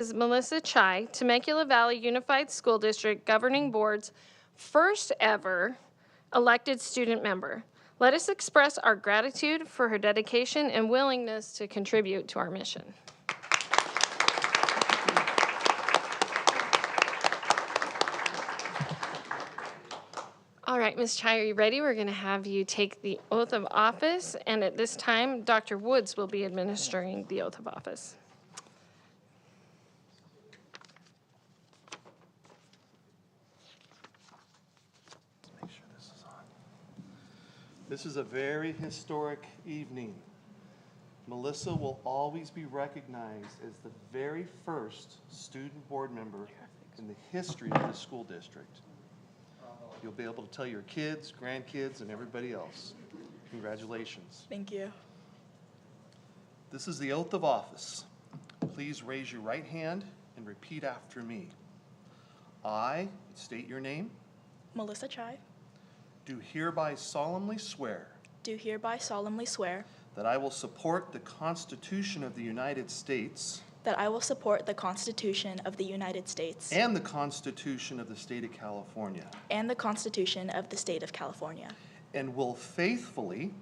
Is Melissa Chai, Temecula Valley Unified School District Governing Board's first ever elected student member. Let us express our gratitude for her dedication and willingness to contribute to our mission. All right, Ms. Chai, are you ready? We're going to have you take the oath of office, and at this time, Dr. Woods will be administering the oath of office. This is a very historic evening. Melissa will always be recognized as the very first student board member in the history of the school district. You'll be able to tell your kids, grandkids, and everybody else. Congratulations. Thank you. This is the oath of office. Please raise your right hand and repeat after me. I, state your name, Melissa Chai, do hereby solemnly swear do hereby solemnly swear that I will support the Constitution of the United States that I will support the Constitution of the United States and the Constitution of the State of California, and the Constitution of the State of California, and will faithfully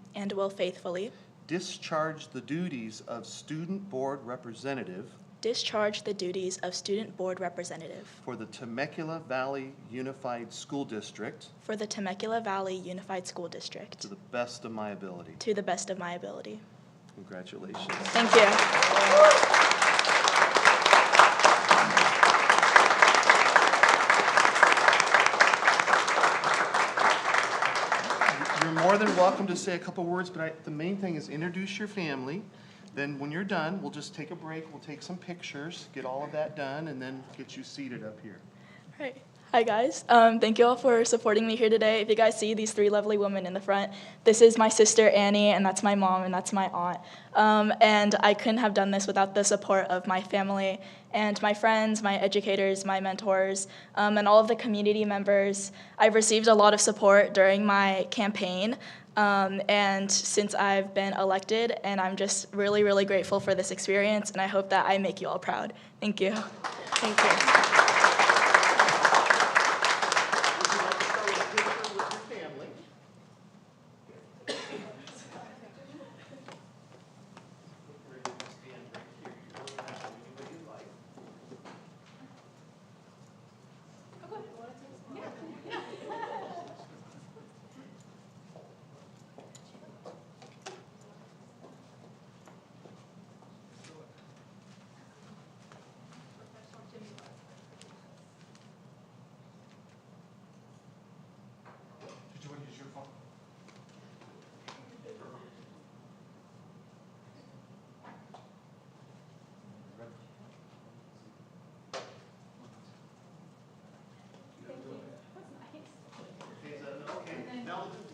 discharge the duties of Student Board Representative discharge the duties of Student Board Representative for the Temecula Valley Unified School District for the Temecula Valley Unified School District to the best of my ability. to the best of my ability. Congratulations. Thank you. You're more than welcome to say a couple words, but the main thing is introduce your family. Then when you're done, we'll just take a break. We'll take some pictures, get all of that done, and then get you seated up here. All right. Hi, guys. Thank you all for supporting me here today. If you guys see these three lovely women in the front, this is my sister, Annie, and that's my mom, and that's my aunt. And I couldn't have done this without the support of my family and my friends, my educators, my mentors, and all of the community members. I've received a lot of support during my campaign, and since I've been elected, and I'm just really, really grateful for this experience, and I hope that I make you all proud. Thank you. Thank you.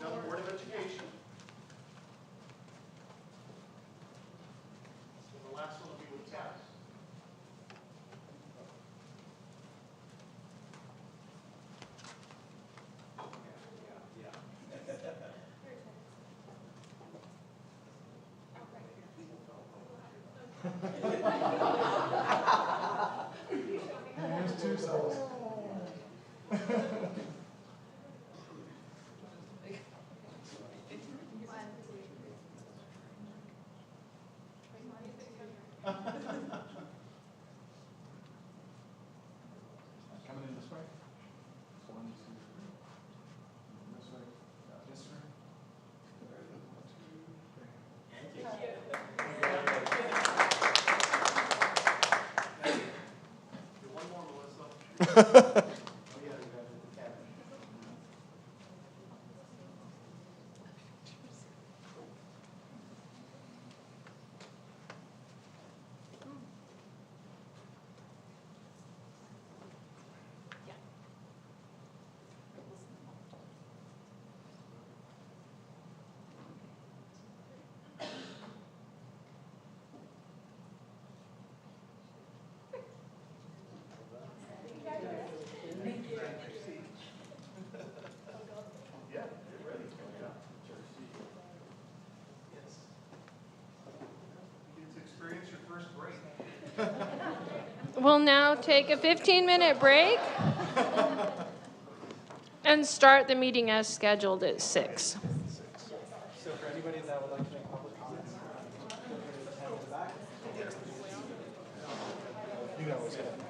Now the Board of Education. So the last one will be with test. There's two cells. Coming in this way. 1, 2, 3. This way. Yes, sir. Very good. 1, 2, 3. Thank you. One more, Melissa. We'll now take a 15-minute break and start the meeting as scheduled at 6. So for anybody that would like to make public comments, feel free to head to the back. You know what's happening.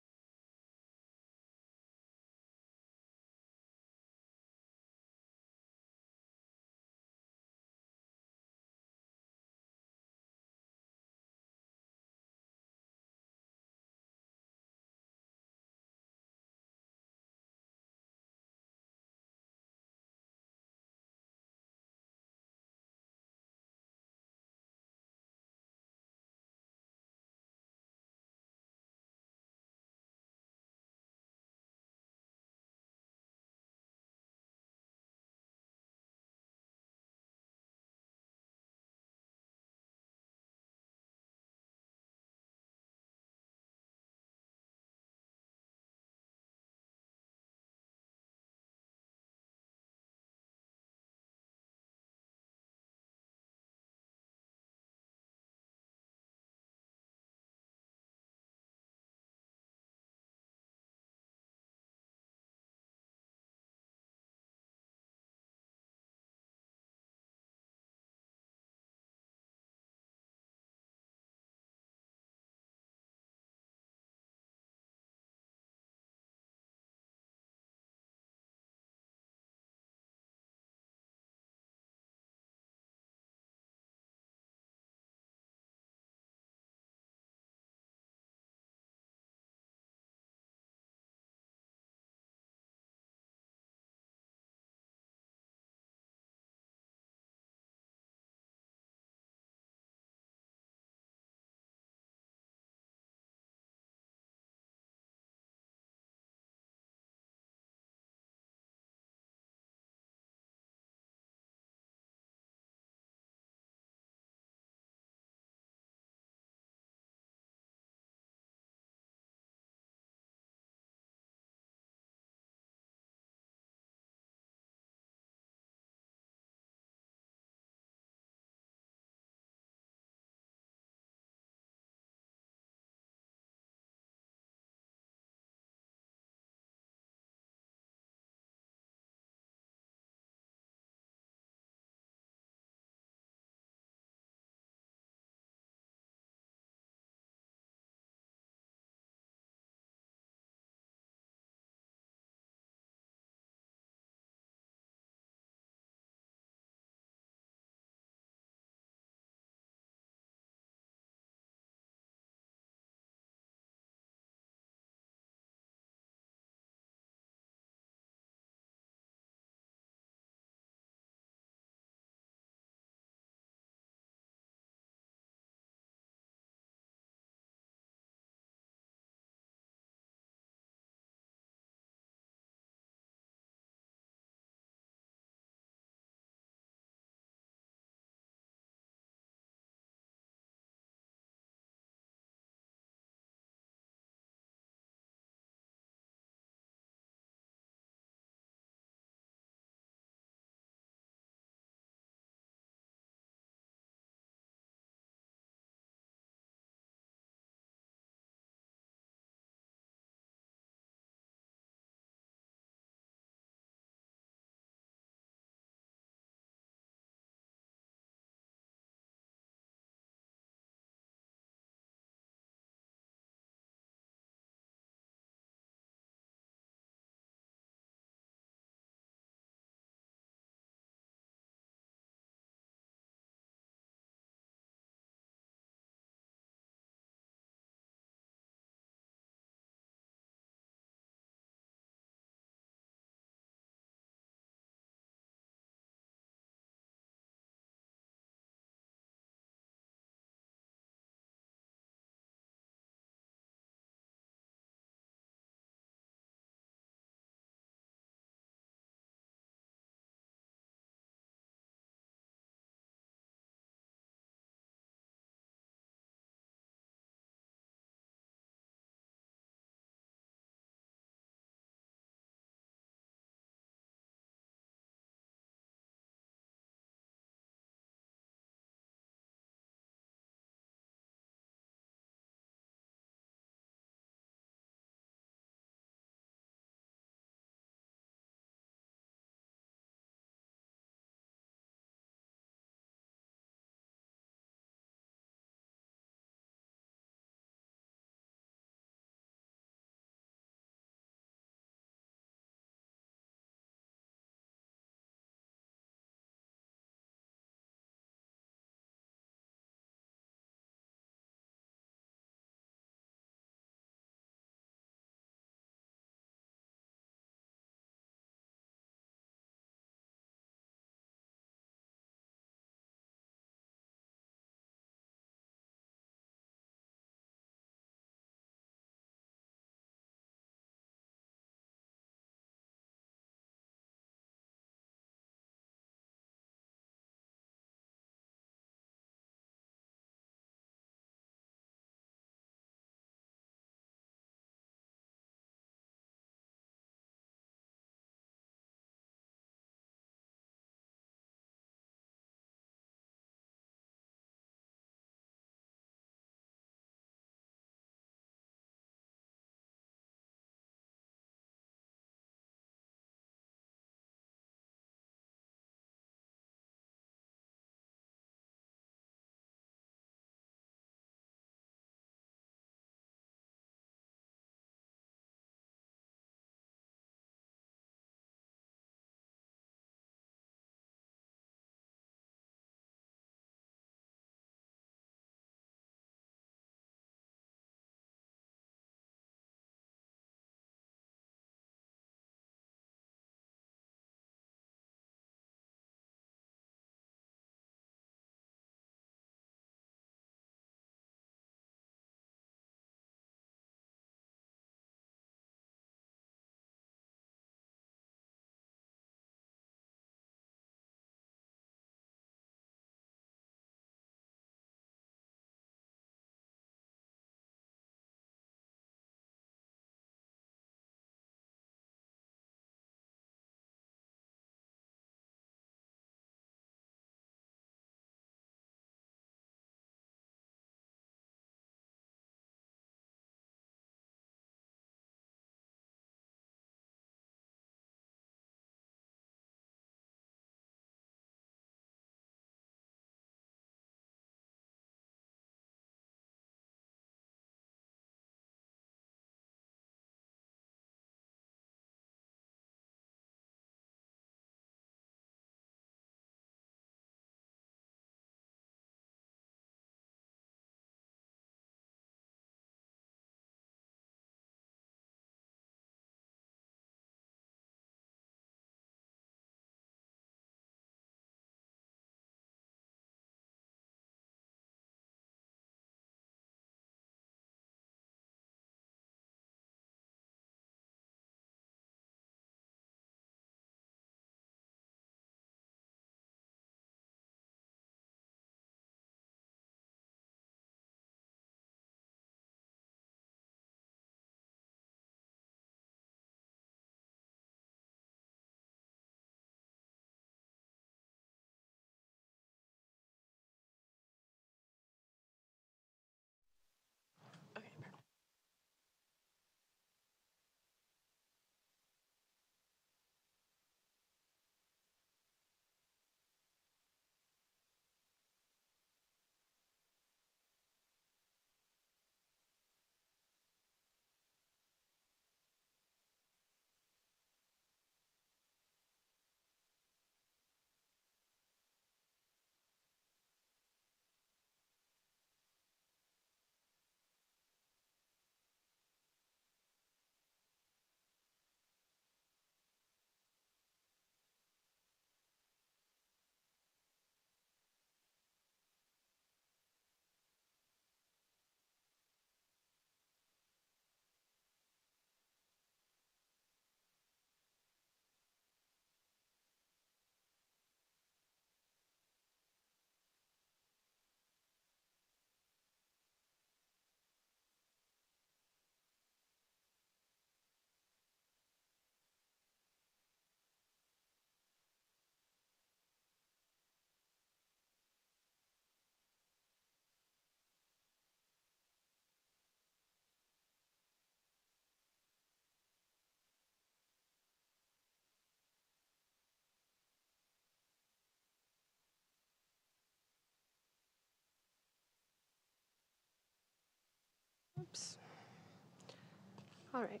All right.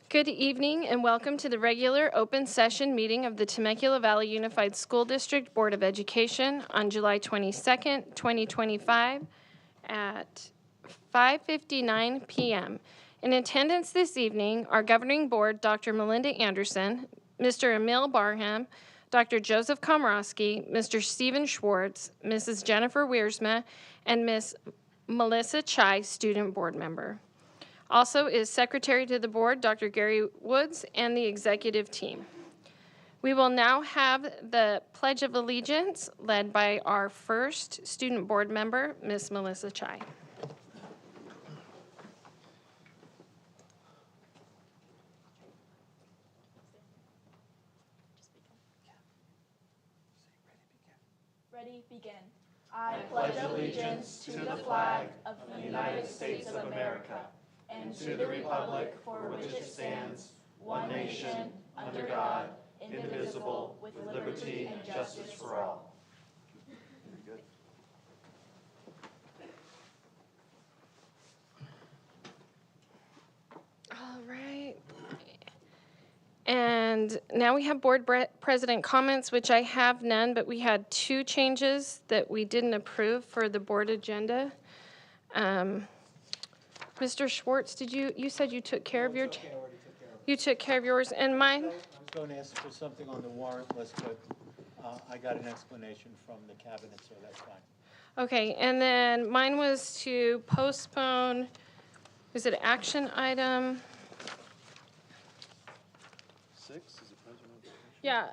Good evening and welcome to the regular open session meeting of the Temecula Valley Unified School District Board of Education on July 22nd, 2025 at 5:59 p.m. In attendance this evening are Governing Board Dr. Melinda Anderson, Mr. Emil Barham, Dr. Joseph Komorowski, Mr. Stephen Schwartz, Mrs. Jennifer Wiersma, and Ms. Melissa Chai, Student Board Member. Also is Secretary to the Board, Dr. Gary Woods, and the executive team. We will now have the Pledge of Allegiance led by our first Student Board Member, Ms. Melissa Chai. Ready, begin. I pledge allegiance to the flag of the United States of America and to the republic for which it stands, one nation, under God, indivisible, with liberty and justice for all. Very good. All right. And now we have board president comments, which I have none, but we had two changes that we didn't approve for the board agenda. Mr. Schwartz, you said you took care of your, you took care of yours and mine? I was going to ask for something on the warrant list, but I got an explanation from the cabinet, so that's fine. Okay, and then mine was to postpone, is it action item? 6 is the president. Yeah,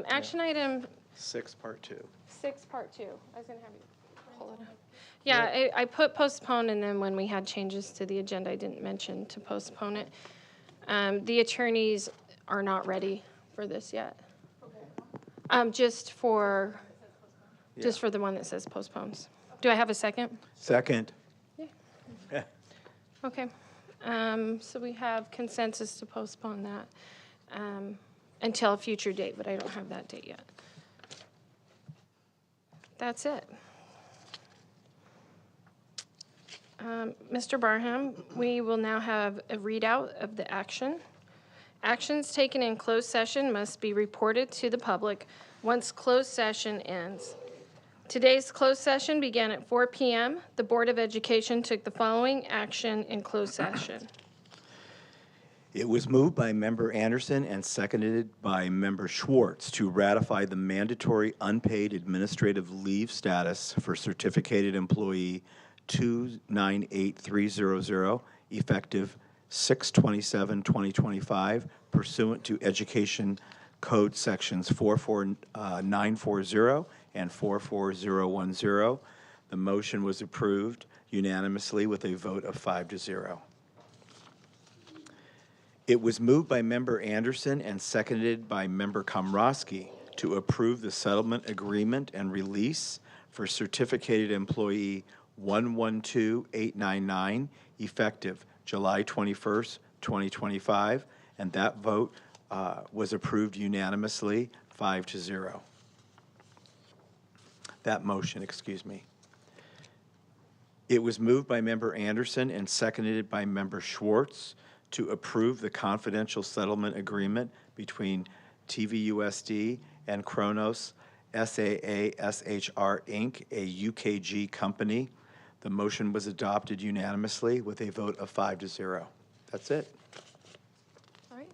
action item 6, part 2. 6, part 2. I was gonna have you pull it up. Yeah, I put postpone, and then when we had changes to the agenda, I didn't mention to postpone it. The attorneys are not ready for this yet. Just for the one that says postpones. Do I have a second? Second. Yeah. Okay. So we have consensus to postpone that until a future date, but I don't have that date yet. That's it. Mr. Barham, we will now have a readout of the action. Actions taken in closed session must be reported to the public once closed session ends. Today's closed session began at 4 p.m. The Board of Education took the following action in closed session. It was moved by Member Anderson and seconded by Member Schwartz to ratify the mandatory unpaid administrative leave status for certificated employee 298300, effective 6/27/2025, pursuant to Education Code Sections 44940 and 44010. The motion was approved unanimously with a vote of 5-0. It was moved by Member Anderson and seconded by Member Komorowski to approve the settlement agreement and release for certificated employee 112899, effective July 21st, 2025, and that vote was approved unanimously, 5-0. That motion, excuse me. It was moved by Member Anderson and seconded by Member Schwartz to approve the confidential settlement agreement between TVUSD and Kronos SAA SHR Inc., a UKG company. The motion was adopted unanimously with a vote of 5-0. That's it. All right,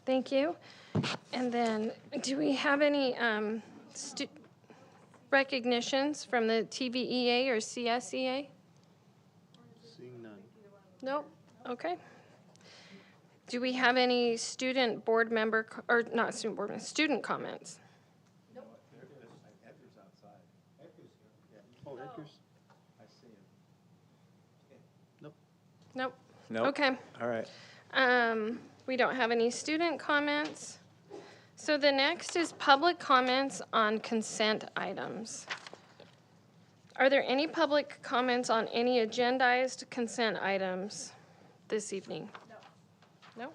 thank you. And then, do we have any recognitions from the TVEA or CSEA? Seeing none. Nope, okay. Do we have any student board member, or not student board member, student comments? Oh, Edgar's? Nope. Nope. Okay. All right. We don't have any student comments. So the next is public comments on consent items. Are there any public comments on any agendized consent items this evening? No. No? Is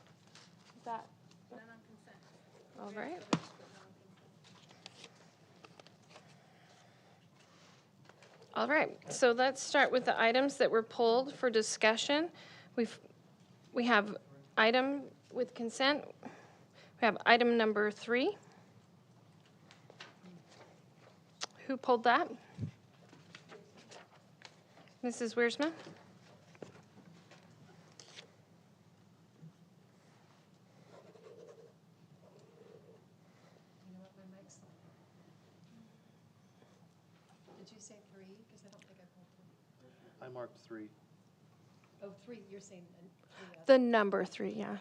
that? None on consent. All right. All right, so let's start with the items that were pulled for discussion. We have item with consent. We have item number 3. Who pulled that? Mrs. Wiersma? Did you say 3? Because I don't think I pulled 3. I marked 3. Oh, 3, you're saying The number 3, yeah.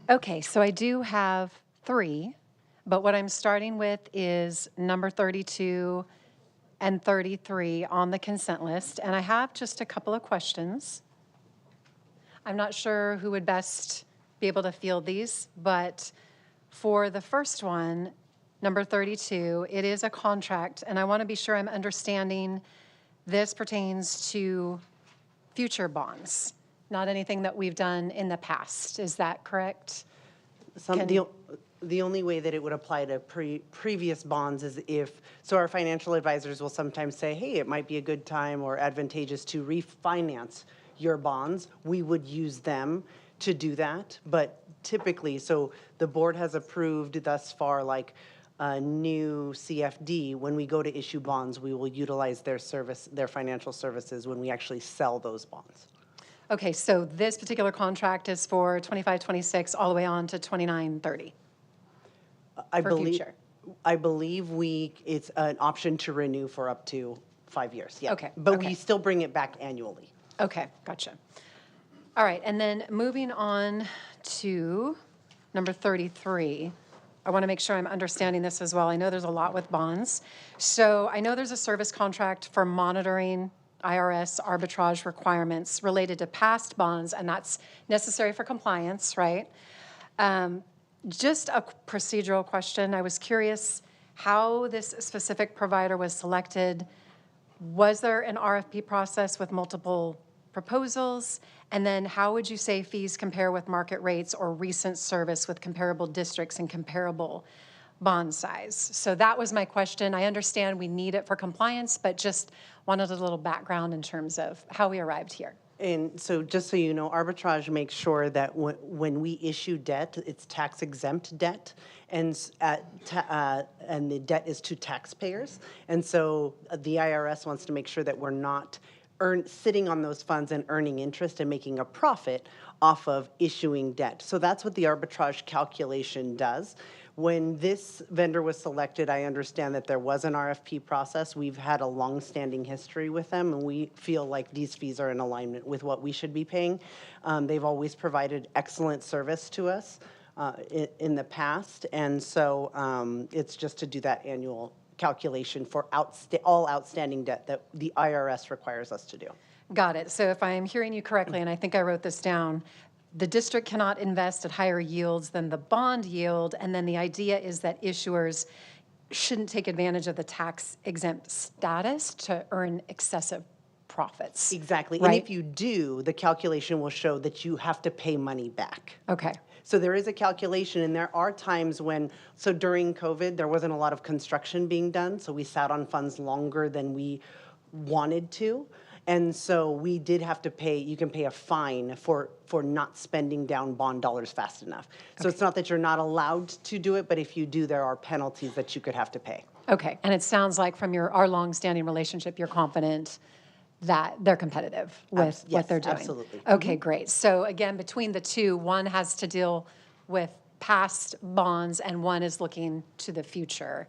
Okay, so I do have 3, but what I'm starting with is number 32 and 33 on the consent list, and I have just a couple of questions. I'm not sure who would best be able to field these, but for the first one, number 32, it is a contract, and I want to be sure I'm understanding this pertains to future bonds, not anything that we've done in the past. Is that correct? The only way that it would apply to previous bonds is if, so our financial advisors will sometimes say, hey, it might be a good time or advantageous to refinance your bonds. We would use them to do that. But typically, so the board has approved thus far like a new CFD. When we go to issue bonds, we will utilize their financial services when we actually sell those bonds. Okay, so this particular contract is for 25-26 all the way on to 29-30 for future. I believe it's an option to renew for up to 5 years, yeah. Okay, But okay. we still bring it back annually. Okay, gotcha. All right, and then moving on to number 33. I want to make sure I'm understanding this as well. I know there's a lot with bonds. So I know there's a service contract for monitoring IRS arbitrage requirements related to past bonds, and that's necessary for compliance, right? Just a procedural question. I was curious how this specific provider was selected. Was there an RFP process with multiple proposals? And then how would you say fees compare with market rates or recent service with comparable districts and comparable bond size? So that was my question. I understand we need it for compliance, but just wanted a little background in terms of how we arrived here. And so just so you know, arbitrage makes sure that when we issue debt, it's tax exempt debt, and the debt is to taxpayers. And so the IRS wants to make sure that we're not sitting on those funds and earning interest and making a profit off of issuing debt. So that's what the arbitrage calculation does. When this vendor was selected, I understand that there was an RFP process. We've had a long-standing history with them, and we feel like these fees are in alignment with what we should be paying. They've always provided excellent service to us in the past, and so it's just to do that annual calculation for all outstanding debt that the IRS requires us to do. Got it. So if I'm hearing you correctly, and I think I wrote this down, the district cannot invest at higher yields than the bond yield, and then the idea is that issuers shouldn't take advantage of the tax exempt status to earn excessive profits. Exactly. Right? And if you do, the calculation will show that you have to pay money back. Okay. So there is a calculation, and there are times when, so during COVID, there wasn't a lot of construction being done, so we sat on funds longer than we wanted to. And so we did have to pay, you can pay a fine for not spending down bond dollars fast enough. So It's not that you're not allowed to do it, but if you do, there are penalties that you could have to pay. Okay. And it sounds like from our long-standing relationship, you're confident that they're competitive with what they're doing. Absolutely. Okay, great. So again, between the two, one has to deal with past bonds and one is looking to the future.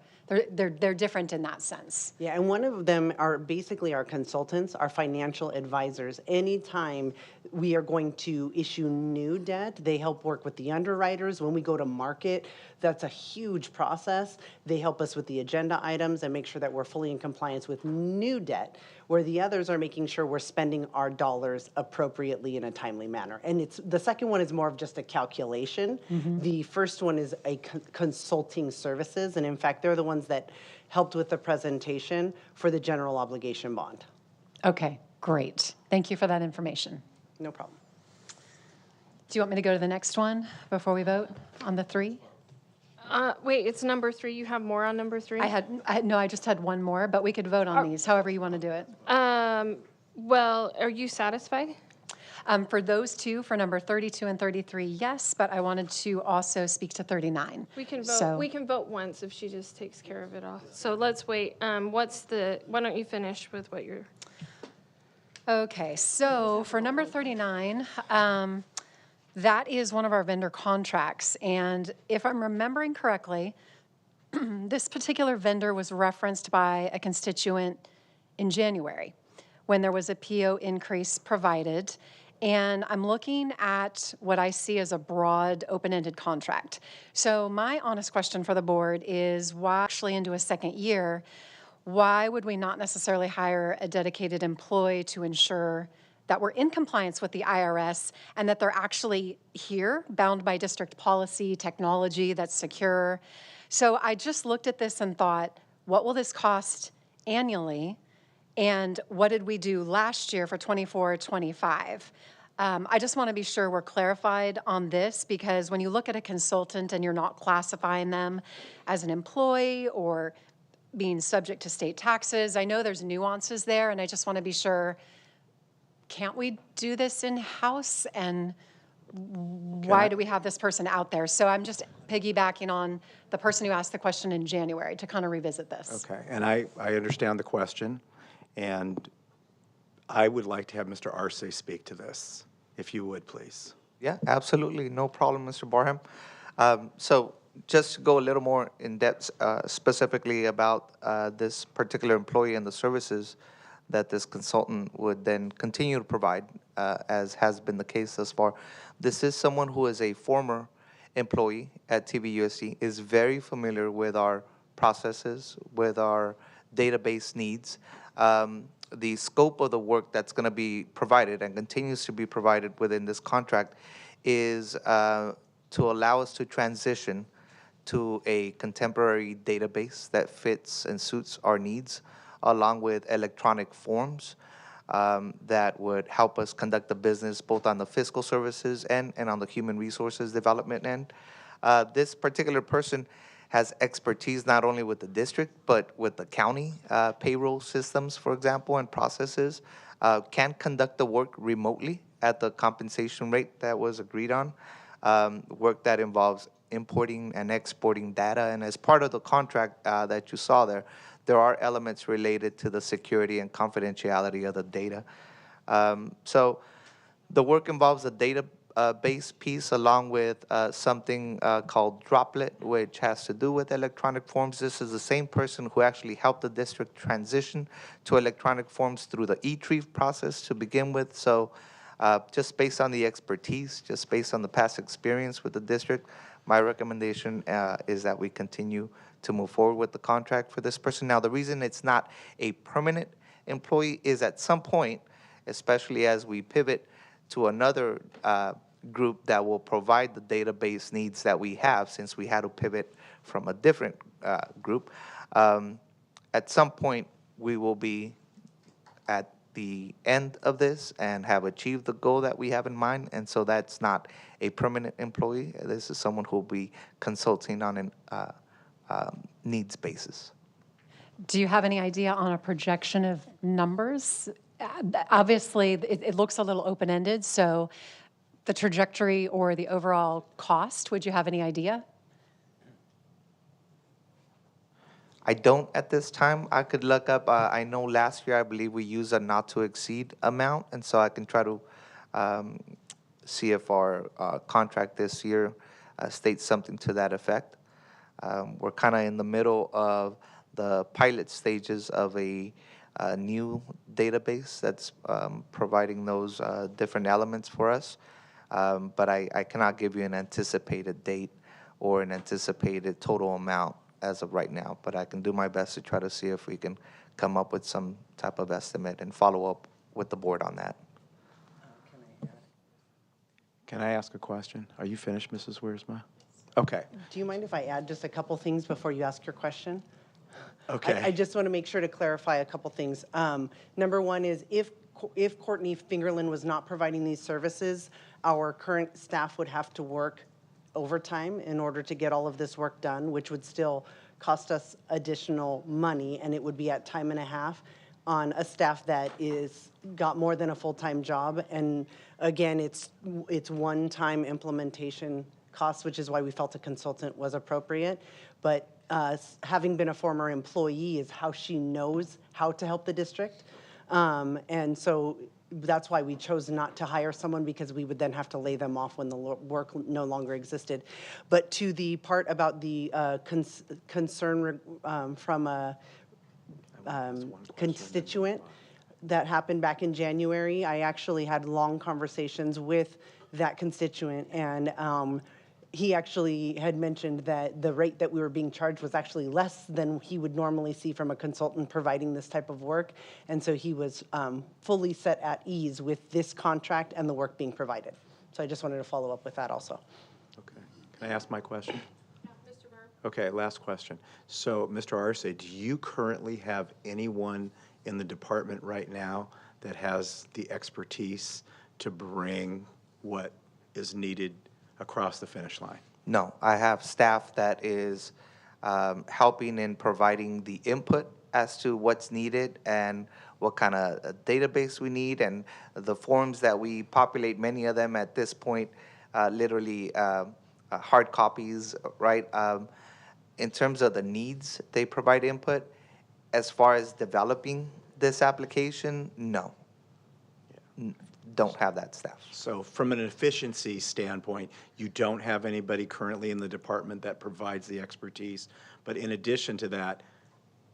They're different in that sense. Yeah, and one of them are basically our consultants, our financial advisors. Anytime we are going to issue new debt, they help work with the underwriters. When we go to market, that's a huge process. They help us with the agenda items and make sure that we're fully in compliance with new debt, where the others are making sure we're spending our dollars appropriately in a timely manner. And the second one is more of just a calculation. The first one is a consulting services, and in fact, they're the ones that helped with the presentation for the general obligation bond. Okay, great. Thank you for that information. No problem. Do you want me to go to the next one before we vote on the 3? Wait, it's number 3. You have more on number 3? No, I just had one more, but we could vote on these, however you want to do it. Well, are you satisfied? For those two, for number 32 and 33, yes, but I wanted to also speak to 39. We can vote. So- We can vote once if she just takes care of it all. So let's wait. Why don't you finish with what you're? Okay, so for number 39, that is one of our vendor contracts. And if I'm remembering correctly, this particular vendor was referenced by a constituent in January when there was a PO increase provided. And I'm looking at what I see as a broad, open-ended contract. So my honest question for the board is, why actually into a second year, why would we not necessarily hire a dedicated employee to ensure that we're in compliance with the IRS and that they're actually here, bound by district policy, technology that's secure? So I just looked at this and thought, what will this cost annually? And what did we do last year for 24-25? I just want to be sure we're clarified on this, because when you look at a consultant and you're not classifying them as an employee or being subject to state taxes, I know there's nuances there, and I just want to be sure, can't we do this in-house? And why do we have this person out there? So I'm just piggybacking on the person who asked the question in January to kind of revisit this. Okay, and I understand the question, and I would like to have Mr. Arce speak to this, if you would, please. Yeah, absolutely, no problem, Mr. Barham. So just to go a little more in depth, specifically about this particular employee and the services that this consultant would then continue to provide, as has been the case thus far. This is someone who is a former employee at TVUSD, is very familiar with our processes, with our database needs. The scope of the work that's going to be provided and continues to be provided within this contract is to allow us to transition to a contemporary database that fits and suits our needs, along with electronic forms that would help us conduct the business both on the fiscal services and on the human resources development end. This particular person has expertise not only with the district, but with the county payroll systems, for example, and processes, can conduct the work remotely at the compensation rate that was agreed on, work that involves importing and exporting data. And as part of the contract that you saw there, there are elements related to the security and confidentiality of the data. So the work involves a database piece along with something called Droplet, which has to do with electronic forms. This is the same person who actually helped the district transition to electronic forms through the e-retrieve process to begin with. So just based on the expertise, just based on the past experience with the district, my recommendation is that we continue to move forward with the contract for this person. Now, the reason it's not a permanent employee is at some point, especially as we pivot to another group that will provide the database needs that we have, since we had to pivot from a different group, at some point we will be at the end of this and have achieved the goal that we have in mind, and so that's not a permanent employee. This is someone who will be consulting on an needs basis. Do you have any idea on a projection of numbers? Obviously, it looks a little open-ended, so the trajectory or the overall cost, would you have any idea? I don't at this time. I could look up. I know last year I believe we used a not to exceed amount, and so I can try to see if our contract this year states something to that effect. We're kind of in the middle of the pilot stages of a new database that's providing those different elements for us, but I cannot give you an anticipated date or an anticipated total amount as of right now, but I can do my best to try to see if we can come up with some type of estimate and follow up with the board on that. Can I ask a question? Are you finished, Mrs. Wiersma? Okay. Do you mind if I add just a couple things before you ask your question? Okay. I just want to make sure to clarify a couple things. Number one is if Courtney Fingerlin was not providing these services, our current staff would have to work overtime in order to get all of this work done, which would still cost us additional money, and it would be at time and a half on a staff that got more than a full-time job. And again, it's one-time implementation costs, which is why we felt a consultant was appropriate. But having been a former employee is how she knows how to help the district. And so that's why we chose not to hire someone, because we would then have to lay them off when the work no longer existed. But to the part about the concern from a constituent that happened back in January, I actually had long conversations with that constituent, and he actually had mentioned that the rate that we were being charged was actually less than he would normally see from a consultant providing this type of work. And so he was fully set at ease with this contract and the work being provided. So I just wanted to follow up with that also. Okay. Can I ask my question? Okay, last question. So, Mr. Arce, do you currently have anyone in the department right now that has the expertise to bring what is needed across the finish line? No, I have staff that is helping in providing the input as to what's needed and what kind of database we need, and the forms that we populate, many of them at this point, literally hard copies, right? In terms of the needs, they provide input. As far as developing this application, no. Don't have that staff. So from an efficiency standpoint, you don't have anybody currently in the department that provides the expertise. But in addition to that,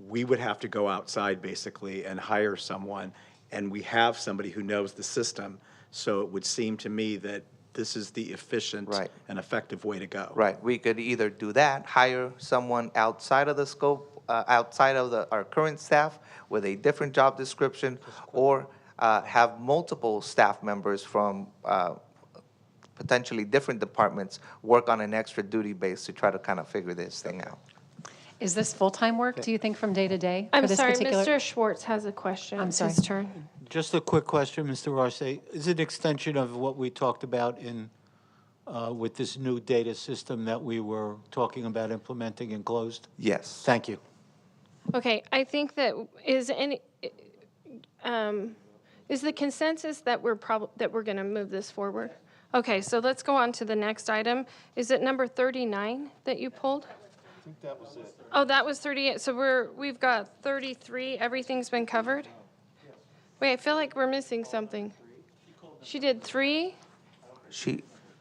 we would have to go outside basically and hire someone, and we have somebody who knows the system. So it would seem to me that this is the efficient Right. and effective way to go. Right, we could either do that, hire someone outside of the scope, outside of our current staff with a different job description, or have multiple staff members from potentially different departments work on an extra duty base to try to kind of figure this thing out. Is this full-time work, do you think, from day to day? for I'm this sorry, particular- Mr. Schwartz has a question. I'm It's sorry. his turn. Just a quick question, Mr. Arce. Is it an extension of what we talked about in, with this new data system that we were talking about implementing and closed? Yes. Thank you. Okay, I think that is the consensus that we're going to move this forward? Okay, so let's go on to the next item. Is it number 39 that you pulled? I think that was it. Oh, that was 38. So we've got 33. Everything's been covered? Wait, I feel like we're missing something. She did 3?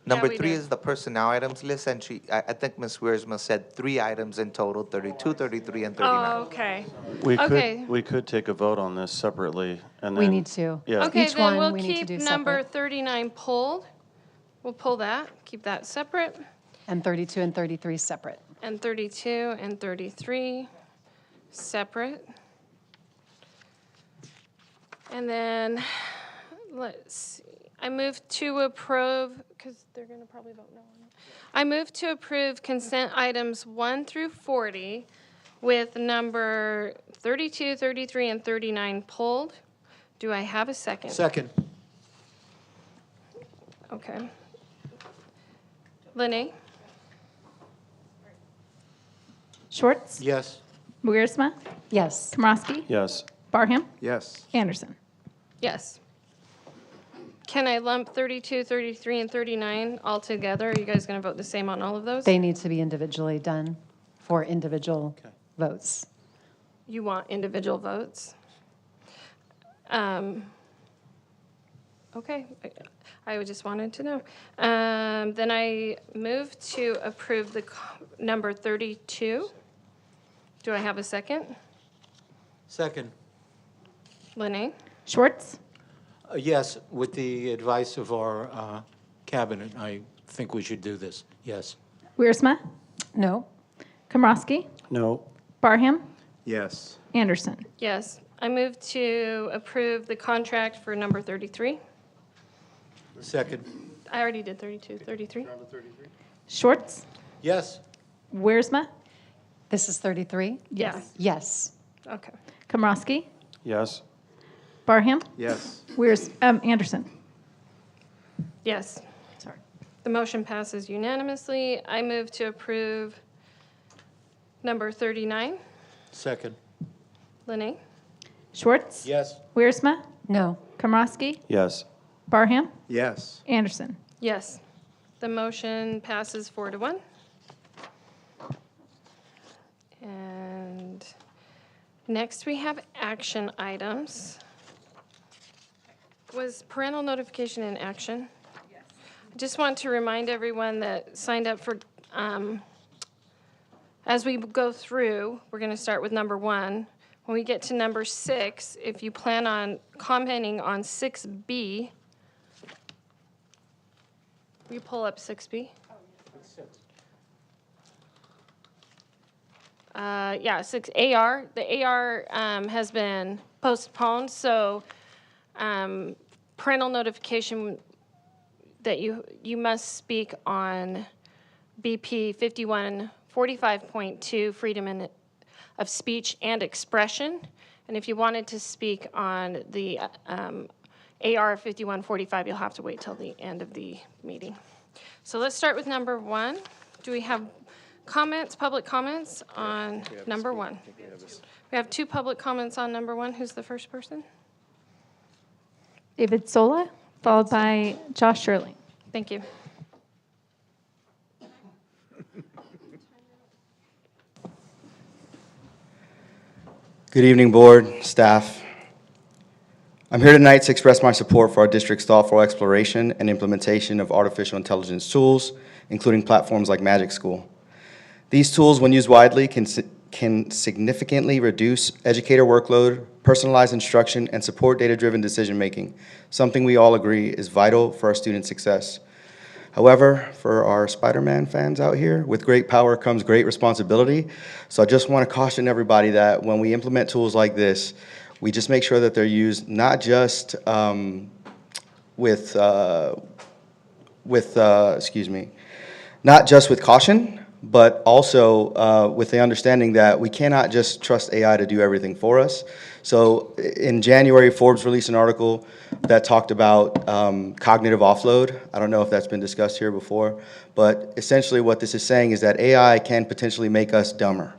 Number we 3 did. is the personnel items list, and I think Ms. Wiersma said 3 items in total, 32, 33, and 39. Oh, okay. We Okay. could, we could take a vote on this separately, and then. We need to. Yeah. Okay, Each then one we'll we need to keep do number separate. 39 pulled. We'll pull that, keep that separate. And 32 and 33 separate. And 32 and 33 separate. And then, let's see, I move to approve, because they're going to probably vote no on it. I move to approve consent items 1 through 40 with number 32, 33, and 39 pulled. Do I have a second? Second. Okay. Lene? Schwartz, Yes. Wiersma, Yes. Komrosky, Yes. Barham, Yes. Anderson. Yes. Can I lump 32, 33, and 39 all together? Are you guys going to vote the same on all of those? They need to be individually done for individual votes. You want individual votes? Okay, I just wanted to know. Then I move to approve the number 32. Do I have a second? Second. Lene? Schwartz, Yes, with the advice of our cabinet, I think we should do this. Yes. Wiersma, No? Komrosky, No. Barham, Yes. Anderson. Yes. I move to approve the contract for number 33. Second. I already did 32, 33. Schwartz, Yes. Wiersma, This is 33? Yes. Yes. Okay. Komrosky, Yes. Barham, Yes. Anderson. Yes. Sorry. The motion passes unanimously. I move to approve number 39. Second. Lene? Schwartz, Yes. Wiersma, No. Komrosky, Yes. Barham, Yes. Anderson. Yes. The motion passes 4-1. And next we have action items. Was parental notification in action? Yes. I just want to remind everyone that signed up for, as we go through, we're going to start with number 1. When we get to number 6, if you plan on commenting on 6B, will you pull up 6B? Yeah, 6AR. The AR has been postponed, so parental notification that you must speak on BP 5145.2, freedom of speech and expression. And if you wanted to speak on the AR 5145, you'll have to wait till the end of the meeting. So let's start with number 1. Do we have comments, public comments on number 1? We have 2 public comments on number 1. Who's the first person? David Sola, followed by Josh Shirley. Thank you. Good evening, board, staff. I'm here tonight to express my support for our district's thoughtful exploration and implementation of artificial intelligence tools, including platforms like Magic School. These tools, when used widely, can significantly reduce educator workload, personalize instruction, and support data-driven decision-making, something we all agree is vital for our student success. However, for our Spider-Man fans out here, with great power comes great responsibility. So I just want to caution everybody that when we implement tools like this, we just make sure that they're used not just not just with caution, but also with the understanding that we cannot just trust AI to do everything for us. So in January, Forbes released an article that talked about cognitive offload. I don't know if that's been discussed here before, but essentially what this is saying is that AI can potentially make us dumber.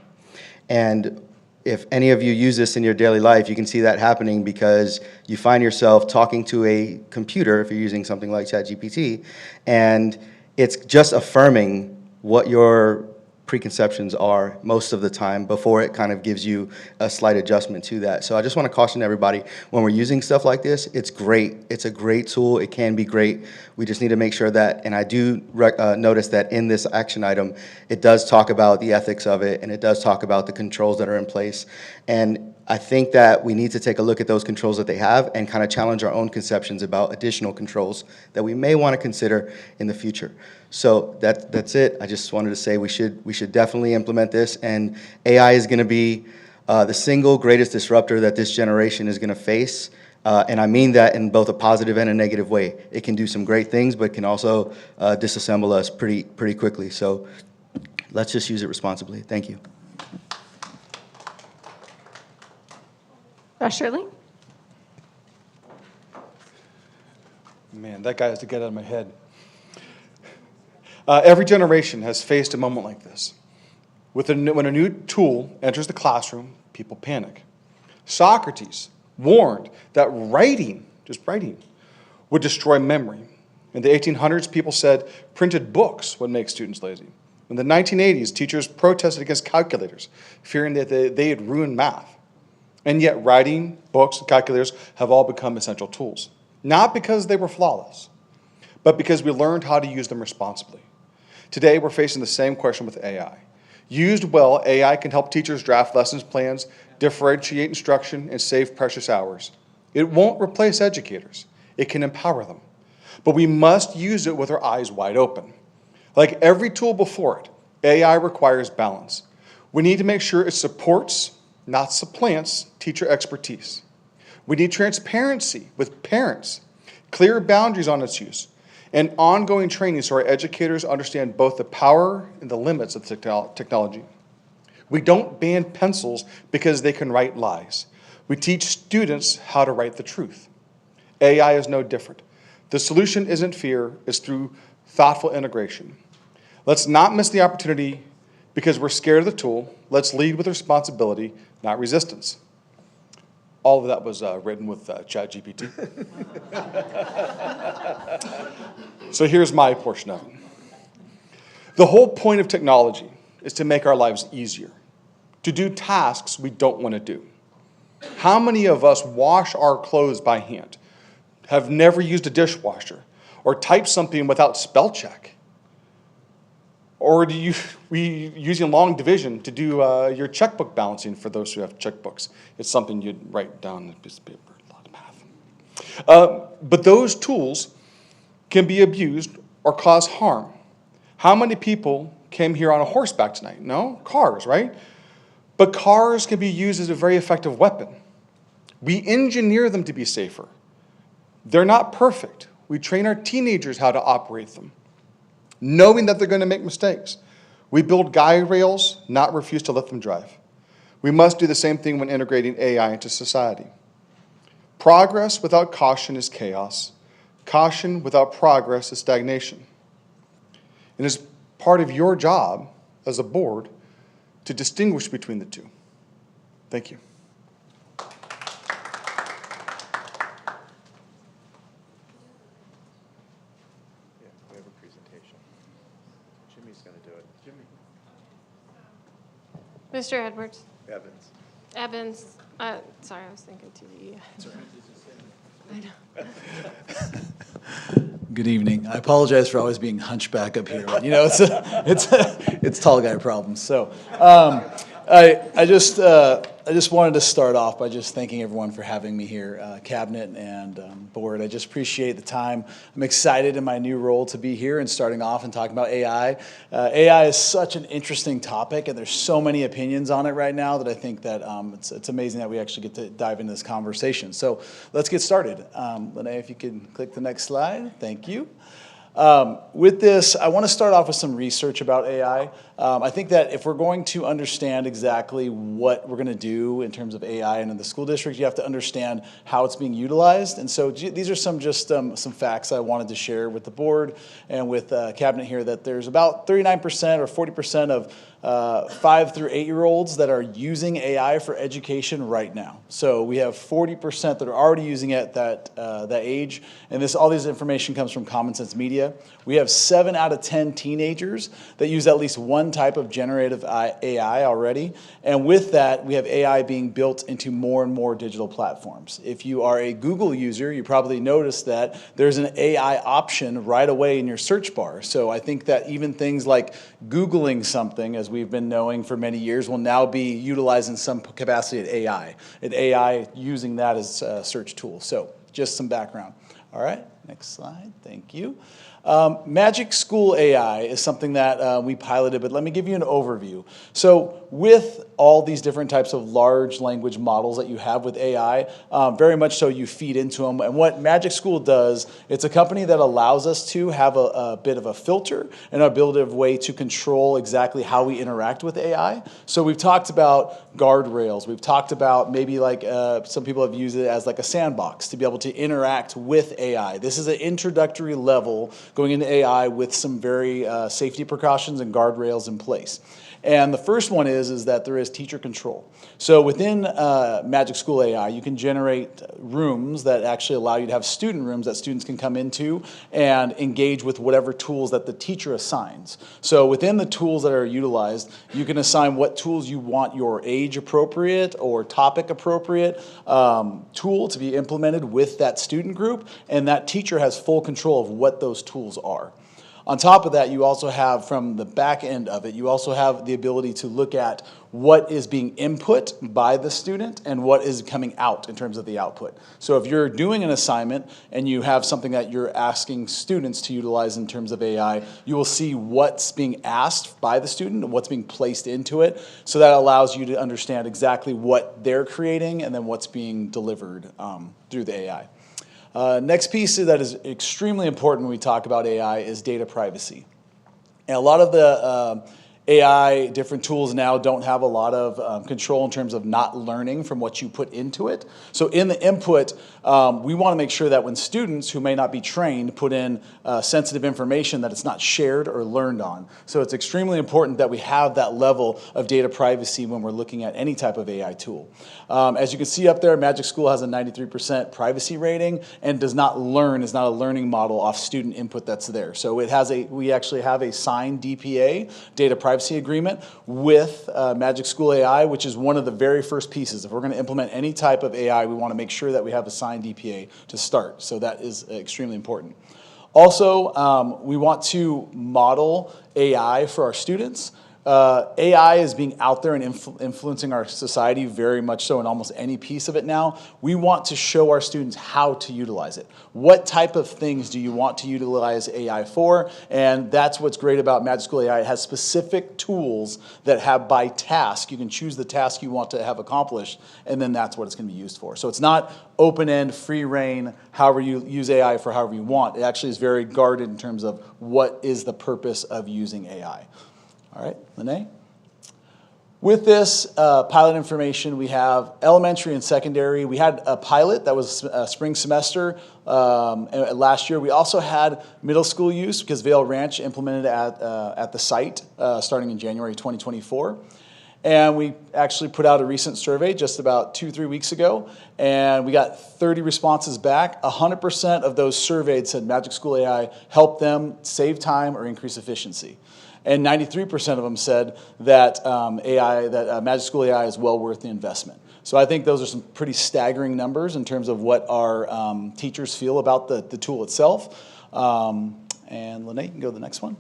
And if any of you use this in your daily life, you can see that happening because you find yourself talking to a computer, if you're using something like ChatGPT, and it's just affirming what your preconceptions are most of the time before it kind of gives you a slight adjustment to that. So I just want to caution everybody, when we're using stuff like this, it's great. It's a great tool. It can be great. We just need to make sure that, and I do notice that in this action item, it does talk about the ethics of it, and it does talk about the controls that are in place. And I think that we need to take a look at those controls that they have and kind of challenge our own conceptions about additional controls that we may want to consider in the future. So that's it. I just wanted to say we should definitely implement this, and AI is going to be the single greatest disruptor that this generation is going to face. And I mean that in both a positive and a negative way. It can do some great things, but can also disassemble us pretty quickly. So let's just use it responsibly. Thank you. Josh Shirley. Man, that guy has to get out of my head. Every generation has faced a moment like this. When a new tool enters the classroom, people panic. Socrates warned that just writing, would destroy memory. In the 1800s, people said printed books would make students lazy. In the 1980s, teachers protested against calculators, fearing that they had ruined math. And yet writing, books, and calculators have all become essential tools. Not because they were flawless, but because we learned how to use them responsibly. Today, we're facing the same question with AI. Used well, AI can help teachers draft lessons plans, differentiate instruction, and save precious hours. It won't replace educators. It can empower them. But we must use it with our eyes wide open. Like every tool before it, AI requires balance. We need to make sure it supports, not supplants, teacher expertise. We need transparency with parents, clear boundaries on its use, and ongoing training so our educators understand both the power and the limits of technology. We don't ban pencils because they can write lies. We teach students how to write the truth. AI is no different. The solution isn't fear, it's through thoughtful integration. Let's not miss the opportunity because we're scared of the tool. Let's lead with responsibility, not resistance. All of that was written with ChatGPT. So here's my portion of it. The whole point of technology is to make our lives easier, to do tasks we don't want to do. How many of us wash our clothes by hand, have never used a dishwasher, or type something without spell check? Or we using long division to do your checkbook balancing for those who have checkbooks? It's something you'd write down on a piece of paper, a lot of math. But those tools can be abused or cause harm. How many people came here on a horseback tonight? No? Cars, right? But cars can be used as a very effective weapon. We engineer them to be safer. They're not perfect. We train our teenagers how to operate them, knowing that they're going to make mistakes. We build guide rails, not refuse to let them drive. We must do the same thing when integrating AI into society. Progress without caution is chaos. Caution without progress is stagnation. And it's part of your job as a board to distinguish between the two. Thank you. We have a presentation. Jimmy's going to do it. Jimmy. Mr. Edwards. Evans. Evans. Sorry, I was thinking TVE. I know. Good evening. I apologize for always being hunchback up here. But, you know, it's tall guy problems. So I just wanted to start off by just thanking everyone for having me here, cabinet and board. I just appreciate the time. I'm excited in my new role to be here and starting off and talking about AI. AI is such an interesting topic, and there's so many opinions on it right now that I think that it's amazing that we actually get to dive into this conversation. So let's get started. Lene, if you could click the next slide. Thank you. With this, I want to start off with some research about AI. I think that if we're going to understand exactly what we're going to do in terms of AI and in the school district, you have to understand how it's being utilized. And so these are some facts I wanted to share with the board and with cabinet here, that there's about 39% or 40% of 5 through 8-year-olds that are using AI for education right now. So we have 40% that are already using it at that age, and all this information comes from Common Sense Media. We have 7 out of 10 teenagers that use at least one type of generative AI already, and with that, we have AI being built into more and more digital platforms. If you are a Google user, you probably noticed that there's an AI option right away in your search bar. So I think that even things like Googling something, as we've been knowing for many years, will now be utilized in some capacity at AI using that as a search tool. So just some background. All right, next slide. Thank you. Magic School AI is something that we piloted, but let me give you an overview. So with all these different types of large language models that you have with AI, very much so you feed into them. And what Magic School does, it's a company that allows us to have a bit of a filter and an ability of way to control exactly how we interact with AI. So we've talked about guardrails. We've talked about maybe like some people have used it as like a sandbox to be able to interact with AI. This is an introductory level going into AI with some very safety precautions and guardrails in place. And the first one is that there is teacher control. So within Magic School AI, you can generate rooms that actually allow you to have student rooms that students can come into and engage with whatever tools that the teacher assigns. So within the tools that are utilized, you can assign what tools you want your age appropriate or topic appropriate tool to be implemented with that student group, and that teacher has full control of what those tools are. On top of that, you also have, from the back end of it, you also have the ability to look at what is being input by the student and what is coming out in terms of the output. So if you're doing an assignment and you have something that you're asking students to utilize in terms of AI, you will see what's being asked by the student and what's being placed into it. So that allows you to understand exactly what they're creating and then what's being delivered through the AI. Next piece that is extremely important when we talk about AI is data privacy. And a lot of the AI, different tools now don't have a lot of control in terms of not learning from what you put into it. So in the input, we want to make sure that when students who may not be trained put in sensitive information, that it's not shared or learned on. So it's extremely important that we have that level of data privacy when we're looking at any type of AI tool. As you can see up there, Magic School has a 93% privacy rating and is not a learning model off student input that's there. So we actually have a signed DPA, data privacy agreement, with Magic School AI, which is one of the very first pieces. If we're going to implement any type of AI, we want to make sure that we have a signed DPA to start. So that is extremely important. Also, we want to model AI for our students. AI is being out there and influencing our society very much so in almost any piece of it now. We want to show our students how to utilize it. What type of things do you want to utilize AI for? And that's what's great about Magic School AI. It has specific tools that have by task. You can choose the task you want to have accomplished, and then that's what it's going to be used for. So it's not open-end, free reign, however you use AI for however you want. It actually is very guarded in terms of what is the purpose of using AI. All right, Lene? With this pilot information, we have elementary and secondary. We had a pilot that was spring semester last year. We also had middle school use because Vail Ranch implemented at the site starting in January 2024. And we actually put out a recent survey just about 2-3 weeks ago, and we got 30 responses back. 100% of those surveyed said Magic School AI helped them save time or increase efficiency. And 93% of them said that Magic School AI is well worth the investment. So I think those are some pretty staggering numbers in terms of what our teachers feel about the tool itself. And Lene, you can go to the next one.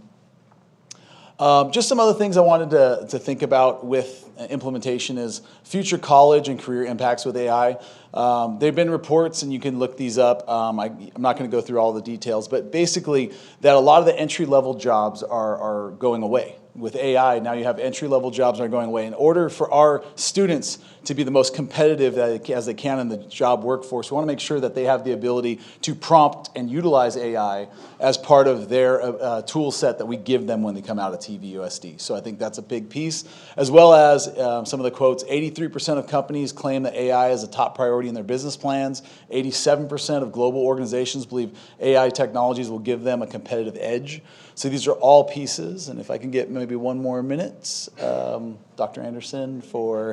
Just some other things I wanted to think about with implementation is future college and career impacts with AI. There have been reports, and you can look these up. I'm not going to go through all the details, but basically that a lot of the entry-level jobs are going away. With AI, now you have entry-level jobs that are going away. In order for our students to be the most competitive as they can in the job workforce, we want to make sure that they have the ability to prompt and utilize AI as part of their tool set that we give them when they come out of TVUSD. So I think that's a big piece. As well as some of the quotes, 83% of companies claim that AI is a top priority in their business plans. 87% of global organizations believe AI technologies will give them a competitive edge. So these are all pieces, and if I can get maybe one more minute, Dr. Anderson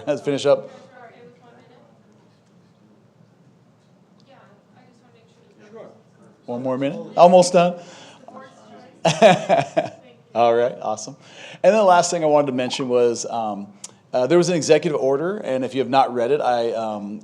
let's finish up. One more minute? Almost done? All right, awesome. And then the last thing I wanted to mention was there was an executive order, and if you have not read it, I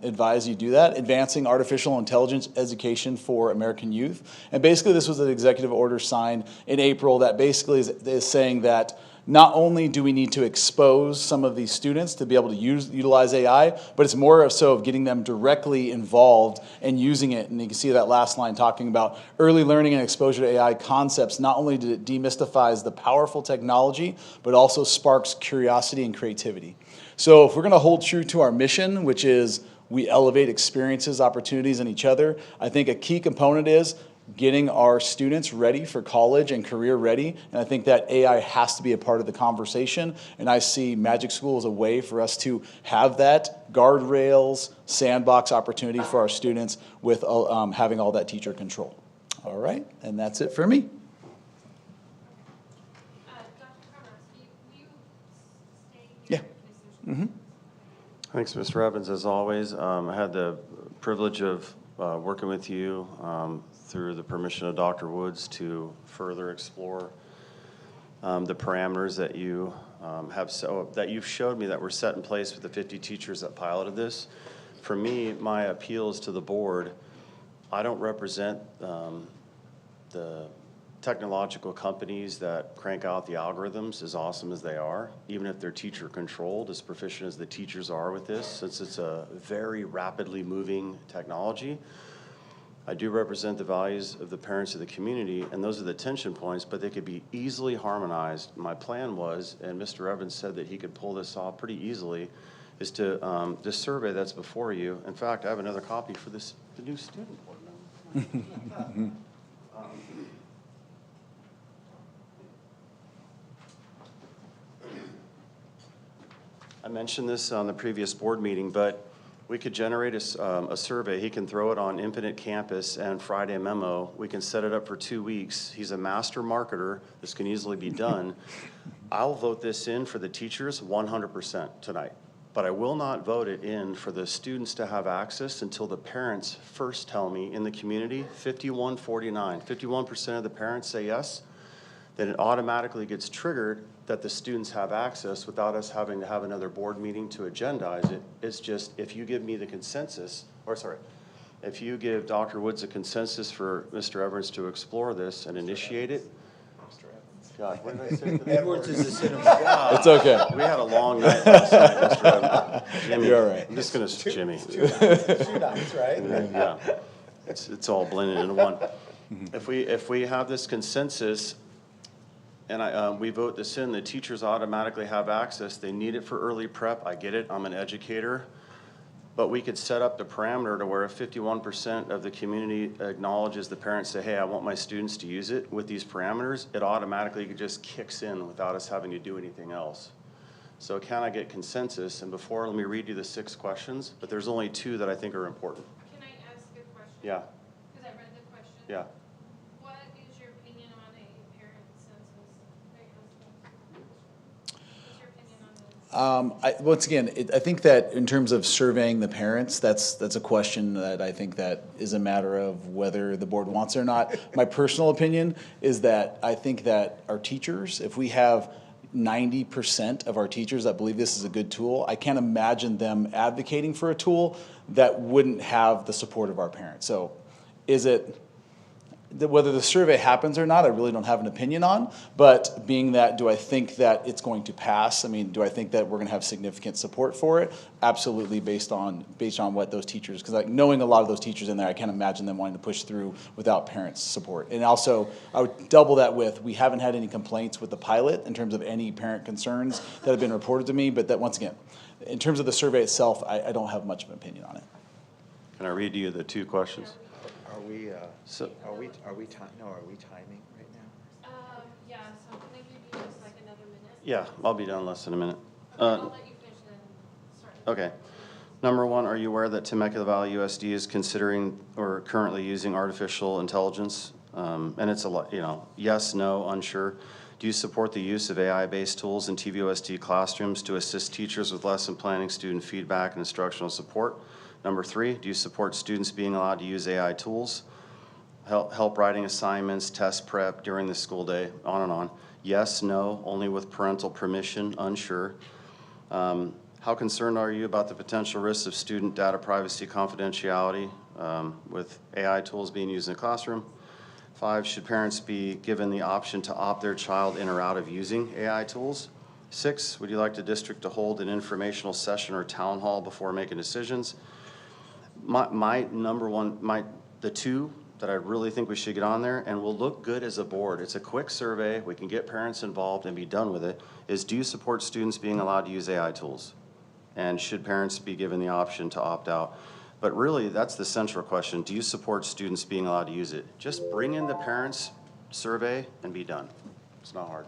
advise you do that, Advancing Artificial Intelligence Education for American Youth. And basically this was an executive order signed in April that basically is saying that not only do we need to expose some of these students to be able to utilize AI, but it's more so of getting them directly involved and using it. And you can see that last line talking about early learning and exposure to AI concepts. Not only did it demystifies the powerful technology, but also sparks curiosity and creativity. So if we're going to hold true to our mission, which is we elevate experiences, opportunities in each other, I think a key component is getting our students ready for college and career ready. And I think that AI has to be a part of the conversation. And I see Magic School as a way for us to have that guardrails, sandbox opportunity for our students with having all that teacher control. All right, and that's it for me. Yeah. Mm-hmm. Thanks, Mr. Evans, as always. I had the privilege of working with you through the permission of Dr. Woods to further explore the parameters that you that you've showed me that were set in place with the 50 teachers that piloted this. For me, my appeal is to the board. I don't represent the technological companies that crank out the algorithms as awesome as they are, even if they're teacher controlled, as proficient as the teachers are with this, since it's a very rapidly moving technology. I do represent the values of the parents of the community, and those are the tension points, but they could be easily harmonized. My plan was, and Mr. Evans said that he could pull this off pretty easily, is to this survey that's before you. In fact, I have another copy for the new student board member. I mentioned this on the previous board meeting, but we could generate a survey. He can throw it on Infinite Campus and Friday Memo. We can set it up for 2 weeks. He's a master marketer. This can easily be done. I'll vote this in for the teachers 100% tonight, but I will not vote it in for the students to have access until the parents first tell me in the community, 51-49, 51% of the parents say yes, then it automatically gets triggered that the students have access without us having to have another board meeting to agendize it. It's just, if you give me the consensus, or sorry, if you give Dr. Woods a consensus for Mr. Evans to explore this and initiate it. God, what did I say? Edwards is a cinema. It's okay. We had a long night last night, Mr. Evans. Jimmy, You're all right. I'm just gonna, Jimmy. Two nights, right? Yeah, it's all blended into one. If we have this consensus, and we vote this in, the teachers automatically have access. They need it for early prep. I get it. I'm an educator. But we could set up the parameter to where if 51% of the community acknowledges the parents say, hey, I want my students to use it with these parameters, it automatically just kicks in without us having to do anything else. So can I get consensus? And before, let me read you the 6 questions, but there's only 2 that I think are important. Can I ask a question? Yeah, Because I read the question. yeah. What is your opinion on a parent census? What's your opinion on this? Once again, I think that in terms of surveying the parents, that's a question that I think that is a matter of whether the board wants it or not. My personal opinion is that I think that our teachers, if we have 90% of our teachers that believe this is a good tool, I can't imagine them advocating for a tool that wouldn't have the support of our parents. So is it, whether the survey happens or not, I really don't have an opinion on, but being that, do I think that it's going to pass? I mean, do I think that we're gonna have significant support for it? Absolutely, based on what those teachers, because like knowing a lot of those teachers in there, I can't imagine them wanting to push through without parents' support. And also, I would double that with, we haven't had any complaints with the pilot in terms of any parent concerns that have been reported to me, but that, once again, in terms of the survey itself, I don't have much of an opinion on it. Can I read to you the 2 questions? Are we, So- are we timing right now? Yeah, so can I give you just like another minute? Yeah, I'll be done in less than a minute. I'll let you finish then start. Okay. Number 1, are you aware that Temecula Valley USD is considering or currently using artificial intelligence? And it's a lot, yes, no, unsure. Do you support the use of AI-based tools in TVUSD classrooms to assist teachers with lesson planning, student feedback, and instructional support? Number 3, do you support students being allowed to use AI tools? Help writing assignments, test prep during the school day, on and on. Yes, no, only with parental permission, unsure. How concerned are you about the potential risks of student data privacy confidentiality with AI tools being used in the classroom? 5, should parents be given the option to opt their child in or out of using AI tools? 6, would you like the district to hold an informational session or town hall before making decisions? My number one, the 2 that I really think we should get on there and will look good as a board, it's a quick survey, we can get parents involved and be done with it, is do you support students being allowed to use AI tools? And should parents be given the option to opt out? But really, that's the central question. Do you support students being allowed to use it? Just bring in the parents' survey and be done. It's not hard.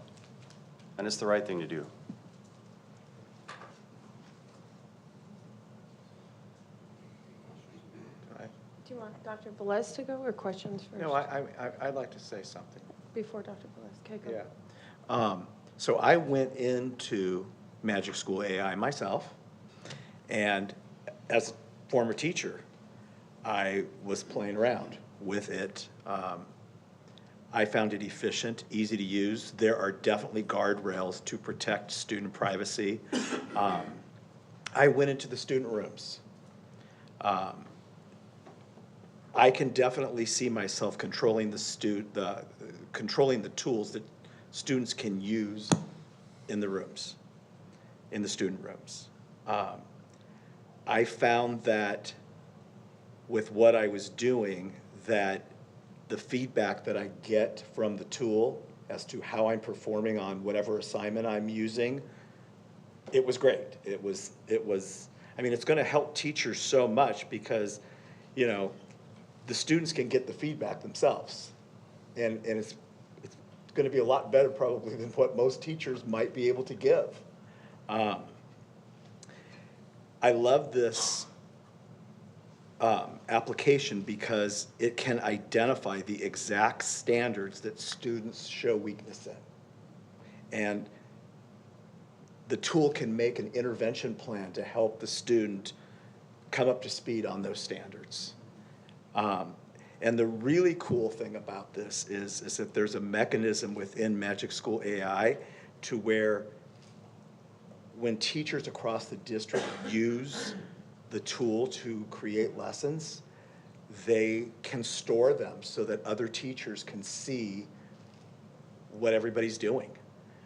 And it's the right thing to do. Do you want Dr. Velez to go or questions first? No, I'd like to say something. Before Dr. Velez, okay, go. Yeah. So I went into Magic School AI myself, and as a former teacher, I was playing around with it. I found it efficient, easy to use. There are definitely guardrails to protect student privacy. I went into the student rooms. I can definitely see myself controlling controlling the tools that students can use in the rooms, in the student rooms. I found that with what I was doing, that the feedback that I get from the tool as to how I'm performing on whatever assignment I'm using, it was great. It was, I mean, it's gonna help teachers so much because, the students can get the feedback themselves. And it's gonna be a lot better probably than what most teachers might be able to give. I love this application because it can identify the exact standards that students show weakness in. And the tool can make an intervention plan to help the student come up to speed on those standards. And the really cool thing about this is that there's a mechanism within Magic School AI to where when teachers across the district use the tool to create lessons, they can store them so that other teachers can see what everybody's doing,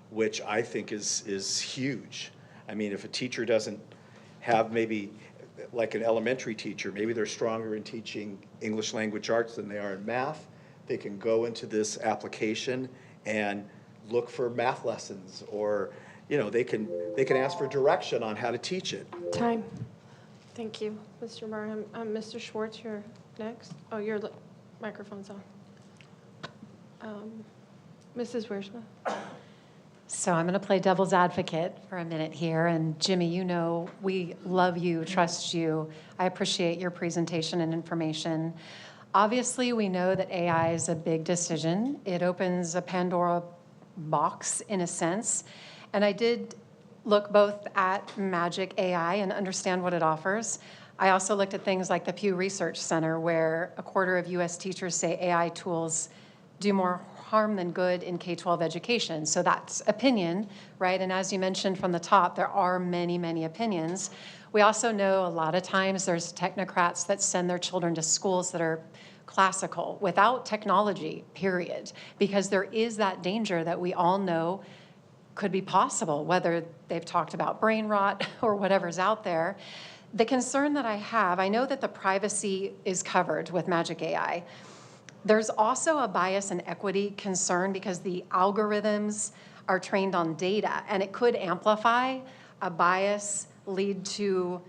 which I think is huge. I mean, if a teacher doesn't have maybe, like an elementary teacher, maybe they're stronger in teaching English language arts than they are in math, they can go into this application and look for math lessons, or they can ask for direction on how to teach it. Time. Thank you, Mr. Barham. Mr. Schwartz, you're next. Oh, your microphone's on. Mrs. Wiersma. So I'm going to play devil's advocate for a minute here. And Jimmy, we love you, trust you. I appreciate your presentation and information. Obviously, we know that AI is a big decision. It opens a Pandora box in a sense. And I did look both at Magic AI and understand what it offers. I also looked at things like the Pew Research Center, where a quarter of U.S. teachers say AI tools do more harm than good in K-12 education. So that's opinion, right? And as you mentioned from the top, there are many, many opinions. We also know a lot of times there's technocrats that send their children to schools that are classical without technology, period, because there is that danger that we all know could be possible, whether they've talked about brain rot or whatever's out there. The concern that I have, I know that the privacy is covered with Magic AI. There's also a bias and equity concern because the algorithms are trained on data, and it could amplify a bias, lead to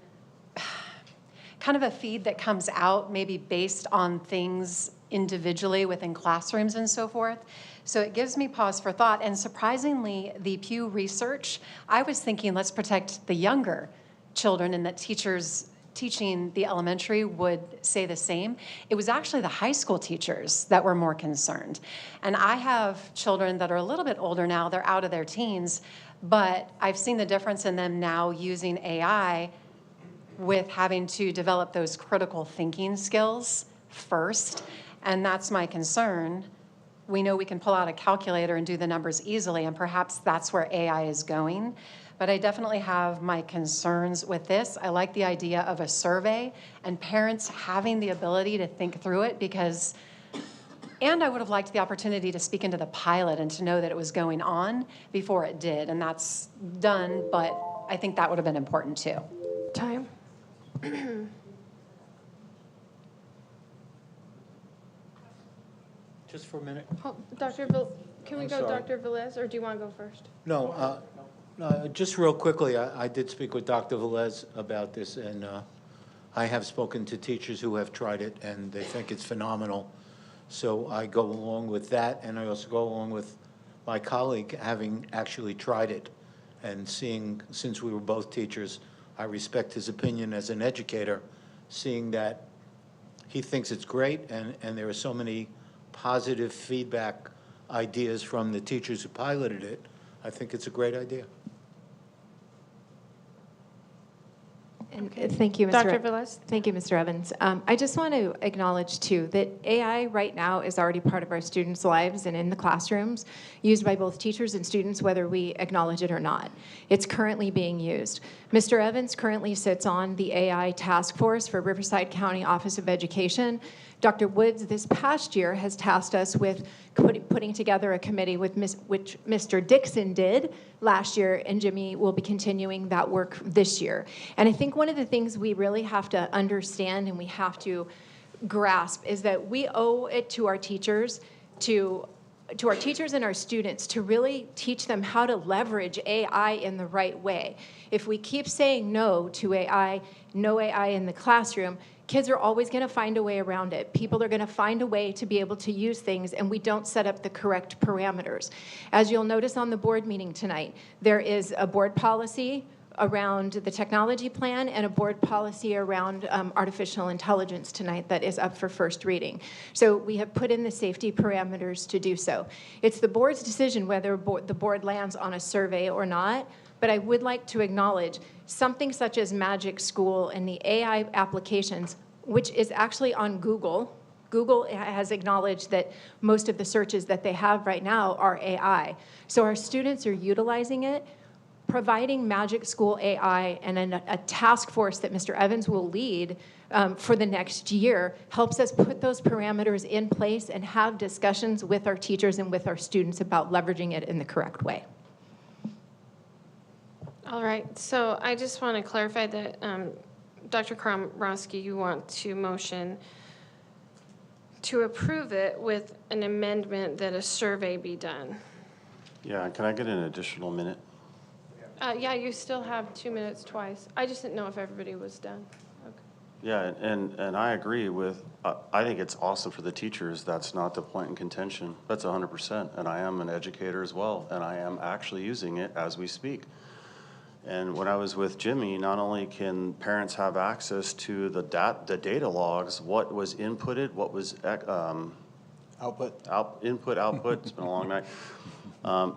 kind of a feed that comes out maybe based on things individually within classrooms and so forth. So it gives me pause for thought. And surprisingly, the Pew Research, I was thinking let's protect the younger children and that teachers teaching the elementary would say the same. It was actually the high school teachers that were more concerned. And I have children that are a little bit older now, they're out of their teens, but I've seen the difference in them now using AI with having to develop those critical thinking skills first. And that's my concern. We know we can pull out a calculator and do the numbers easily, and perhaps that's where AI is going. But I definitely have my concerns with this. I like the idea of a survey and parents having the ability to think through it and I would have liked the opportunity to speak into the pilot and to know that it was going on before it did. And that's done, but I think that would have been important too. Time. Just for a minute. Oh, can we I'm go sorry. Dr. Velez, or do you want to go first? No, just real quickly, I did speak with Dr. Velez about this, and I have spoken to teachers who have tried it, and they think it's phenomenal. So I go along with that, and I also go along with my colleague having actually tried it and seeing, since we were both teachers, I respect his opinion as an educator, seeing that he thinks it's great, and there are so many positive feedback ideas from the teachers who piloted it. I think it's a great idea. And thank you, Mr. Dr. Velez? Thank you, Mr. Evans. I just want to acknowledge, too, that AI right now is already part of our students' lives and in the classrooms, used by both teachers and students, whether we acknowledge it or not. It's currently being used. Mr. Evans currently sits on the AI task force for Riverside County Office of Education. Dr. Woods this past year has tasked us with putting together a committee which Mr. Dixon did last year, and Jimmy will be continuing that work this year. And I think one of the things we really have to understand and we have to grasp is that we owe it to our teachers to our teachers and our students to really teach them how to leverage AI in the right way. If we keep saying no to AI, no AI in the classroom, kids are always going to find a way around it. People are going to find a way to be able to use things, and we don't set up the correct parameters. As you'll notice on the board meeting tonight, there is a board policy around the technology plan and a board policy around artificial intelligence tonight that is up for first reading. So we have put in the safety parameters to do so. It's the board's decision whether the board lands on a survey or not, but I would like to acknowledge something such as Magic School and the AI applications, which is actually on Google. Google has acknowledged that most of the searches that they have right now are AI. So our students are utilizing it. Providing Magic School AI and a task force that Mr. Evans will lead for the next year helps us put those parameters in place and have discussions with our teachers and with our students about leveraging it in the correct way. All right, so I just want to clarify that, Dr. Kromrosky, you want to motion to approve it with an amendment that a survey be done. Yeah, can I get an additional minute? Yeah, you still have 2 minutes twice. I just didn't know if everybody was done. Okay. Yeah, and I agree with, I think it's awesome for the teachers. That's not the point in contention. That's 100%. And I am an educator as well, and I am actually using it as we speak. And when I was with Jimmy, not only can parents have access to the data logs, what was inputted, what was input, output, it's been a long night.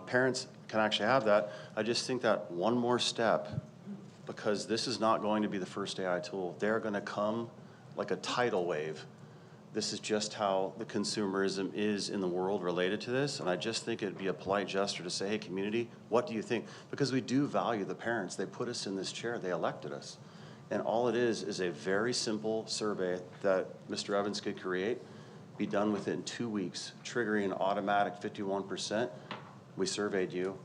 Parents can actually have that. I just think that one more step, because this is not going to be the first AI tool. They're going to come like a tidal wave. This is just how the consumerism is in the world related to this, and I just think it'd be a polite gesture to say, hey, community, what do you think? Because we do value the parents. They put us in this chair. They elected us. And all it is a very simple survey that Mr. Evans could create, be done within 2 weeks, triggering an automatic 51%. We surveyed you.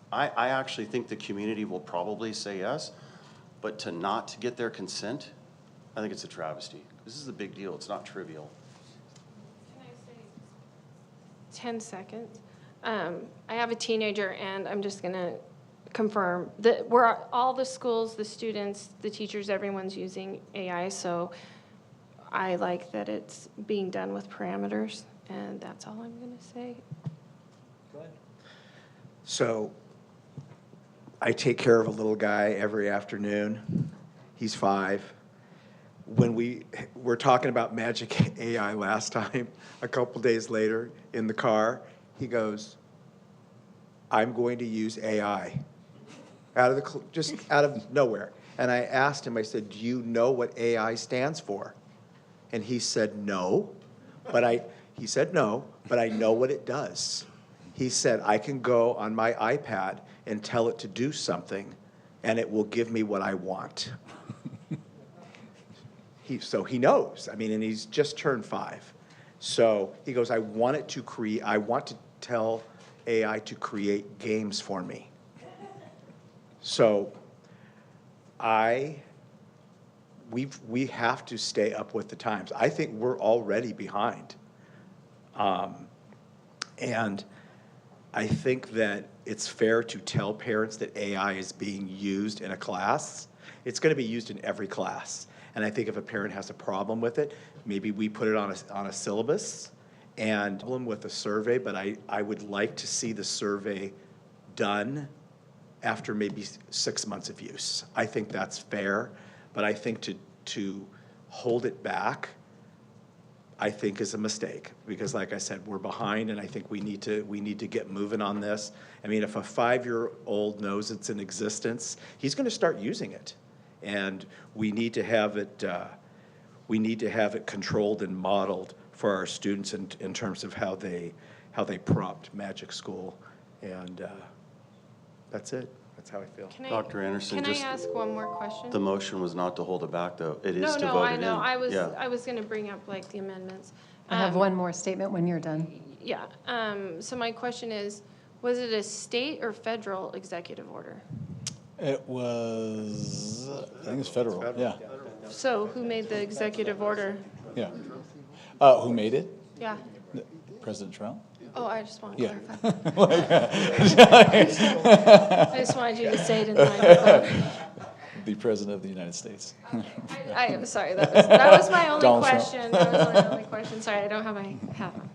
I actually think the community will probably say yes, but to not get their consent, I think it's a travesty. This is a big deal. It's not trivial. Can I say 10 seconds? I have a teenager, and I'm just going to confirm that all the schools, the students, the teachers, everyone's using AI, so I like that it's being done with parameters, and that's all I'm going to say. Go ahead. So I take care of a little guy every afternoon. He's 5. When we were talking about Magic AI last time, a couple days later in the car, he goes, I'm going to use AI, just out of nowhere. And I asked him, I said, do you know what AI stands for? And he said, no, but I know what it does. He said, I can go on my iPad and tell it to do something, and it will give me what I want. So he knows. I mean, and he's just turned 5. So he goes, I want to tell AI to create games for me. So we have to stay up with the times. I think we're already behind. And I think that it's fair to tell parents that AI is being used in a class. It's going to be used in every class. And I think if a parent has a problem with it, maybe we put it on a syllabus and problem with a survey, but I would like to see the survey done after maybe 6 months of use. I think that's fair, but I think to hold it back, I think is a mistake, because like I said, we're behind, and I think we need to get moving on this. I mean, if a 5-year-old knows it's in existence, he's going to start using it. And we need to have it controlled and modeled for our students in terms of how they prompt Magic School, and that's it. That's how I feel. Dr. Anderson, can I ask one more question? The motion was not to hold it back, though. It is to No, vote I it know. in. I was going to bring up like the amendments. I have one more statement when you're done. Yeah. So my question is, was it a state or federal executive order? It was, I think it's federal, yeah. So who made the executive order? Yeah. Who made it? Yeah. President Trump? Oh, I just want to Yeah. clarify. I just wanted you to say it in the microphone. The President of the United States. I am sorry. That was my only Donald question. Trump. That was my only question. Sorry, I don't have my hat on.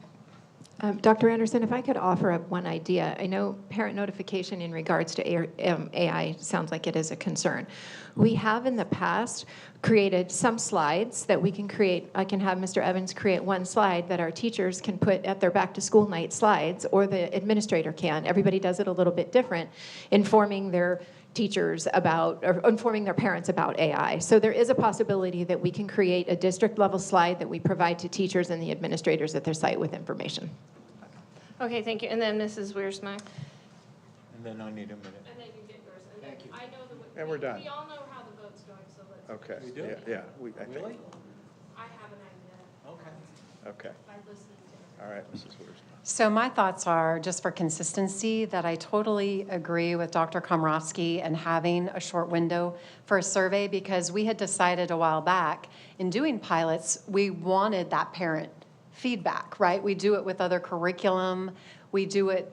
Dr. Anderson, if I could offer up one idea. I know parent notification in regards to AI sounds like it is a concern. We have in the past created some slides that we can create. I can have Mr. Evans create one slide that our teachers can put at their back to school night slides, or the administrator can. Everybody does it a little bit different, informing their teachers about, or informing their parents about AI. So there is a possibility that we can create a district level slide that we provide to teachers and the administrators at their site with information. Okay, thank you. And then Mrs. Wiersma. And then I need a minute. And then you get yours. And then I know the. And we're done. We all know how the vote's going, so let's. Okay. We do? Yeah, I think. Really? I have an idea Okay. Okay. by listening to All right, Mrs. Wiersma. So my thoughts are, just for consistency, that I totally agree with Dr. Komrosky and having a short window for a survey, because we had decided a while back in doing pilots, we wanted that parent feedback, right? We do it with other curriculum. We do it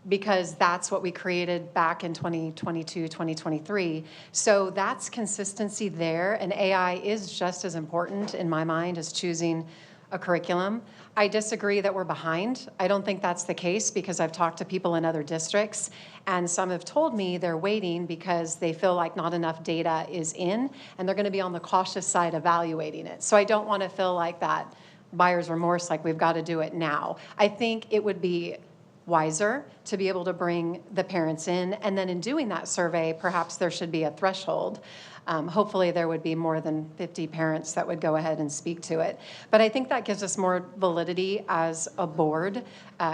because that's what we created back in 2022, 2023. So that's consistency there, and AI is just as important in my mind as choosing a curriculum. I disagree that we're behind. I don't think that's the case, because I've talked to people in other districts, and some have told me they're waiting because they feel like not enough data is in, and they're going to be on the cautious side evaluating it. So I don't want to feel like that buyer's remorse, like we've got to do it now. I think it would be wiser to be able to bring the parents in, and then in doing that survey, perhaps there should be a threshold. Hopefully there would be more than 50 parents that would go ahead and speak to it. But I think that gives us more validity as a board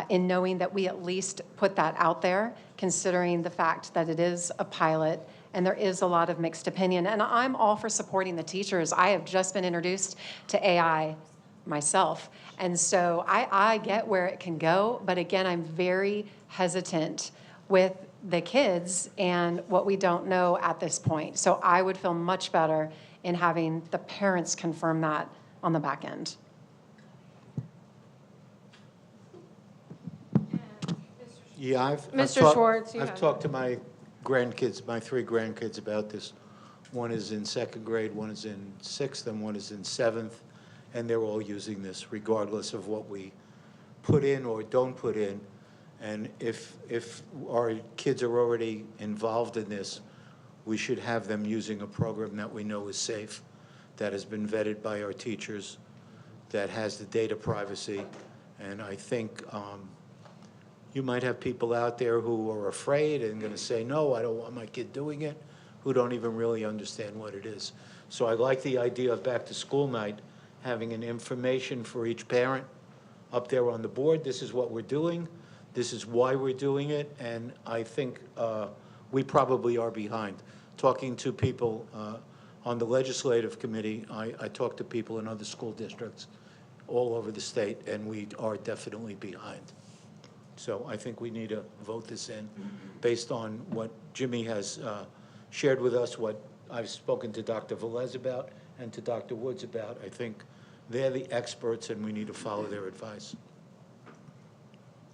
in knowing that we at least put that out there, considering the fact that it is a pilot and there is a lot of mixed opinion. And I'm all for supporting the teachers. I have just been introduced to AI myself. And so I get where it can go, but again, I'm very hesitant with the kids and what we don't know at this point. So I would feel much better in having the parents confirm that on the back end. Yeah, I've Mr. talked- Schwartz, you I've have talked to my grandkids, my 3 grandkids about this. One is in 2nd grade, one is in 6th, and one is in 7th, and they're all using this regardless of what we put in or don't put in. And if our kids are already involved in this, we should have them using a program that we know is safe, that has been vetted by our teachers, that has the data privacy. And I think you might have people out there who are afraid and going to say, no, I don't want my kid doing it, who don't even really understand what it is. So I like the idea of back to school night, having an information for each parent up there on the board. This is what we're doing. This is why we're doing it, and I think we probably are behind. Talking to people on the legislative committee, I talk to people in other school districts all over the state, and we are definitely behind. So I think we need to vote this in based on what Jimmy has shared with us, what I've spoken to Dr. Velez about and to Dr. Woods about. I think they're the experts, and we need to follow their advice.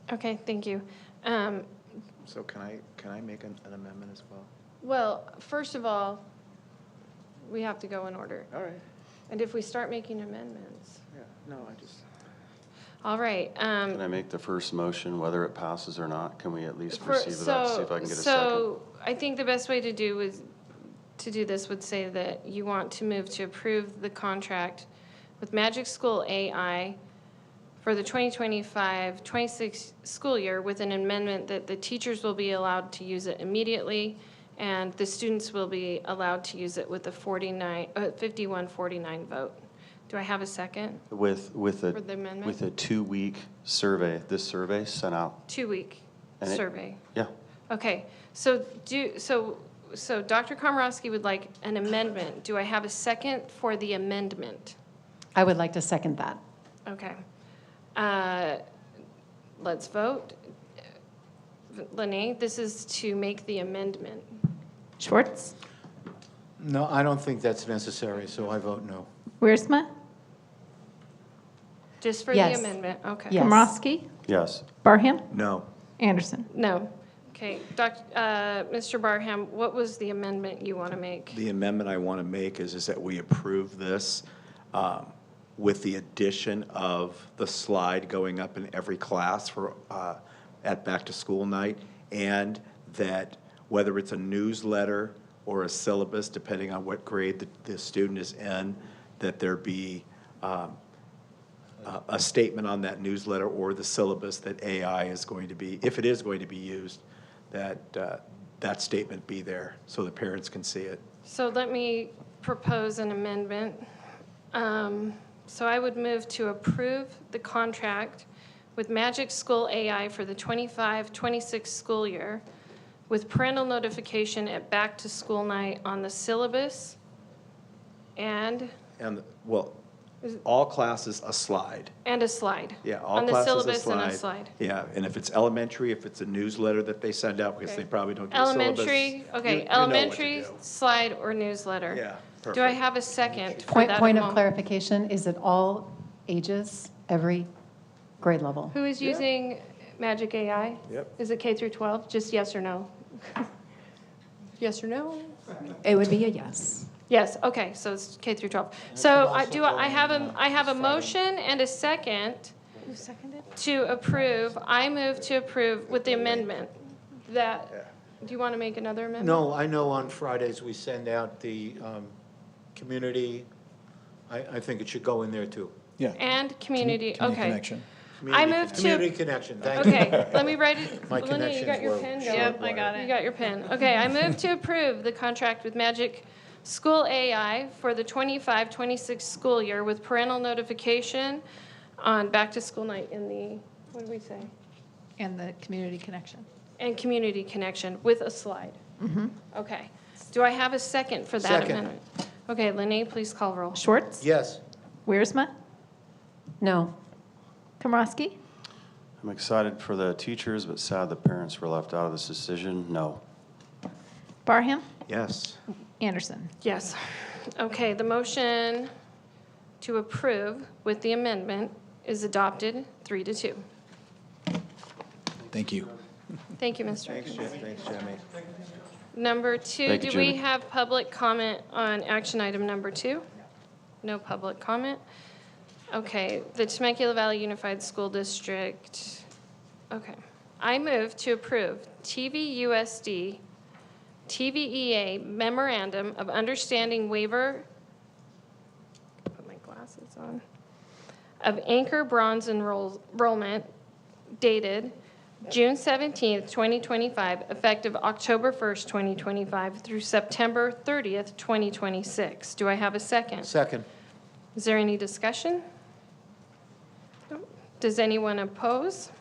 Okay, thank you. So can I make an amendment as well? Well, first of all, we have to go in order. All right. And if we start making amendments. Yeah, no, I just. All right. Can I make the first motion, whether it passes or not? Can we at least proceed with that, see if I can get a second? So I think the best way to do this would say that you want to move to approve the contract with Magic School AI for the 2025-26 school year with an amendment that the teachers will be allowed to use it immediately and the students will be allowed to use it with a 51-49 vote. Do I have a second? With For the amendment? a 2-week survey, this survey sent out. 2-week And it- survey. Yeah. Okay, so Dr. Komrosky would like an amendment. Do I have a second for the amendment? I would like to second that. Okay. Let's vote. Lene, this is to make the amendment. Schwartz? No, I don't think that's necessary, so I vote no. Wiersma? Just for Yes. the amendment, okay. Yes. Komrosky? Yes. Barham? No. Anderson? No. Okay, Mr. Barham, what was the amendment you want to make? The amendment I want to make is that we approve this with the addition of the slide going up in every class for, at back-to-school night, and that whether it's a newsletter or a syllabus, depending on what grade the student is in, that there be a statement on that newsletter or the syllabus that AI is going to be, if it is going to be used, that that statement be there so the parents can see it. So let me propose an amendment. So I would move to approve the contract with Magic School AI for the 25-26 school year with parental notification at back-to-school night on the syllabus and Well, all classes a slide. a slide. Yeah, all on the classes syllabus a slide. and a slide. Yeah, and if it's elementary, if it's a newsletter that they send out, because they probably don't do a syllabus. Elementary, okay, you know what to elementary, do. slide, or newsletter. Yeah, Do I perfect. have a second for Point that of amendment? clarification, is it all ages, every grade level? Who is using Magic AI? Yep. Is it K through 12? Just yes or no? Yes or no? It would be a yes. Yes, okay, so it's K through 12. So I have a motion and a second Who seconded? to approve. I move to approve with the amendment that, do you want to make another amendment? No, I know on Fridays we send out the community, I think it should go in there too. Yeah. And community, Community okay. connection. I move Community to, connection, thank you. okay, let me write it. My Linnea, you got connections your were pen? short I got it. You got your pen. Okay, I move to approve the contract with Magic School AI for the 25-26 school year with parental notification on back-to-school night in the, what did we say? And the community connection. And community connection with a slide. Okay. Do I have a second for that Second. amendment? Okay, Linnea, please call roll. Schwartz? Yes. Wiersma? No. Komrosky? I'm excited for the teachers, but sad the parents were left out of this decision. No. Barham? Yes. Anderson? Yes. Okay, the motion to approve with the amendment is adopted 3-2. Thank you. Thank you, Mr. Thanks, Jimmy. Number 2, Thank you, do we Jimmy. have public comment on action item number 2? No public comment. Okay, the Temecula Valley Unified School District, okay. I move to approve TVUSD, TVEA Memorandum of Understanding Waiver, put my glasses on, of Anchor Bronze Enrollment dated June 17th, 2025, effective October 1st, 2025 through September 30th, 2026. Do I have a second? Second. Is there any discussion? No. Does anyone oppose?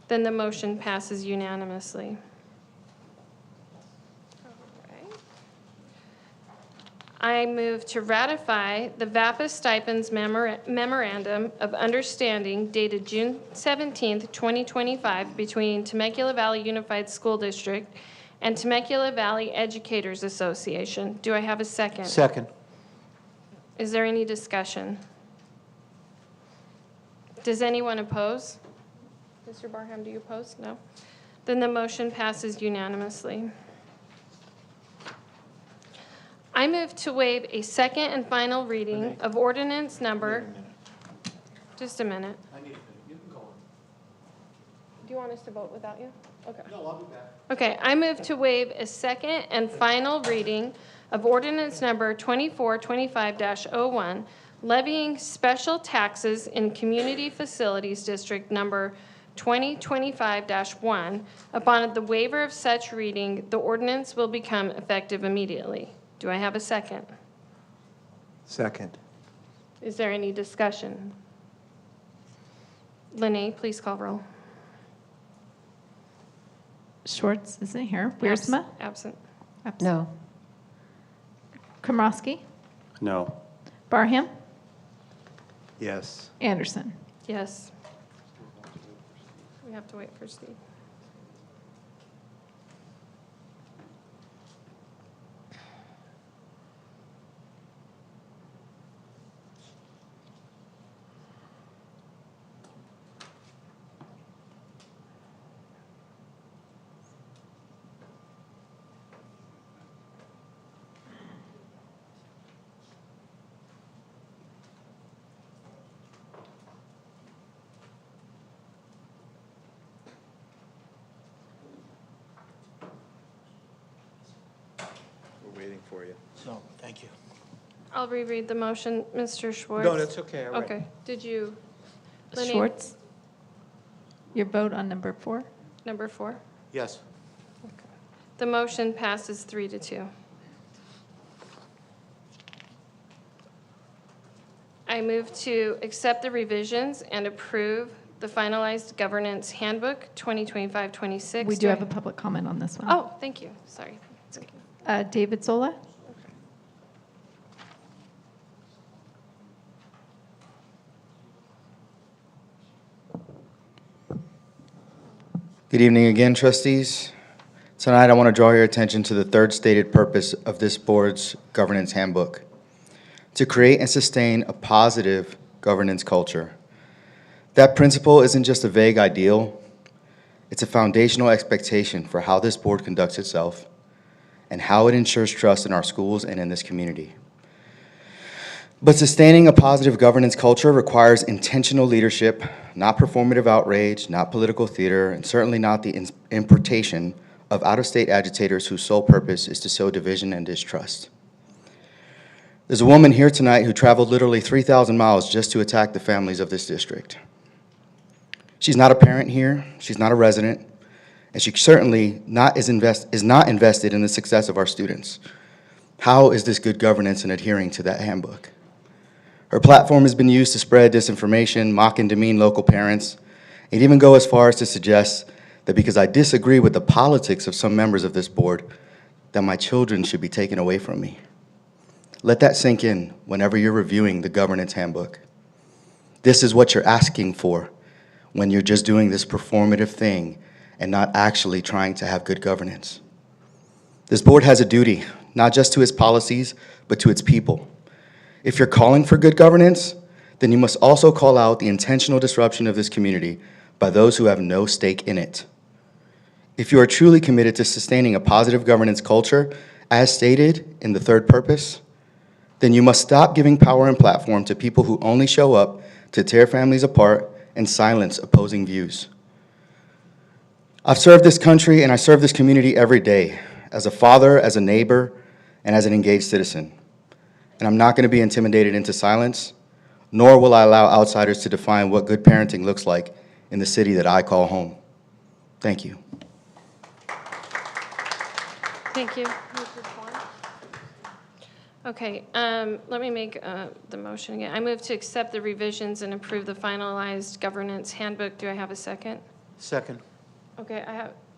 Then the motion passes unanimously. All right. I move to ratify the VAPA stipends memorandum of understanding dated June 17th, 2025 between Temecula Valley Unified School District and Temecula Valley Educators Association. Do I have a second? Second. Is there any discussion? Does anyone oppose? Mr. Barham, do you oppose? No? Then the motion passes unanimously. I move to waive a second and final reading of ordinance number, just a minute. You can go on. Do you want us to vote without you? Okay. No, I'll be back. Okay, I move to waive a second and final reading of ordinance number 2425-01, levying special taxes in Community Facilities District number 2025-1. Upon the waiver of such reading, the ordinance will become effective immediately. Do I have a second? Second. Is there any discussion? Linnea, please call roll. Schwartz isn't here. Wiersma? Absent. No. Komrosky? No. Barham? Yes. Anderson? Yes. We have to wait for Steve. for you. So, thank you. I'll reread the motion, Mr. Schwartz. No, that's okay, I read it. Okay, did you? Ms. Lenny? Schwartz? Your vote on number 4? Number 4? Yes. The motion passes 3-2. I move to accept the revisions and approve the finalized governance handbook 2025-26. We do have a public comment on this one. Oh, thank you, sorry. David Zola? Good evening again, trustees. Tonight, I want to draw your attention to the third stated purpose of this board's governance handbook: to create and sustain a positive governance culture. That principle isn't just a vague ideal, it's a foundational expectation for how this board conducts itself and how it ensures trust in our schools and in this community. But sustaining a positive governance culture requires intentional leadership, not performative outrage, not political theater, and certainly not the importation of out-of-state agitators whose sole purpose is to sow division and distrust. There's a woman here tonight who traveled literally 3,000 miles just to attack the families of this district. She's not a parent here, she's not a resident, and she certainly is not invested in the success of our students. How is this good governance in adhering to that handbook? Her platform has been used to spread disinformation, mock and demean local parents, and even go as far as to suggest that because I disagree with the politics of some members of this board, that my children should be taken away from me. Let that sink in whenever you're reviewing the governance handbook. This is what you're asking for when you're just doing this performative thing and not actually trying to have good governance. This board has a duty, not just to its policies, but to its people. If you're calling for good governance, then you must also call out the intentional disruption of this community by those who have no stake in it. If you are truly committed to sustaining a positive governance culture, as stated in the third purpose, then you must stop giving power and platform to people who only show up to tear families apart and silence opposing views. I've served this country and I serve this community every day, as a father, as a neighbor, and as an engaged citizen. And I'm not going to be intimidated into silence, nor will I allow outsiders to define what good parenting looks like in the city that I call home. Thank you. Thank you. Okay, let me make the motion again. I move to accept the revisions and approve the finalized governance handbook. Do I have a second? Second. Okay,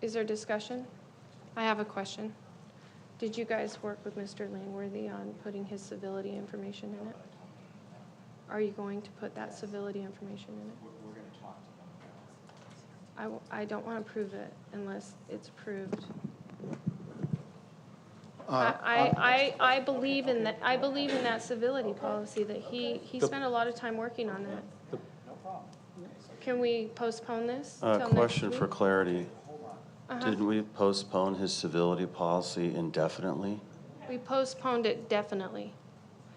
is there discussion? I have a question. Did you guys work with Mr. Langworthy on putting his civility information in it? Are you going to put that civility information in it? We're going to talk about that. I don't want to prove it unless it's proved. I believe in that. I believe in that civility policy that he spent a lot of time working on that. No problem. Can we postpone this till next Question week? for clarity. Didn't we postpone his civility policy indefinitely? We postponed it definitely.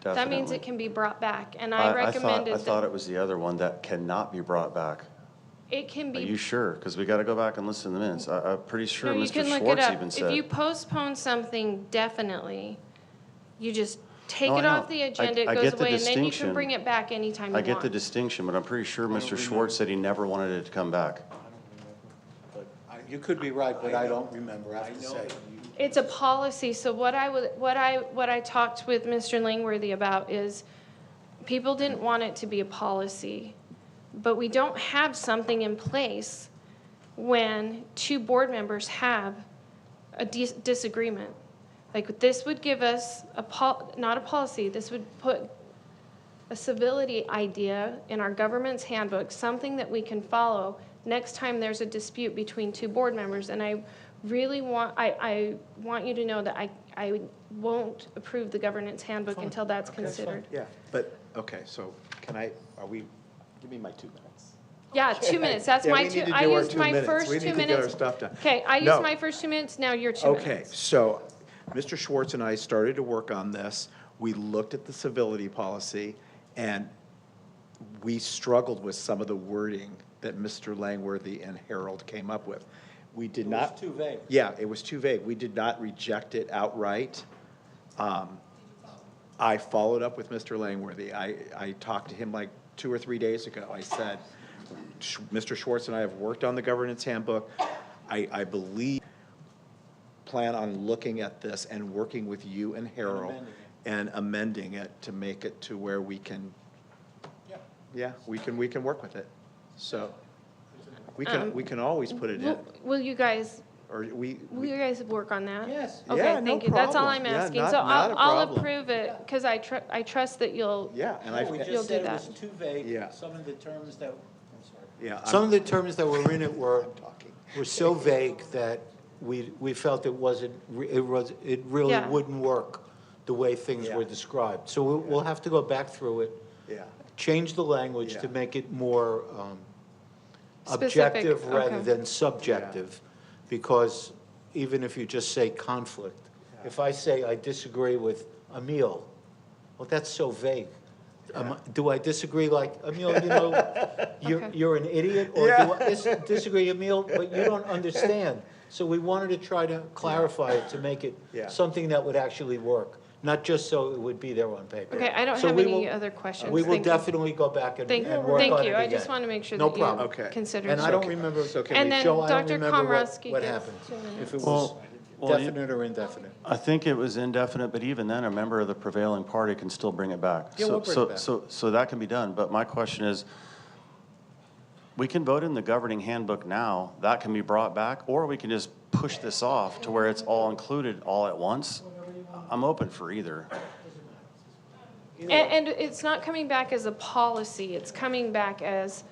Definitely. That means it can be brought back, and I recommended I thought it was the other one that cannot be brought back. It can be. Are you sure? Because we got to go back and listen to the minutes. I'm pretty sure No, you Mr. can look it Schwartz up. even said. If you postpone something definitely, you just take No, I it know. off the agenda, I it goes get the away, and then you can distinction. bring it back anytime you I want. get the distinction, but I'm pretty sure Mr. Schwartz said he never wanted it to come back. You could be right, but I don't remember, I have to say. It's a policy, so what I talked with Mr. Langworthy about is people didn't want it to be a policy, but we don't have something in place when two board members have a disagreement. Like, this would give us not a policy, this would put a civility idea in our government's handbook, something that we can follow next time there's a dispute between two board members. And I really want, I want you to know that I won't approve the governance handbook until that's considered. Yeah, but, okay, so give me my 2 minutes. Yeah, 2 minutes, that's Yeah, my we two, need to I do our used 2 my minutes. first We 2 need to minutes. get our stuff done. Okay, I used No. my first 2 minutes, now you're 2 minutes. Okay, so Mr. Schwartz and I started to work on this. We looked at the civility policy, and we struggled with some of the wording that Mr. Langworthy and Harold came up with. We did not. It was too vague. Yeah, it was too vague. We did not reject it outright. I followed up with Mr. Langworthy. I talked to him like 2 or 3 days ago. I said, Mr. Schwartz and I have worked on the governance handbook. I believe, plan on looking at this and working with you and Harold and amending it to make it to where we can, yeah, we can work with it. So we can always put it in. Will you guys, Or will you guys work on that? Yes. Okay, Yeah, no thank you. That's all problem. I'm Yeah, asking. not- So not a I'll problem. approve it because I trust that you'll. Yeah, and We I, You'll just do said it that. was too vague. Yeah. Some of the terms that, I'm sorry. yeah. Some of the terms that were in it were so vague that we felt it really Yeah. wouldn't work the way things were described. So we'll have to go back through it, Yeah. change the language Yeah. to make it more Specific, objective rather okay. than subjective. Because even if you just say conflict, if I say I disagree with Emil, well, that's so vague. Do I disagree like, Emil, you know, you're an idiot? Or do I disagree, Emil, but you don't understand? So we wanted to try to clarify it to make it something that would actually work, not just so it would be there on paper. Okay, I don't So have we any will- other questions. We will Thank you. definitely go back and work on it again. Thank you. I just want to make sure No that you problem. Okay. consider. And I don't remember, And then Joe, I don't Dr. remember Komrosky what gets happened. 2 minutes. If it was Well, you- definite or indefinite. I think it was indefinite, but even then, a member of the prevailing party can still bring it back. Yeah, we'll bring it back. So that can be done, but my question is, we can vote in the governing handbook now, that can be brought back, or we can just push this off to where it's all included all at once. I'm open for either. And it's not coming back as a policy, it's coming back as,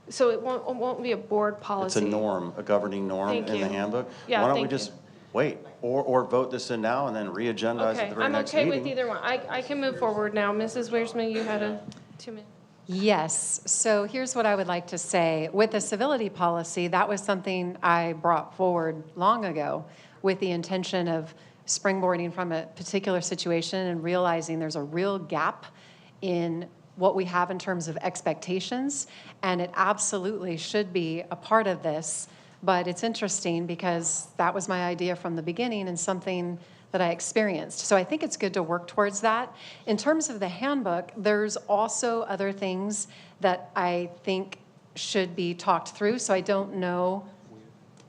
so it won't be a board It's policy. a norm, a governing norm Thank in the you. handbook. Yeah, Why don't we thank you. just wait, or vote this in now and then re-agendize Okay, at the very I'm next okay meeting? with either one. I can move forward now. Mrs. Wiersma, you had 2 minutes. Yes, so here's what I would like to say. With the civility policy, that was something I brought forward long ago with the intention of springboarding from a particular situation and realizing there's a real gap in what we have in terms of expectations, and it absolutely should be a part of this. But it's interesting because that was my idea from the beginning and something that I experienced. So I think it's good to work towards that. In terms of the handbook, there's also other things that I think should be talked through. So I don't know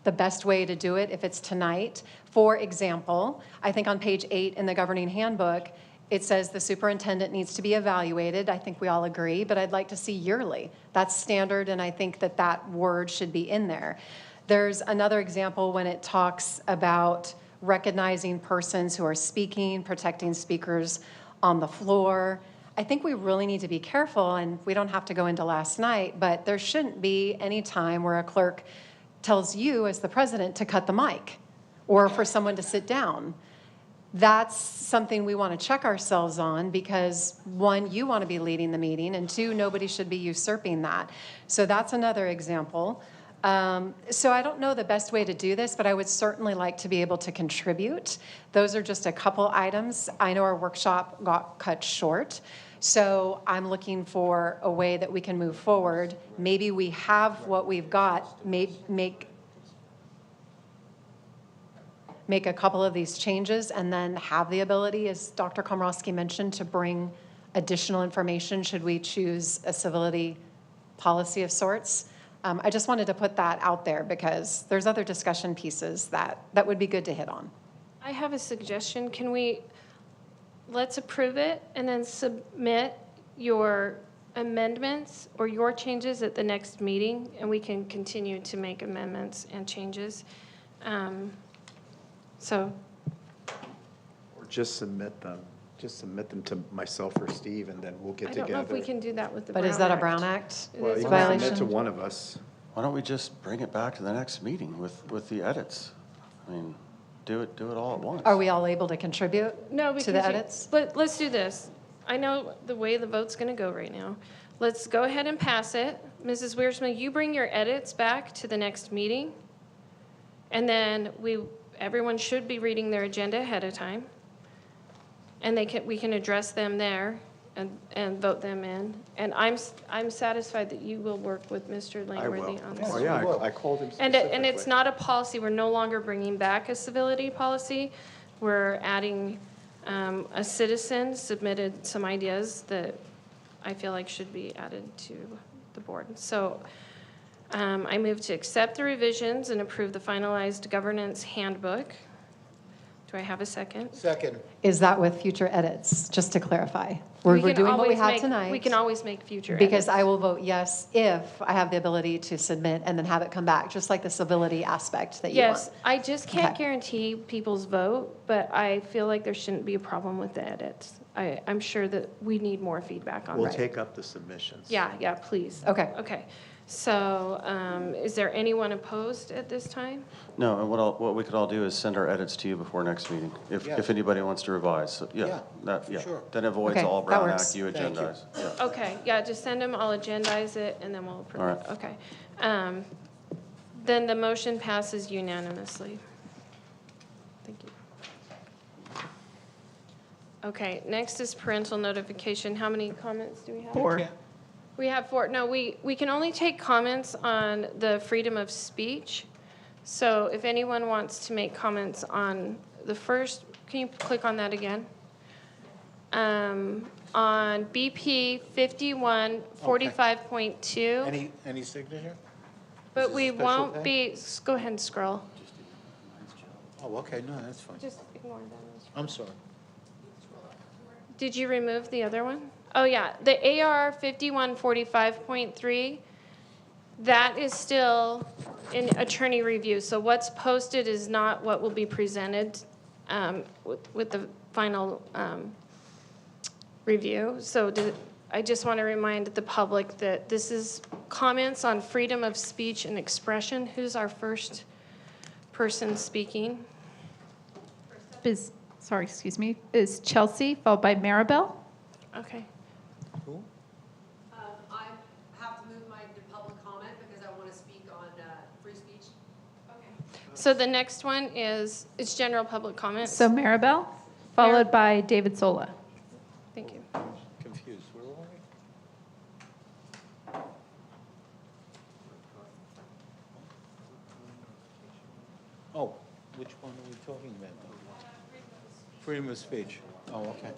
the best way to do it if it's tonight. For example, I think on page 8 in the governing handbook, it says the superintendent needs to be evaluated. I think we all agree, but I'd like to see yearly. That's standard, and I think that that word should be in there. There's another example when it talks about recognizing persons who are speaking, protecting speakers on the floor. I think we really need to be careful, and we don't have to go into last night, but there shouldn't be any time where a clerk tells you as the president to cut the mic or for someone to sit down. That's something we want to check ourselves on because, one, you want to be leading the meeting, and two, nobody should be usurping that. So that's another example. So I don't know the best way to do this, but I would certainly like to be able to contribute. Those are just a couple items. I know our workshop got cut short, so I'm looking for a way that we can move forward. Maybe we have what we've got, make a couple of these changes and then have the ability, as Dr. Komrosky mentioned, to bring additional information should we choose a civility policy of sorts. I just wanted to put that out there because there's other discussion pieces that would be good to hit on. I have a suggestion. Let's approve it and then submit your amendments or your changes at the next meeting, and we can continue to make amendments and changes. So, Or just submit them to myself or Steve, and then we'll get I together. don't know if we can do that with the Brown But is that a Act. Brown Act Well, you can violation? submit to one of us. Why don't we just bring it back to the next meeting with the edits? I mean, do it all at once. Are we all able to contribute No, because to the edits? Let's do this. I know the way the vote's going to go right now. Let's go ahead and pass it. Mrs. Wiersma, you bring your edits back to the next meeting, and then everyone should be reading their agenda ahead of time, and we can address them there and vote them in. And I'm satisfied that you will work with Mr. Langworthy on this. Oh, yeah, I called him And specifically. it's not a policy, we're no longer bringing back a civility policy. We're adding A citizen submitted some ideas that I feel like should be added to the board. So I move to accept the revisions and approve the finalized governance handbook. Do I have a second? Second. Is that with future edits, just to clarify? We're can doing what we always have make- tonight. We can always make future Because edits. I will vote yes if I have the ability to submit and then have it come back, just like the civility aspect that you want. Yes, I just can't Okay. guarantee people's vote, but I feel like there shouldn't be a problem with the edits. I'm sure that we need more feedback on that. We'll take up the submissions. Yeah, please. Okay. Okay. So is there anyone opposed at this time? No, and what we could all do is send our edits to you before next meeting, if Yes. anybody wants to revise. So, Yeah, that, for yeah. sure. Then avoids Okay, all that Brown works. Act, you Thank you. agendize. Yeah. Okay, yeah, just send them, I'll agendize it, and then we'll approve All it. Okay. Then the motion passes unanimously. Thank you. Okay, next is parental notification. How many comments do we have? 4. We have 4. No, we can only take comments on the freedom of speech. So if anyone wants to make comments on the first, can you click on that again? On BP 5145.2. Any signature? But Is we this a special won't pay? be, go ahead and scroll. Oh, okay, no, that's fine. Just ignore that. I'm sorry. Did you remove the other one? Oh, yeah, the AR 5145.3, that is still in attorney review. So what's posted is not what will be presented with the final review. So I just want to remind the public that this is comments on freedom of speech and expression. Who's our first person speaking? Is Chelsea, followed by Maribel. Okay. Who? I have to move my public comment because I want to speak on free speech. So the next one is general public comments. So Maribel, followed by David Sola. Thank you. Confused. Where were we? Oh, which one are we talking about? Freedom of speech. Oh, okay.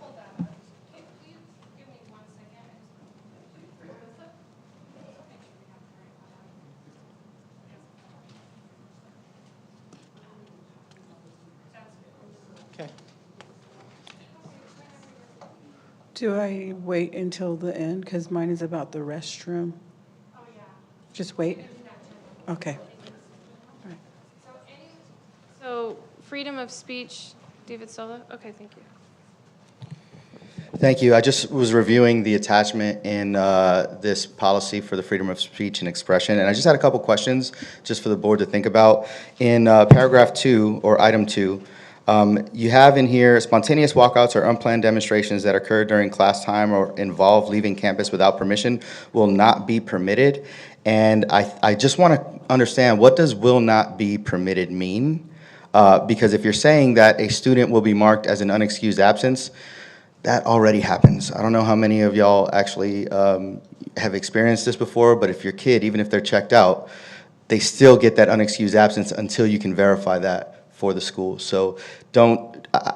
Okay. Do I wait until the end? Because mine is about the restroom. Oh, yeah. Just wait? Okay. So freedom of speech, David Sola? Okay, thank you. Thank you. I just was reviewing the attachment in this policy for the freedom of speech and expression, and I just had a couple questions just for the board to think about. In paragraph 2, or item 2, you have in here spontaneous walkouts or unplanned demonstrations that occur during class time or involve leaving campus without permission will not be permitted. And I just want to understand, what does will not be permitted mean? Because if you're saying that a student will be marked as an unexcused absence, that already happens. I don't know how many of y'all actually have experienced this before, but if your kid, even if they're checked out, they still get that unexcused absence until you can verify that for the school. So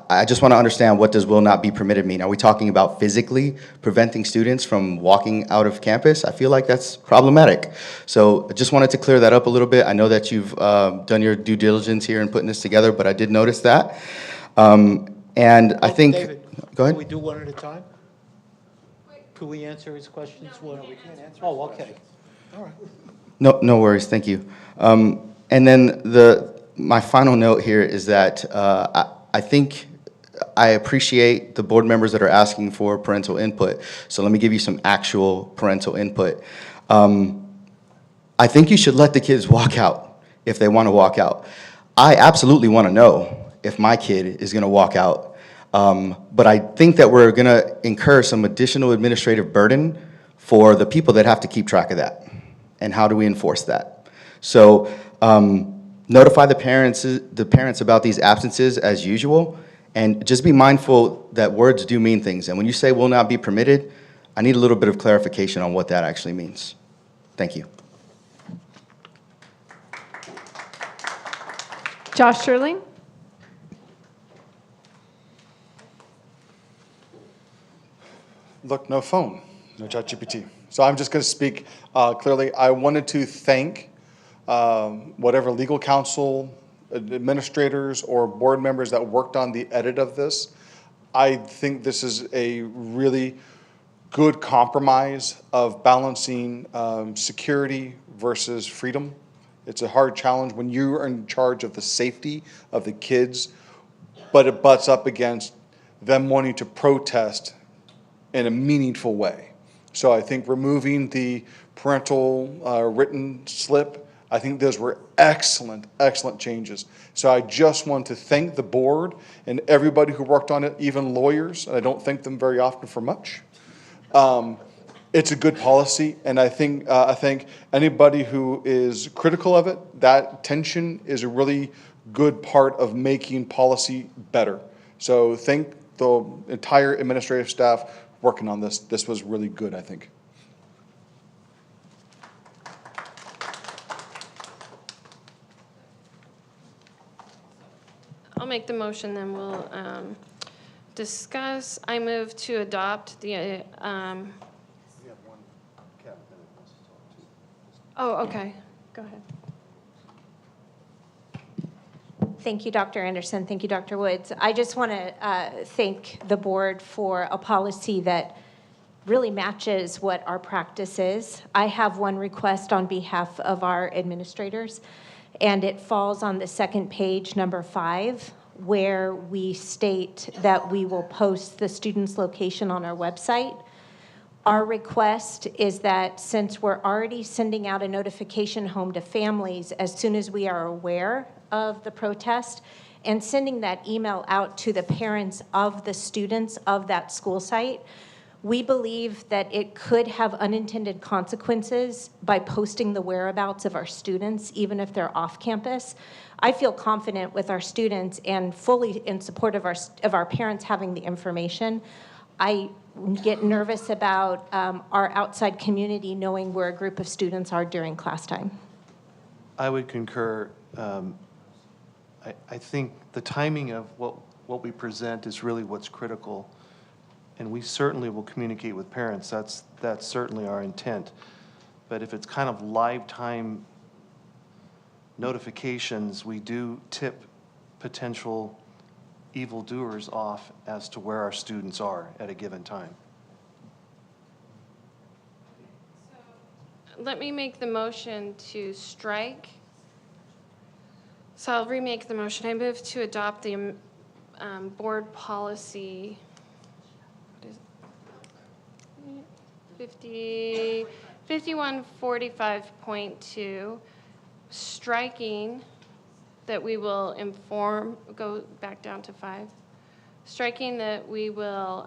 I just want to understand, what does will not be permitted mean? Are we talking about physically preventing students from walking out of campus? I feel like that's problematic. So I just wanted to clear that up a little bit. I know that you've done your due diligence here in putting this together, but I did notice that. And I think, David, go ahead. Can we do one at a time? Could we answer his questions? No, we can't answer. Oh, okay. All right. No worries, thank you. And then my final note here is that I think I appreciate the board members that are asking for parental input. So let me give you some actual parental input. I think you should let the kids walk out if they want to walk out. I absolutely want to know if my kid is going to walk out. But I think that we're going to incur some additional administrative burden for the people that have to keep track of that. And how do we enforce that? So notify the parents about these absences as usual, and just be mindful that words do mean things. And when you say will not be permitted, I need a little bit of clarification on what that actually means. Thank you. Josh Sherling. Look, no phone, no ChatGPT. So I'm just going to speak clearly. I wanted to thank whatever legal counsel, administrators, or board members that worked on the edit of this. I think this is a really good compromise of balancing security versus freedom. It's a hard challenge when you are in charge of the safety of the kids, but it butts up against them wanting to protest in a meaningful way. So I think removing the parental written slip, I think those were excellent, excellent changes. So I just want to thank the board and everybody who worked on it, even lawyers, and I don't thank them very often for much. It's a good policy, and I think anybody who is critical of it, that tension is a really good part of making policy better. So thank the entire administrative staff working on this. This was really good, I think. I'll make the motion, then we'll discuss. I move to adopt the, oh, okay, go ahead. Thank you, Dr. Anderson. Thank you, Dr. Woods. I just want to thank the board for a policy that really matches what our practice is. I have one request on behalf of our administrators, and it falls on the second page, number 5, where we state that we will post the student's location on our website. Our request is that since we're already sending out a notification home to families as soon as we are aware of the protest, and sending that email out to the parents of the students of that school site, we believe that it could have unintended consequences by posting the whereabouts of our students, even if they're off campus. I feel confident with our students and fully in support of our parents having the information. I get nervous about our outside community knowing where a group of students are during class time. I would concur. I think the timing of what we present is really what's critical, and we certainly will communicate with parents. That's certainly our intent. But if it's kind of live time notifications, we do tip potential evildoers off as to where our students are at a given time. Let me make the motion to strike. So I'll remake the motion. I move to adopt the board policy, what is it? 5145.2, striking that we will inform, go back down to 5, striking that we will,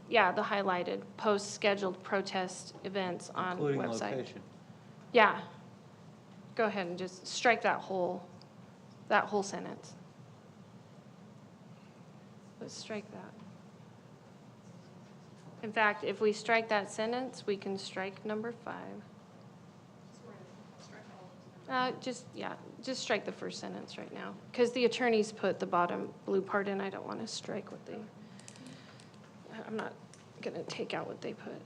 yeah, the highlighted, post scheduled protest events on Including website. location. Yeah. Go ahead and just strike that whole sentence. Let's strike that. In fact, if we strike that sentence, we can strike number 5. Just strike the first sentence right now, because the attorneys put the bottom blue part in. I don't want to strike what they, I'm not going to take out what they put.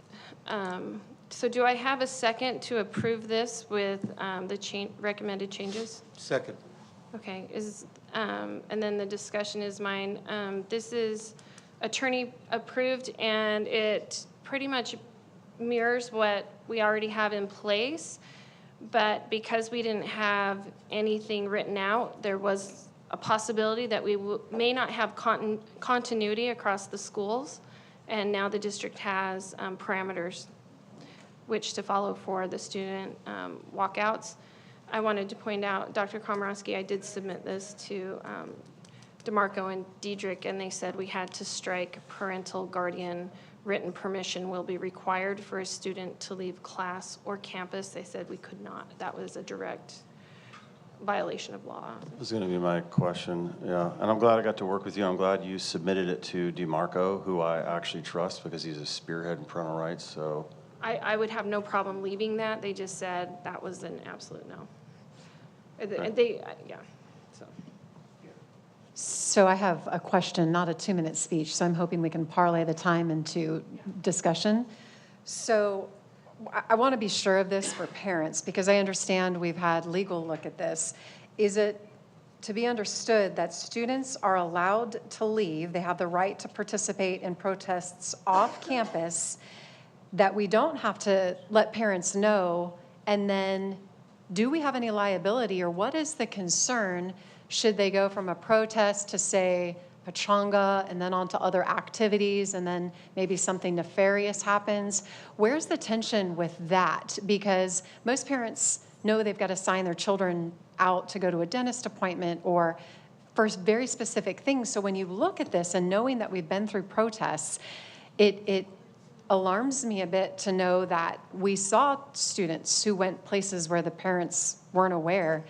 So do I have a second to approve this with the recommended changes? Second. Okay, and then the discussion is mine. This is attorney approved, and it pretty much mirrors what we already have in place. But because we didn't have anything written out, there was a possibility that we may not have continuity across the schools. And now the district has parameters which to follow for the student walkouts. I wanted to point out, Dr. Komorowski, I did submit this to DeMarco and Diedrich, and they said we had to strike parental guardian written permission will be required for a student to leave class or campus. They said we could not. That was a direct violation of law. This is going to be my question, yeah. And I'm glad I got to work with you. I'm glad you submitted it to DeMarco, who I actually trust because he's a spearhead in parental rights, so. I would have no problem leaving that. They just said that was an absolute no. Okay. They, yeah, so. So I have a question, not a 2-minute speech, so I'm hoping we can parlay the time into discussion. So I want to be sure of this for parents, because I understand we've had legal look at this. Is it to be understood that students are allowed to leave, they have the right to participate in protests off campus, that we don't have to let parents know, and then do we have any liability, or what is the concern should they go from a protest to, say, pachanga and then on to other activities, and then maybe something nefarious happens? Where's the tension with that? Because most parents know they've got to sign their children out to go to a dentist appointment or for very specific things. So when you look at this and knowing that we've been through protests, it alarms me a bit to know that we saw students who went places where the parents weren't aware.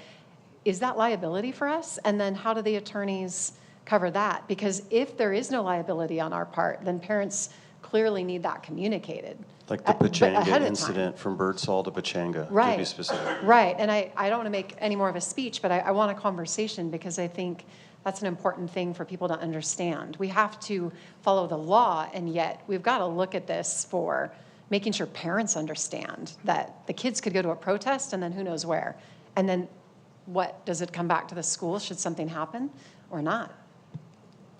Is that liability for us? And then how do the attorneys cover that? Because if there is no liability on our part, then parents clearly need that communicated. Like the Pachanga ahead of incident from Birdsall to Pachanga, right. to be specific. Right, and I don't want to make any more of a speech, but I want a conversation, because I think that's an important thing for people to understand. We have to follow the law, and yet we've got to look at this for making sure parents understand that the kids could go to a protest and then who knows where. And then what, does it come back to the school should something happen or not?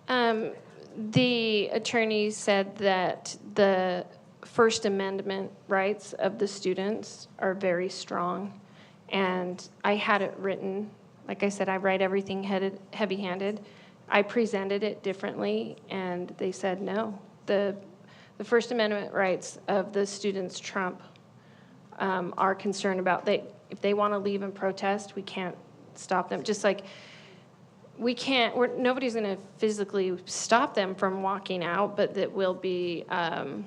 The attorney said that the First Amendment rights of the students are very strong, and I had it written. Like I said, I write everything heavy-handed. I presented it differently, and they said no. The First Amendment rights of the students trump our concern about if they want to leave and protest, we can't stop them. Just like we can't, nobody's going to physically stop them from walking out, but that will be counted.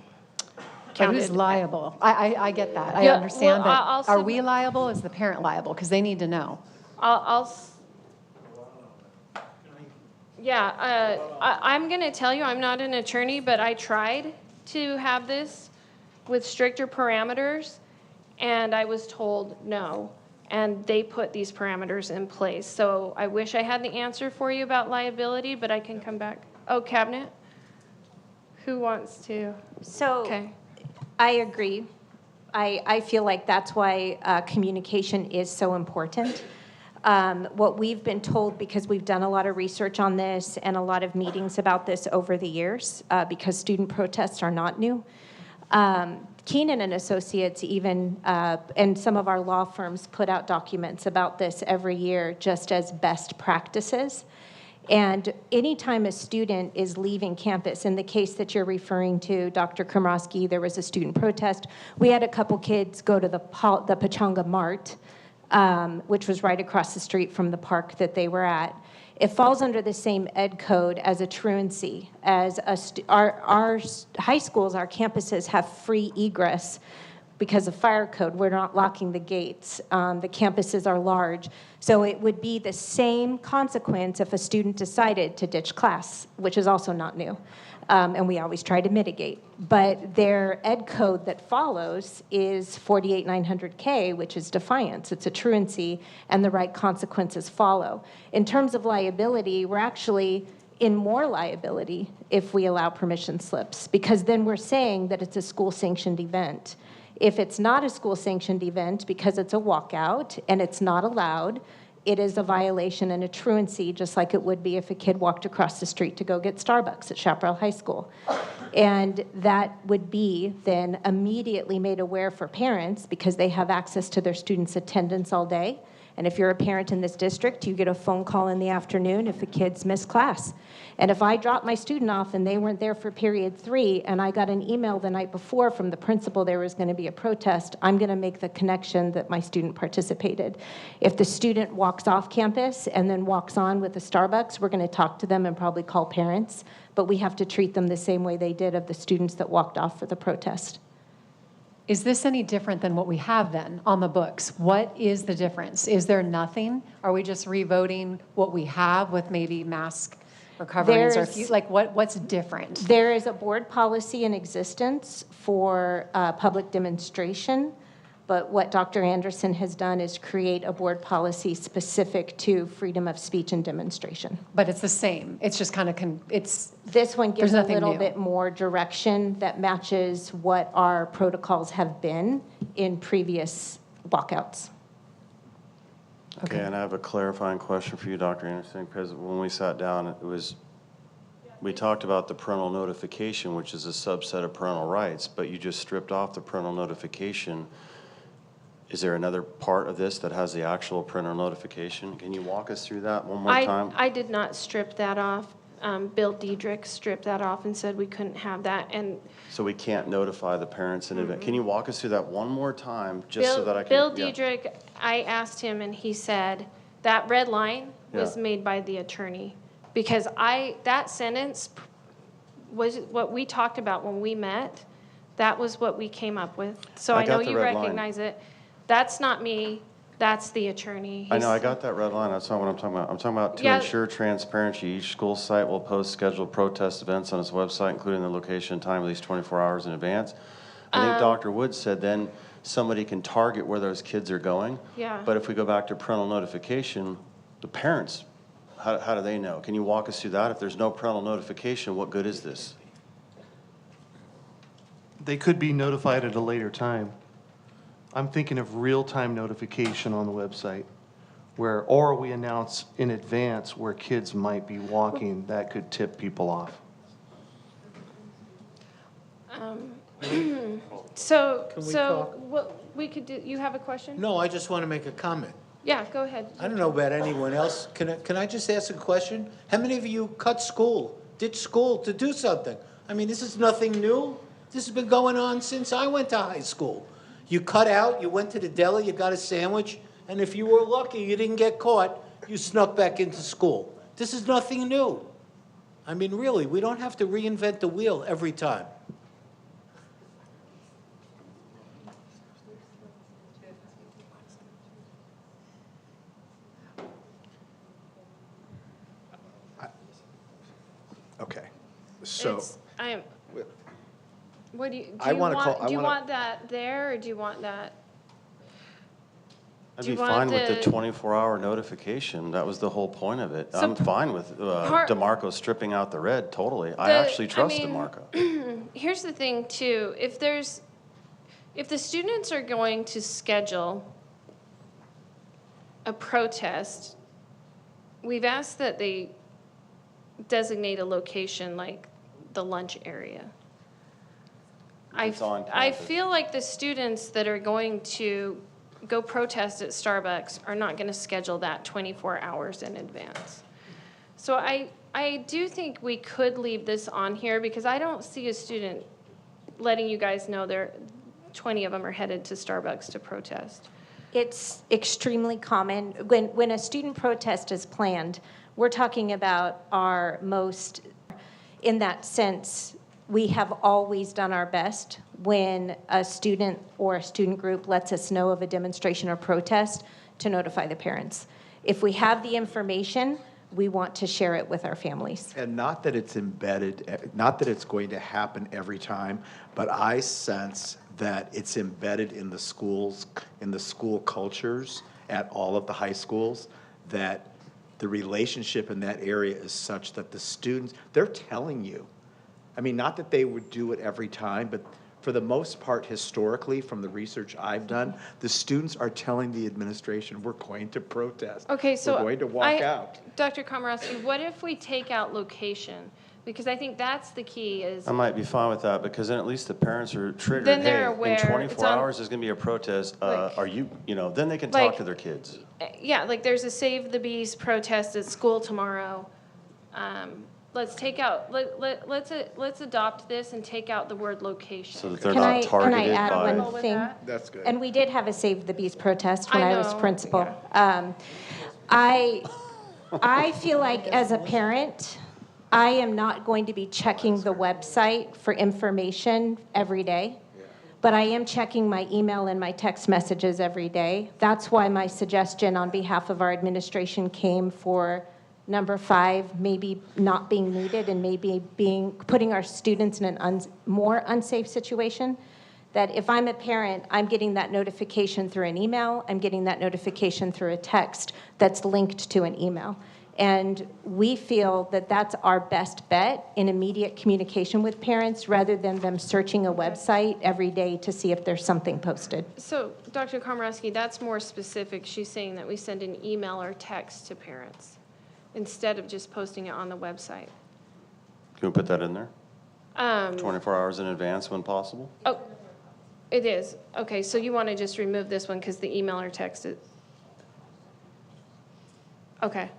But who's liable? I get that. I Yeah, understand well, that. Are we liable? Is the parent liable? Because they need to know. I'm going to tell you, I'm not an attorney, but I tried to have this with stricter parameters, and I was told no. And they put these parameters in place. So I wish I had the answer for you about liability, but I can come back. Oh, cabinet? Who wants to? So Okay. I agree. I feel like that's why communication is so important. What we've been told, because we've done a lot of research on this and a lot of meetings about this over the years, because student protests are not new. Keenan and Associates even, and some of our law firms put out documents about this every year just as best practices. And anytime a student is leaving campus, in the case that you're referring to, Dr. Komrosky, there was a student protest. We had a couple kids go to the Pachanga Mart, which was right across the street from the park that they were at. It falls under the same ed code as a truancy. As our high schools, our campuses have free egress because of fire code. We're not locking the gates. The campuses are large. So it would be the same consequence if a student decided to ditch class, which is also not new. And we always try to mitigate. But their ed code that follows is 48900K, which is defiance. It's a truancy, and the right consequences follow. In terms of liability, we're actually in more liability if we allow permission slips, because then we're saying that it's a school-sanctioned event. If it's not a school-sanctioned event because it's a walkout and it's not allowed, it is a violation and a truancy, just like it would be if a kid walked across the street to go get Starbucks at Chaparral High School. And that would be then immediately made aware for parents, because they have access to their students' attendance all day. And if you're a parent in this district, you get a phone call in the afternoon if the kids miss class. And if I dropped my student off and they weren't there for period 3, and I got an email the night before from the principal there was going to be a protest, I'm going to make the connection that my student participated. If the student walks off campus and then walks on with a Starbucks, we're going to talk to them and probably call parents, but we have to treat them the same way they did of the students that walked off for the protest. Is this any different than what we have then on the books? What is the difference? Is there nothing? Are we just revoting what we have with maybe mask or coverings? What's different? There is a board policy in existence for public demonstration But what Dr. Anderson has done is create a board policy specific to freedom of speech and demonstration. But it's the same. It's just kind of, This one gives there's a nothing little new. bit more direction that matches what our protocols have been in previous walkouts. Okay, and I have a clarifying question for you, Dr. Anderson, because when we sat down, we talked about the parental notification, which is a subset of parental rights, but you just stripped off the parental notification. Is there another part of this that has the actual parental notification? Can you walk us through that one more time? I did not strip that off. Bill Diedrich stripped that off and said we couldn't have that. And So we can't notify the parents in advance. Can you walk us through that one more time, just so that I can? Bill yeah. Diedrich, I asked him and he said that red line was Yeah. made by the attorney. Because that sentence was what we talked about when we met. That was what we came up with. So I know got the you red line. recognize it. That's not me. That's the attorney. I know, I got that red line, that's not what I'm talking about. I'm talking about to Yeah. ensure transparency, each school site will post scheduled protest events on its website, including the location and time at least 24 hours in advance. I think Dr. Woods said then somebody can target where those kids are going. Yeah. But if we go back to parental notification, the parents, how do they know? Can you walk us through that? If there's no parental notification, what good is this? They could be notified at a later time. I'm thinking of real-time notification on the website, or we announce in advance where kids might be walking. That could tip people off. So, Can we so talk? what we could do, you have a question? No, I just want to make a comment. Yeah, go ahead. I don't know about anyone else. Can I just ask a question? How many of you cut school, ditched school to do something? I mean, this is nothing new. This has been going on since I went to high school. You cut out, you went to the deli, you got a sandwich, and if you were lucky, you didn't get caught, you snuck back into school. This is nothing new. I mean, really, we don't have to reinvent the wheel every time. Okay, so. What do you, I wanna call- do you want that there, or do you want that? I'd Do you be want fine with the the- 24-hour notification. That was the whole point of it. So I'm fine with DeMarco stripping out the red, totally. I actually trust DeMarco. Here's the thing too, if the students are going to schedule a protest, we've asked that they designate a location like the lunch area. It's on I campus. feel like the students that are going to go protest at Starbucks are not going to schedule that 24 hours in advance. So I do think we could leave this on here because I don't see a student letting you guys know 20 of them are headed to Starbucks to protest. It's extremely common. When a student protest is planned, we're talking about our most, in that sense, we have always done our best when a student or a student group lets us know of a demonstration or protest to notify the parents. If we have the information, we want to share it with our families. And not that it's embedded, not that it's going to happen every time, but I sense that it's embedded in the schools, in the school cultures at all of the high schools, that the relationship in that area is such that the students, they're telling you. I mean, not that they would do it every time, but for the most part, historically, from the research I've done, the students are telling the administration, we're going to protest. Okay, so We're going to walk out. Dr. Komorowski, what if we take out location? Because I think that's the key is. I might be fine with that because then at least the parents are triggered. Then they're Hey, aware. in It's 24 on- hours, there's going to be a protest. Like- Are you, then they can Like- talk to their kids. Yeah, like there's a Save the Bees protest at school tomorrow. Let's take out, let's adopt this and take out the word location. So that they're Can not I targeted add by. one thing? That's good. And we did have a Save the Bees protest when I was know, principal. I feel like as a parent, I am not going to be checking the website for information every day, but I am checking my email and my text messages every day. That's why my suggestion on behalf of our administration came for number 5, maybe not being needed and maybe putting our students in an more unsafe situation, that if I'm a parent, I'm getting that notification through an email, I'm getting that notification through a text that's linked to an email. And we feel that that's our best bet in immediate communication with parents rather than them searching a website every day to see if there's something posted. So, Dr. Komorowski, that's more specific. She's saying that we send an email or text to parents instead of just posting it on the website. Can we put that in there? 24 hours in advance when possible? Oh, it is. Okay, so you want to just remove this one because the email or text is... Okay.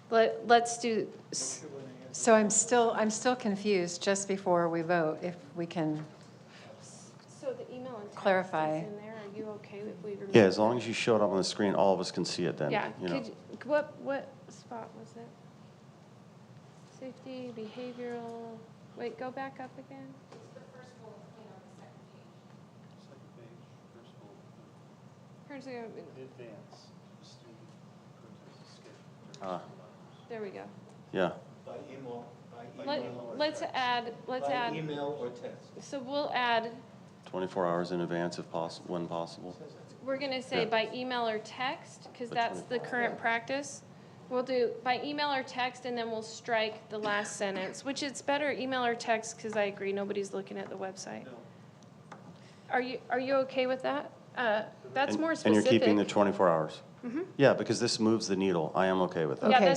Let's do... So I'm still confused just before we vote, if we can So the email and text clarify. is in there. Are you okay if we remove Yeah, as long as you show it up on the screen, all of us can see it then. Yeah. You know. What spot was it? Safety, behavioral... Wait, go back up again. It's the first bullet point on the second page. Advance student protest schedule. There we go. Yeah. By email, Let's add. By email or text. So we'll add, 24 hours in advance if possible, when possible. we're going to say Yeah. by email or text, because By that's the 24 current practice. We'll do by email or text, and then we'll strike the last sentence, which it's better email or text, because I agree, nobody's looking at the website. Are you okay with that? That's And- more And specific. you're keeping the 24 hours? Mhm. Yeah, because this moves the needle. I am okay with that. Yeah, Okay,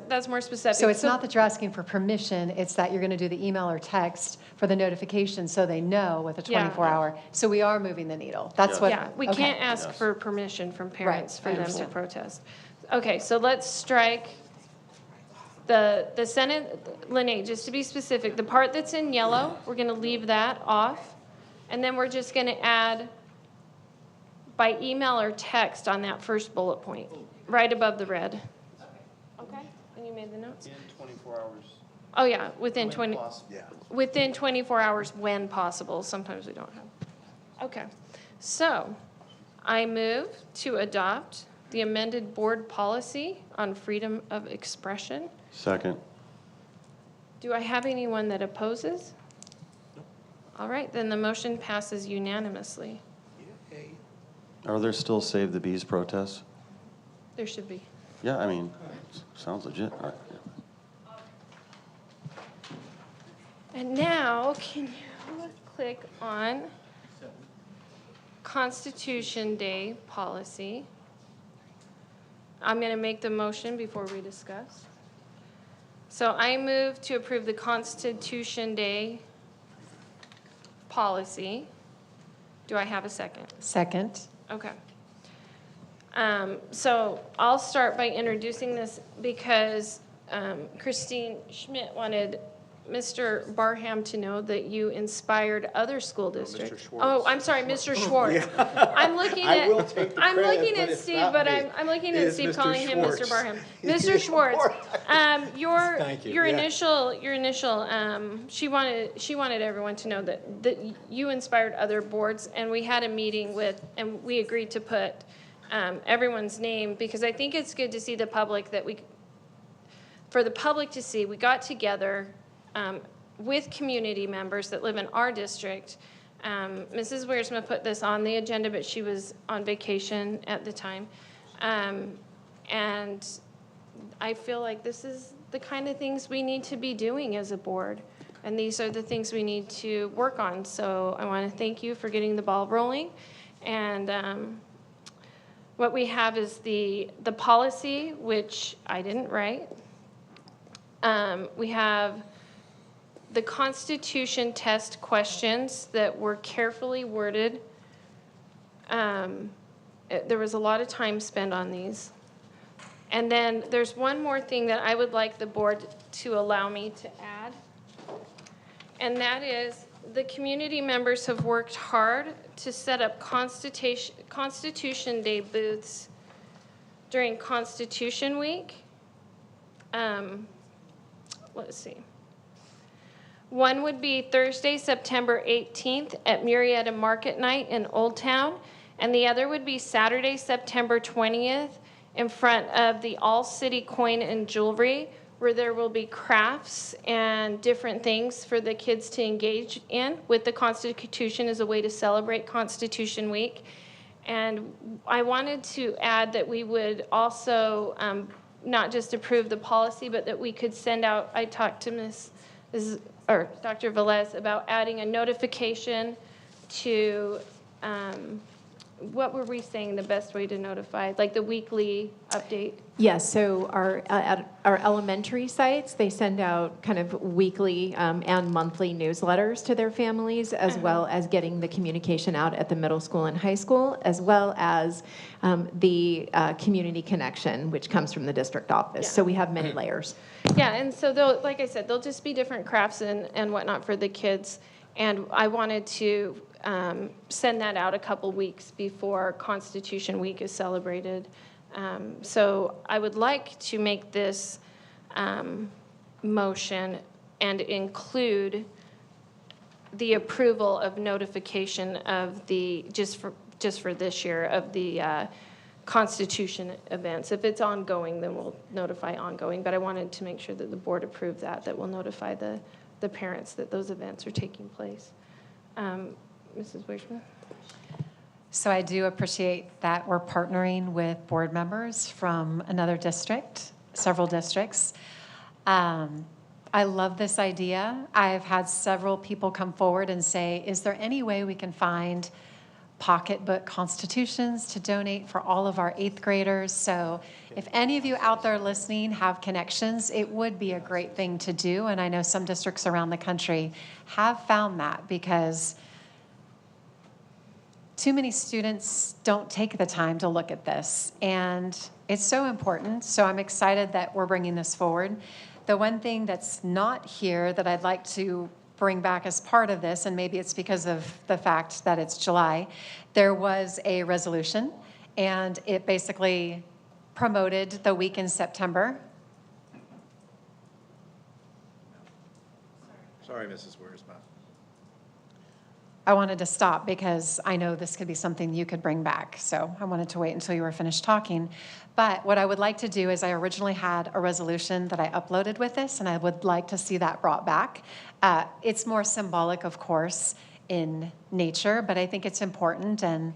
that's more specific. So it's not that you're asking for permission, it's that you're going to do the email or text for the notification so they know with a Yeah. 24-hour. So we are moving the needle. That's what. Yeah, we okay. can't ask for permission from parents Right, for I them to understand. protest. Okay, so let's strike the sentence, Lene, just to be specific, the part that's in yellow, we're gonna leave that off. And then we're just gonna add by email or text on that first bullet point, right above the red. Okay, and you made the notes? In 24 hours. Oh, yeah, within when 20. possible. Yeah. Within 24 hours when possible. Sometimes we don't have. Okay. So I move to adopt the amended board policy on freedom of expression. Second. Do I have anyone that opposes? All right, then the motion passes unanimously. Are there still Save the Bees protests? There should be. Yeah, I mean, sounds legit. All right, yeah. And now, can you click on Constitution Day policy? I'm going to make the motion before we discuss. So I move to approve the Constitution Day policy. Do I have a second? Second. Okay. So I'll start by introducing this because Christine Schmidt wanted Mr. Barham to know that you inspired other school districts. Schwartz. Oh, I'm sorry, Mr. Schwartz. I'm looking I at, will take the I'm credit, looking but at it's Steve, not but me. I'm looking It at is Steve Mr. calling him Mr. Schwartz. Barham. Mr. Schwartz, your Thank you. your Yeah. initial she wanted everyone to know that you inspired other boards, and we had a meeting with, and we agreed to put everyone's name, because I think it's good to see the public that for the public to see, we got together with community members that live in our district. Mrs. Wiersma put this on the agenda, but she was on vacation at the time. And I feel like this is the kind of things we need to be doing as a board. And these are the things we need to work on. So I want to thank you for getting the ball rolling. And what we have is the policy, which I didn't write. We have the Constitution test questions that were carefully worded. There was a lot of time spent on these. And then there's one more thing that I would like the board to allow me to add. And that is, the community members have worked hard to set up Constitution Day booths during Constitution Week. Let's see. One would be Thursday, September 18th at Murrieta Market Night in Old Town, and the other would be Saturday, September 20th in front of the All City Coin and Jewelry, where there will be crafts and different things for the kids to engage in with the Constitution as a way to celebrate Constitution Week. And I wanted to add that we would also not just approve the policy, but that we could send out, I talked to Dr. Velez about adding a notification to, what were we saying the best way to notify, like the weekly update? Yes, so at our elementary sites, they send out kind of weekly and monthly newsletters to their families, as well as getting the communication out at the middle school and high school, as well as the community connection, which comes from the district office. So we have many layers. Yeah, and so they'll, like I said, they'll just be different crafts and whatnot for the kids. And I wanted to send that out a couple weeks before Constitution Week is celebrated. So I would like to make this motion and include the approval of notification of the, just for this year, of the Constitution events. If it's ongoing, then we'll notify ongoing. But I wanted to make sure that the board approved that we'll notify the parents that those events are taking place. Mrs. Wishman? So I do appreciate that we're partnering with board members from another district, several districts. I love this idea. I've had several people come forward and say, is there any way we can find pocketbook constitutions to donate for all of our 8th graders? So if any of you out there listening have connections, it would be a great thing to do. And I know some districts around the country have found that, because too many students don't take the time to look at this, and it's so important. So I'm excited that we're bringing this forward. The one thing that's not here that I'd like to bring back as part of this, and maybe it's because of the fact that it's July, there was a resolution, and it basically promoted the week in September. Sorry, Mrs. Wiersma. I wanted to stop because I know this could be something you could bring back. So I wanted to wait until you were finished talking. But what I would like to do is I originally had a resolution that I uploaded with this, and I would like to see that brought back. It's more symbolic, of course, in nature, but I think it's important, and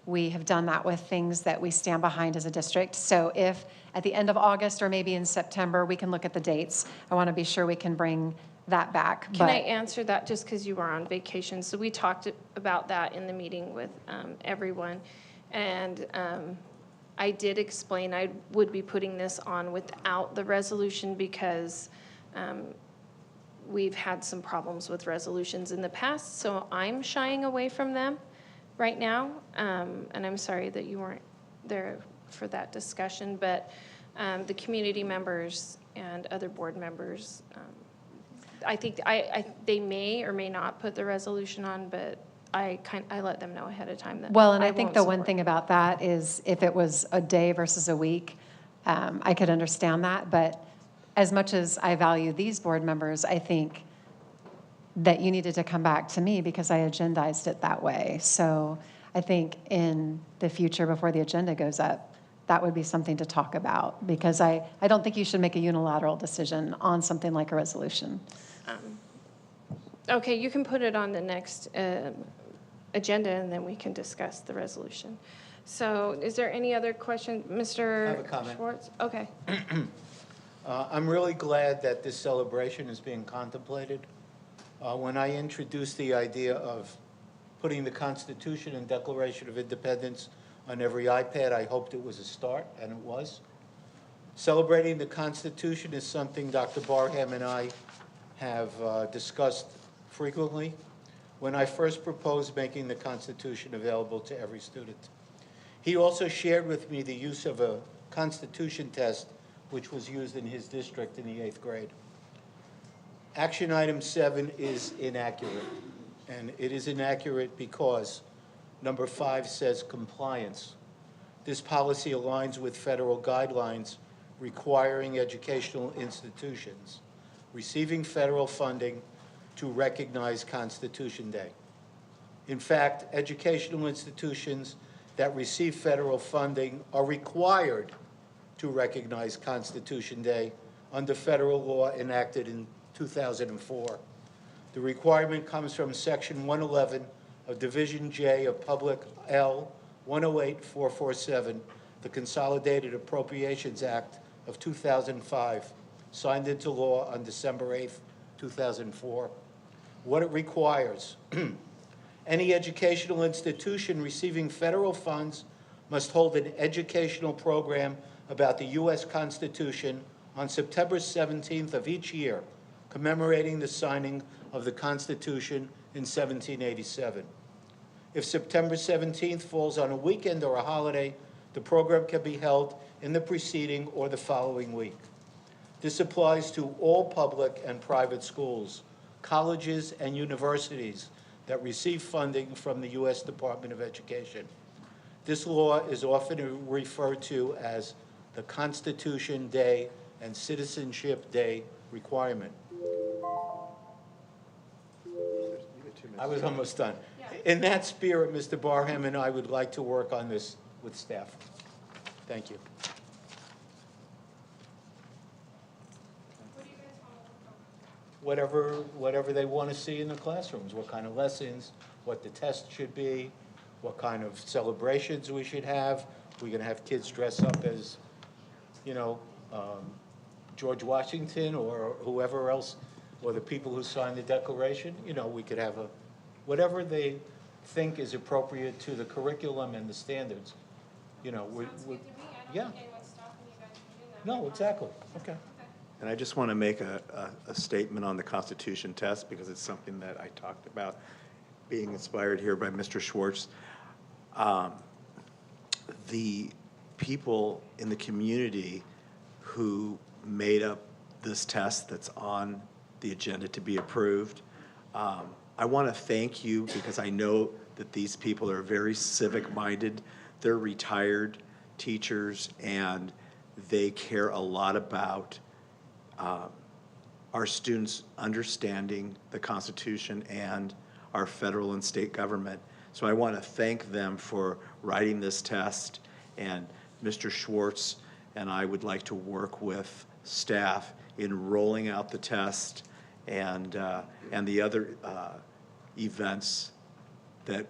we have done that with things that we stand behind as a district. So if at the end of August or maybe in September, we can look at the dates. I want to be sure we can bring that back. Can I answer that just because you were on vacation? So we talked about that in the meeting with everyone. And I did explain I would be putting this on without the resolution because we've had some problems with resolutions in the past. So I'm shying away from them right now. And I'm sorry that you weren't there for that discussion. But the community members and other board members, I think they may or may not put the resolution on, but I let them know ahead of time that. Well, and I think the one thing about that is if it was a day versus a week, I could understand that. But as much as I value these board members, I think that you needed to come back to me because I agendized it that way. So I think in the future, before the agenda goes up, that would be something to talk about, because I don't think you should make a unilateral decision on something like a resolution. Okay, you can put it on the next agenda, and then we can discuss the resolution. So is there any other question, Mr. I have a comment. Schwartz? Okay. I'm really glad that this celebration is being contemplated. When I introduced the idea of putting the Constitution and Declaration of Independence on every iPad, I hoped it was a start, and it was. Celebrating the Constitution is something Dr. Barham and I have discussed frequently. When I first proposed making the Constitution available to every student, he also shared with me the use of a Constitution test, which was used in his district in the 8th grade. Action item 7 is inaccurate, and it is inaccurate because number 5 says compliance. This policy aligns with federal guidelines requiring educational institutions receiving federal funding to recognize Constitution Day. In fact, educational institutions that receive federal funding are required to recognize Constitution Day under federal law enacted in 2004. The requirement comes from Section 111 of Division J of Public L 108447, the Consolidated Appropriations Act of 2005, signed into law on December 8th, 2004. What it requires: any educational institution receiving federal funds must hold an educational program about the U.S. Constitution on September 17th of each year, commemorating the signing of the Constitution in 1787. If September 17th falls on a weekend or a holiday, the program can be held in the preceding or the following week. This applies to all public and private schools, colleges, and universities that receive funding from the U.S. Department of Education. This law is often referred to as the Constitution Day and Citizenship Day requirement. I was almost done. In that spirit, Mr. Barham and I would like to work on this with staff. Thank you. Whatever they want to see in the classrooms, what kind of lessons, what the test should be, what kind of celebrations we should have. We're going to have kids dress up as, you know, George Washington or whoever else, or the people who signed the Declaration. You know, we could have whatever they think is appropriate to the curriculum and the standards. You know, yeah. No, exactly. Okay. And I just want to make a statement on the Constitution test, because it's something that I talked about, being inspired here by Mr. Schwartz. The people in the community who made up this test that's on the agenda to be approved, I want to thank you, because I know that these people are very civic-minded. They're retired teachers, and they care a lot about our students understanding the Constitution and our federal and state government. So I want to thank them for writing this test, and Mr. Schwartz and I would like to work with staff in rolling out the test and the other events that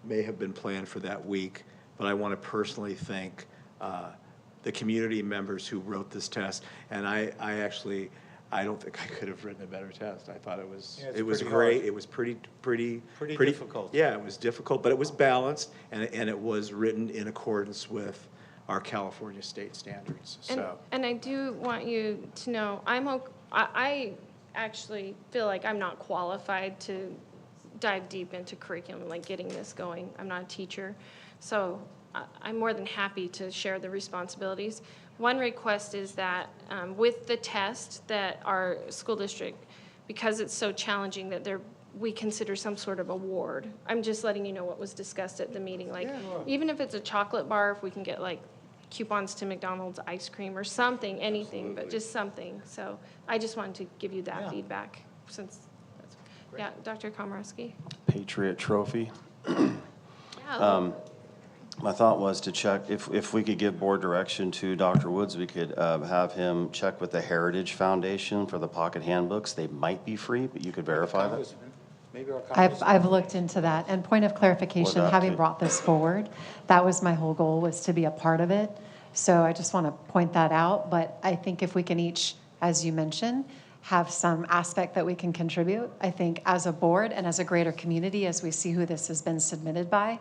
may have been planned for that week. But I want to personally thank the community members who wrote this test, and I don't think I could have written a better test. I thought it was great. Hard. It was pretty difficult. Yeah, it was difficult, but it was balanced, and it was written in accordance with our California state standards. And I do want you to know, I actually feel like I'm not qualified to dive deep into curriculum, like getting this going. I'm not a teacher, so I'm more than happy to share the responsibilities. One request is that with the test, that our school district, because it's so challenging, that we consider some sort of award. I'm just letting you know what was discussed at the meeting. Like, even if it's a chocolate bar, if we can get like coupons to McDonald's ice cream or something, anything, but just something. So I just wanted to give you that feedback, since that's, yeah, Dr. Komorowski. Patriot Trophy. Yeah. My thought was to check, if we could give board direction to Dr. Woods, we could have him check with the Heritage Foundation for the pocket handbooks. They might be free, but you could verify that. Maybe our I've looked into that. And point of clarification, having brought this forward, that was my whole goal, was to be a part of it. So I just want to point that out. But I think if we can each, as you mentioned, have some aspect that we can contribute, I think as a board and as a greater community, as we see who this has been submitted by,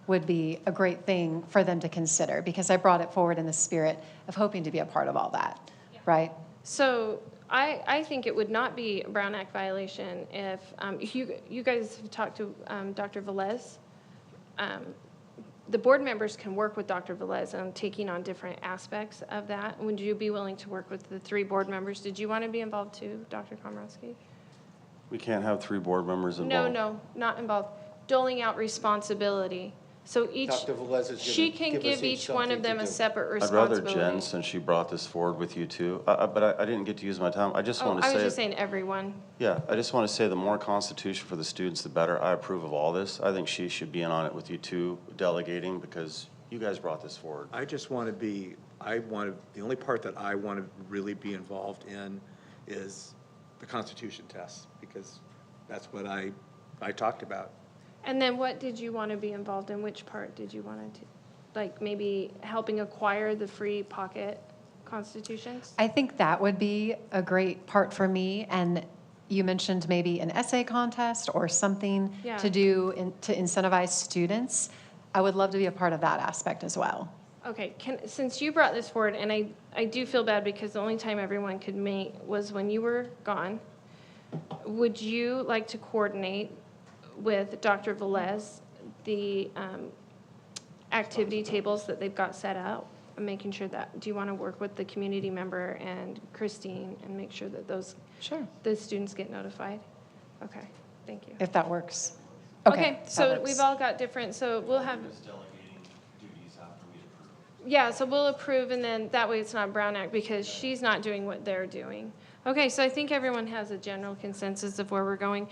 would be a great thing for them to consider, because I brought it forward in the spirit of hoping to be a part of all that, right? So I think it would not be a Brown Act violation if you guys have talked to Dr. Velez. The board members can work with Dr. Velez on taking on different aspects of that. Would you be willing to work with the 3 board members? Did you want to be involved too, Dr. Komorowski? We can't have 3 board members involved. No, not involved. Doling out responsibility. So Dr. Velez is she can give each one of them a separate I'd responsibility. rather Jen, since she brought this forward with you too, but I didn't get to use my time. I just want to say. I was just saying everyone. Yeah, I just want to say the more Constitution for the students, the better. I approve of all this. I think she should be in on it with you too, delegating, because You guys brought this forward. I just want to be, the only part that I want to really be involved in is the Constitution test, because that's what I talked about. And then what did you want to be involved in? Which part did you want to, like maybe helping acquire the free pocket constitutions? I think that would be a great part for me. And you mentioned maybe an essay contest or something Yeah. to do to incentivize students. I would love to be a part of that aspect as well. Okay, since you brought this forward, and I do feel bad because the only time everyone could meet was when you were gone, would you like to coordinate with Dr. Velez the activity tables that they've got set out? And making sure that, do you want to work with the community member and Christine and make sure that the students get notified? Okay, thank you. If that works. Okay, that so works. we've all got different, so we'll have. Yeah, so we'll approve, and then that way it's not Brown Act because she's not doing what they're doing. Okay, so I think everyone has a general consensus of where we're going.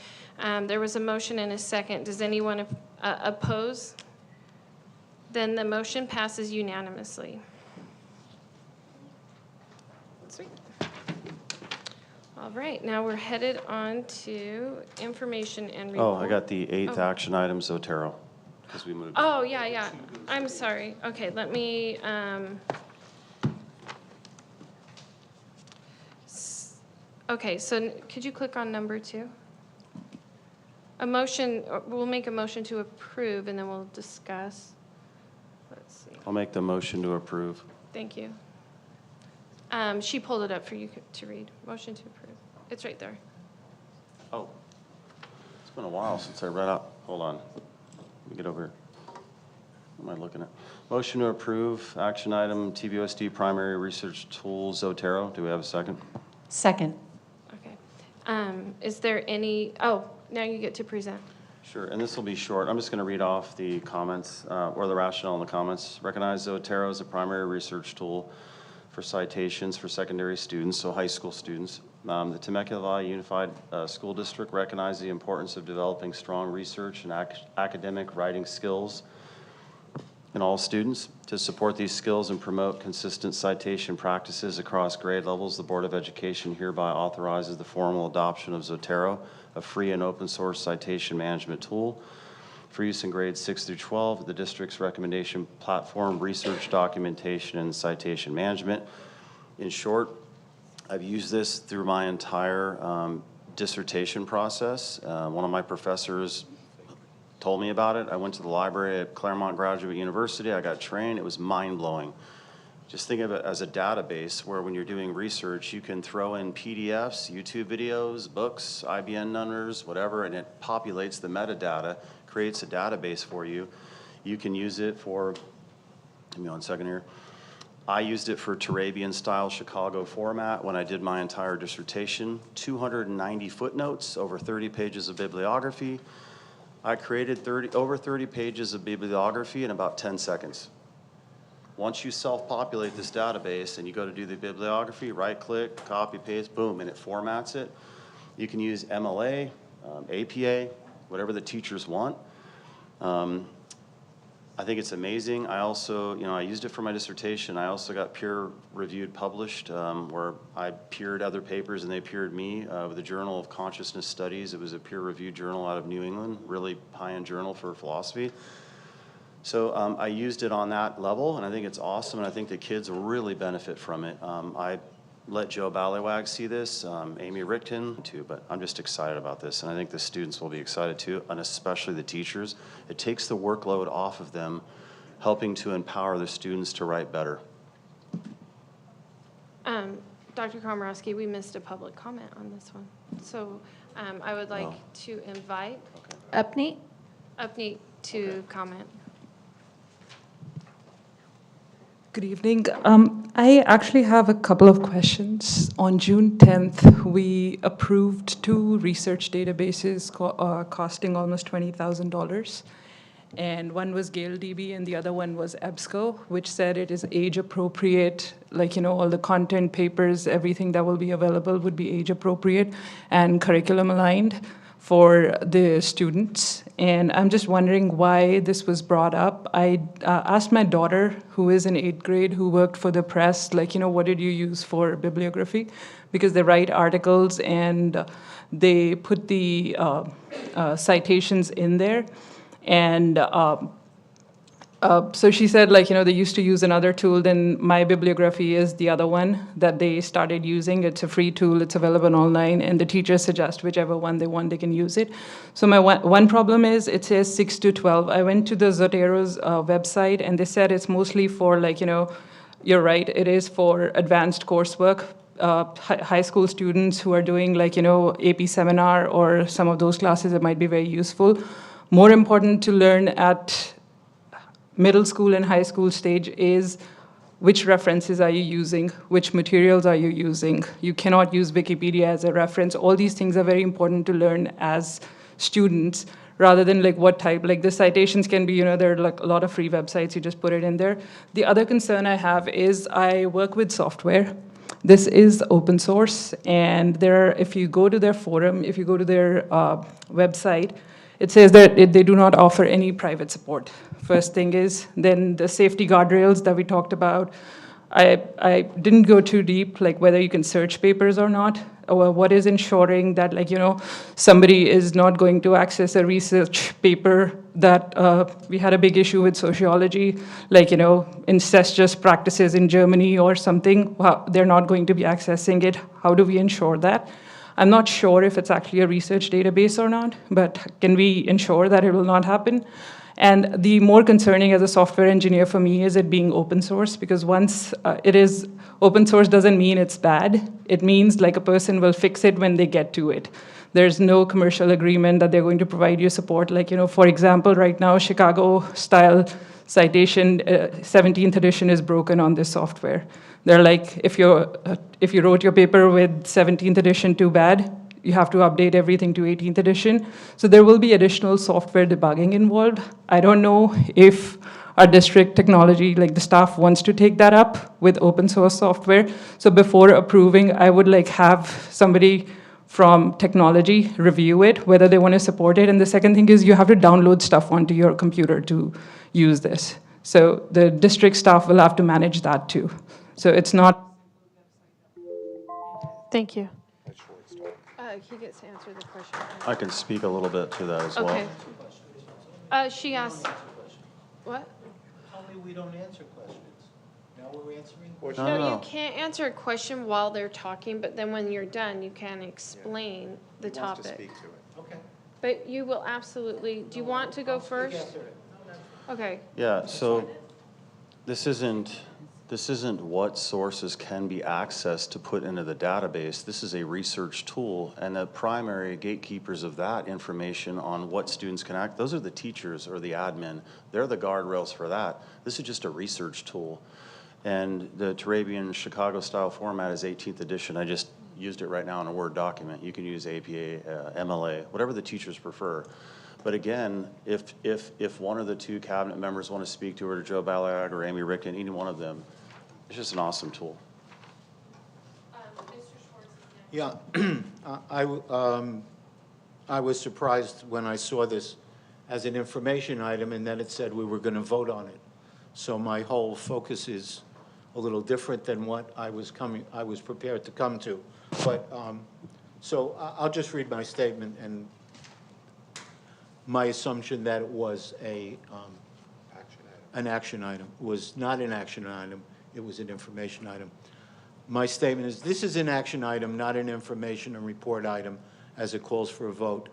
There was a motion and a second. Does anyone oppose? Then the motion passes unanimously. Sweet. All right, now we're headed on to information and Oh, report. I got the 8th action item, Zotero, because we moved. Oh, yeah. I'm sorry. Okay, let me, okay, so could you click on number 2? A motion, we'll make a motion to approve, and then we'll discuss. Let's see. I'll make the motion to approve. Thank you. She pulled it up for you to read. Motion to approve. It's right there. Oh, it's been a while since I read out. Hold on. Let me get over here. What am I looking at? Motion to approve, action item, TVUSD primary research tool, Zotero. Do we have a second? Second. Okay. Is there any, oh, now you get to present. Sure, and this will be short. I'm just going to read off the comments, or the rationale in the comments. Recognize Zotero as a primary research tool for citations for secondary students, so high school students. The Temecula Valley Unified School District recognizes the importance of developing strong research and academic writing skills in all students. To support these skills and promote consistent citation practices across grade levels, the Board of Education hereby authorizes the formal adoption of Zotero, a free and open source citation management tool for use in grades 6 through 12, the district's recommendation platform, research documentation, and citation management. In short, I've used this through my entire dissertation process. One of my professors told me about it. I went to the library at Claremont Graduate University. I got trained. It was mind-blowing. Just think of it as a database where when you're doing research, you can throw in PDFs, YouTube videos, books, IBN numbers, whatever, and it populates the metadata, creates a database for you. You can use it for, give me 1 second here. I used it for Turabian-style Chicago format when I did my entire dissertation. 290 footnotes, over 30 pages of bibliography. I created over 30 pages of bibliography in about 10 seconds. Once you self-populate this database and you go to do the bibliography, right-click, copy, paste, boom, and it formats it. You can use MLA, APA, whatever the teachers want. I think it's amazing. I also, I used it for my dissertation. I also got peer-reviewed published, where I peered other papers and they peered me with the Journal of Consciousness Studies. It was a peer-reviewed journal out of New England, really high-end journal for philosophy. So I used it on that level, and I think it's awesome, and I think the kids will really benefit from it. I let Joe Ballywag see this, Amy Rickton too, but I'm just excited about this, and I think the students will be excited too, and especially the teachers. It takes the workload off of them, helping to empower the students to write better. Dr. Komorowski, we missed a public comment on this one. So I would like to invite Upneat to comment. Good evening. I actually have a couple of questions. On June 10th, we approved 2 research databases costing almost $20,000. And one was GaleDB and the other one was EBSCO, which said it is age appropriate, like, all the content, papers, everything that will be available would be age appropriate and curriculum aligned for the students, and I'm just wondering why this was brought up. I asked my daughter, who is in 8th grade, who worked for the press, like, what did you use for bibliography? Because they write articles and they put the citations in there. And so she said, they used to use another tool, then My Bibliography is the other one that they started using. It's a free tool, it's available online, and the teachers suggest whichever one they want, they can use it. So my one problem is it says 6 to 12. I went to the Zotero's website, and they said it's mostly for, you're right, it is for advanced coursework, high school students who are doing, AP seminar or some of those classes, it might be very useful. More important to learn at middle school and high school stage is which references are you using, which materials are you using. You cannot use Wikipedia as a reference. All these things are very important to learn as students, rather than what type. The citations can be, there are a lot of free websites, you just put it in there. The other concern I have is I work with software. This is open source, and if you go to their forum, if you go to their website, it says that they do not offer any private support. First thing is, then the safety guardrails that we talked about, I didn't go too deep, whether you can search papers or not, or what is ensuring that, somebody is not going to access a research paper that we had a big issue with sociology, incestuous practices in Germany or something, they're not going to be accessing it. How do we ensure that? I'm not sure if it's actually a research database or not, but can we ensure that it will not happen? And the more concerning as a software engineer for me is it being open source, because once it is open source doesn't mean it's bad. It means a person will fix it when they get to it. There's no commercial agreement that they're going to provide you support. For example, right now, Chicago-style citation, 17th edition is broken on this software. They're if you wrote your paper with 17th edition, too bad. You have to update everything to 18th edition. So there will be additional software debugging involved. I don't know if our district technology, the staff wants to take that up with open source software. So before approving, I would have somebody from technology review it, whether they want to support it. And the second thing is you have to download stuff onto your computer to use this. So the district staff will have to manage that too. So it's not. Thank you. He gets to answer the question. I can speak a little bit to that as well. Okay. She asked, what? Tell me we don't answer questions. Now we're answering questions. No, you can't answer a question while they're talking, but then when you're done, you can explain the topic. Speak to it. Okay. But you will absolutely, do you want to go first? Okay. Yeah, so this isn't what sources can be accessed to put into the database. This is a research tool, and the primary gatekeepers of that information on what students can act, those are the teachers or the admin. They're the guardrails for that. This is just a research tool. And the Turabian Chicago-style format is 18th edition. I just used it right now in a Word document. You can use APA, MLA, whatever the teachers prefer. But again, if one of the two cabinet members want to speak to her, to Joe Balag or Amy Ricken, any one of them, it's just an awesome tool. Yeah, I was surprised when I saw this as an information item, and then it said we were going to vote on it. So my whole focus is a little different than what I was prepared to come to. But so I'll just read my statement and my assumption that it was an action item. It was not an action item. It was an information item. My statement is, this is an action item, not an information and report item, as it calls for a vote.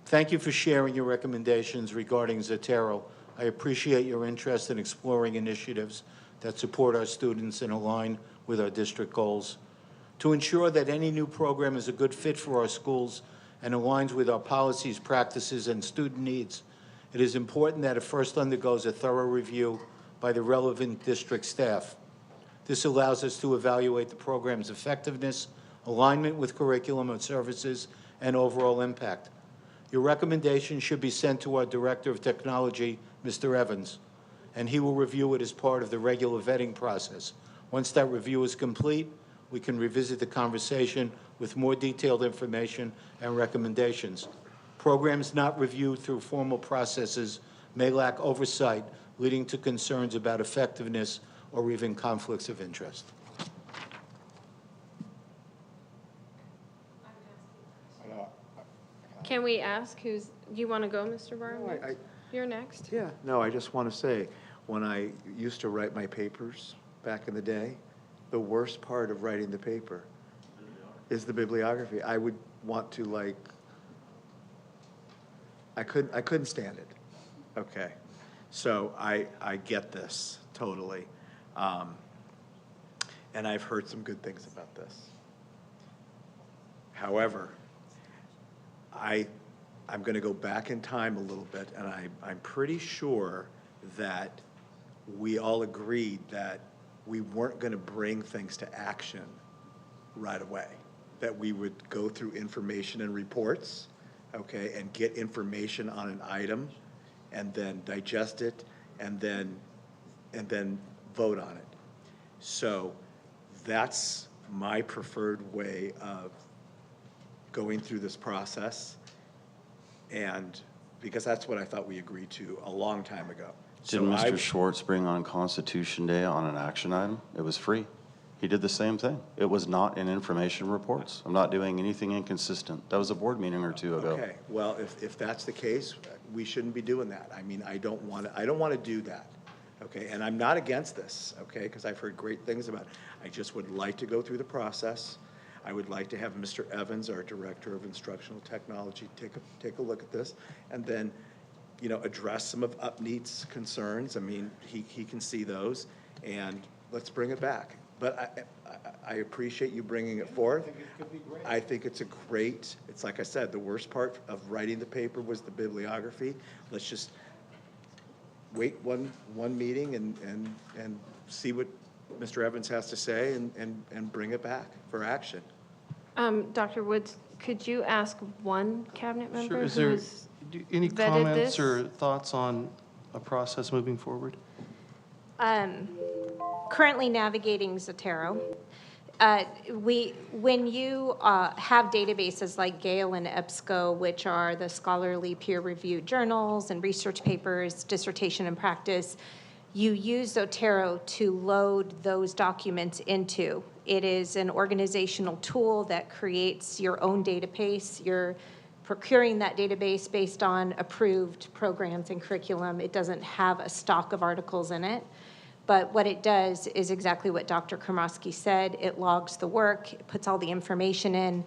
Thank you for sharing your recommendations regarding Zotero. I appreciate your interest in exploring initiatives that support our students and align with our district goals. To ensure that any new program is a good fit for our schools and aligns with our policies, practices, and student needs, it is important that it first undergoes a thorough review by the relevant district staff. This allows us to evaluate the program's effectiveness, alignment with curriculum and services, and overall impact. Your recommendation should be sent to our Director of Technology, Mr. Evans, and he will review it as part of the regular vetting process. Once that review is complete, we can revisit the conversation with more detailed information and recommendations. Programs not reviewed through formal processes may lack oversight, leading to concerns about effectiveness or even conflicts of interest. Can we ask who's, do you want to go, Mr. Barham? No, I- You're next. Yeah, no, I just want to say, when I used to write my papers back in the day, the worst part of writing the paper is the bibliography. I would want to I couldn't stand it. Okay, so I get this totally. And I've heard some good things about this. However, I'm going to go back in time a little bit, and I'm pretty sure that we all agreed that we weren't going to bring things to action right away, that we would go through information and reports, okay, and get information on an item, and then digest it, and then vote on it. So that's my preferred way of going through this process, and because that's what I thought we agreed to a long time ago. Did Mr. Schwartz bring on Constitution Day on an action item? It was free. He did the same thing. It was not in information reports. I'm not doing anything inconsistent. That was a board meeting or two ago. Okay, well, if that's the case, we shouldn't be doing that. I mean, I don't want to do that, okay? And I'm not against this, okay, because I've heard great things about it. I just would like to go through the process. I would like to have Mr. Evans, our Director of Instructional Technology, take a look at this, and then, address some of Upneat's concerns. I mean, he can see those, and let's bring it back. But I appreciate you bringing it forth. I think it's it's like I said, the worst part of writing the paper was the bibliography. Let's just wait one meeting and see what Mr. Evans has to say and bring it back for action. Dr. Woods, could you ask one cabinet member Sure. Is who there has any vetted comments this? or thoughts on a process moving forward? Currently navigating Zotero. When you have databases like Gale and EBSCO, which are the scholarly peer-reviewed journals and research papers, dissertation and practice, you use Zotero to load those documents into. It is an organizational tool that creates your own database. You're procuring that database based on approved programs and curriculum. It doesn't have a stock of articles in it. But what it does is exactly what Dr. Komrosky said. It logs the work, it puts all the information in.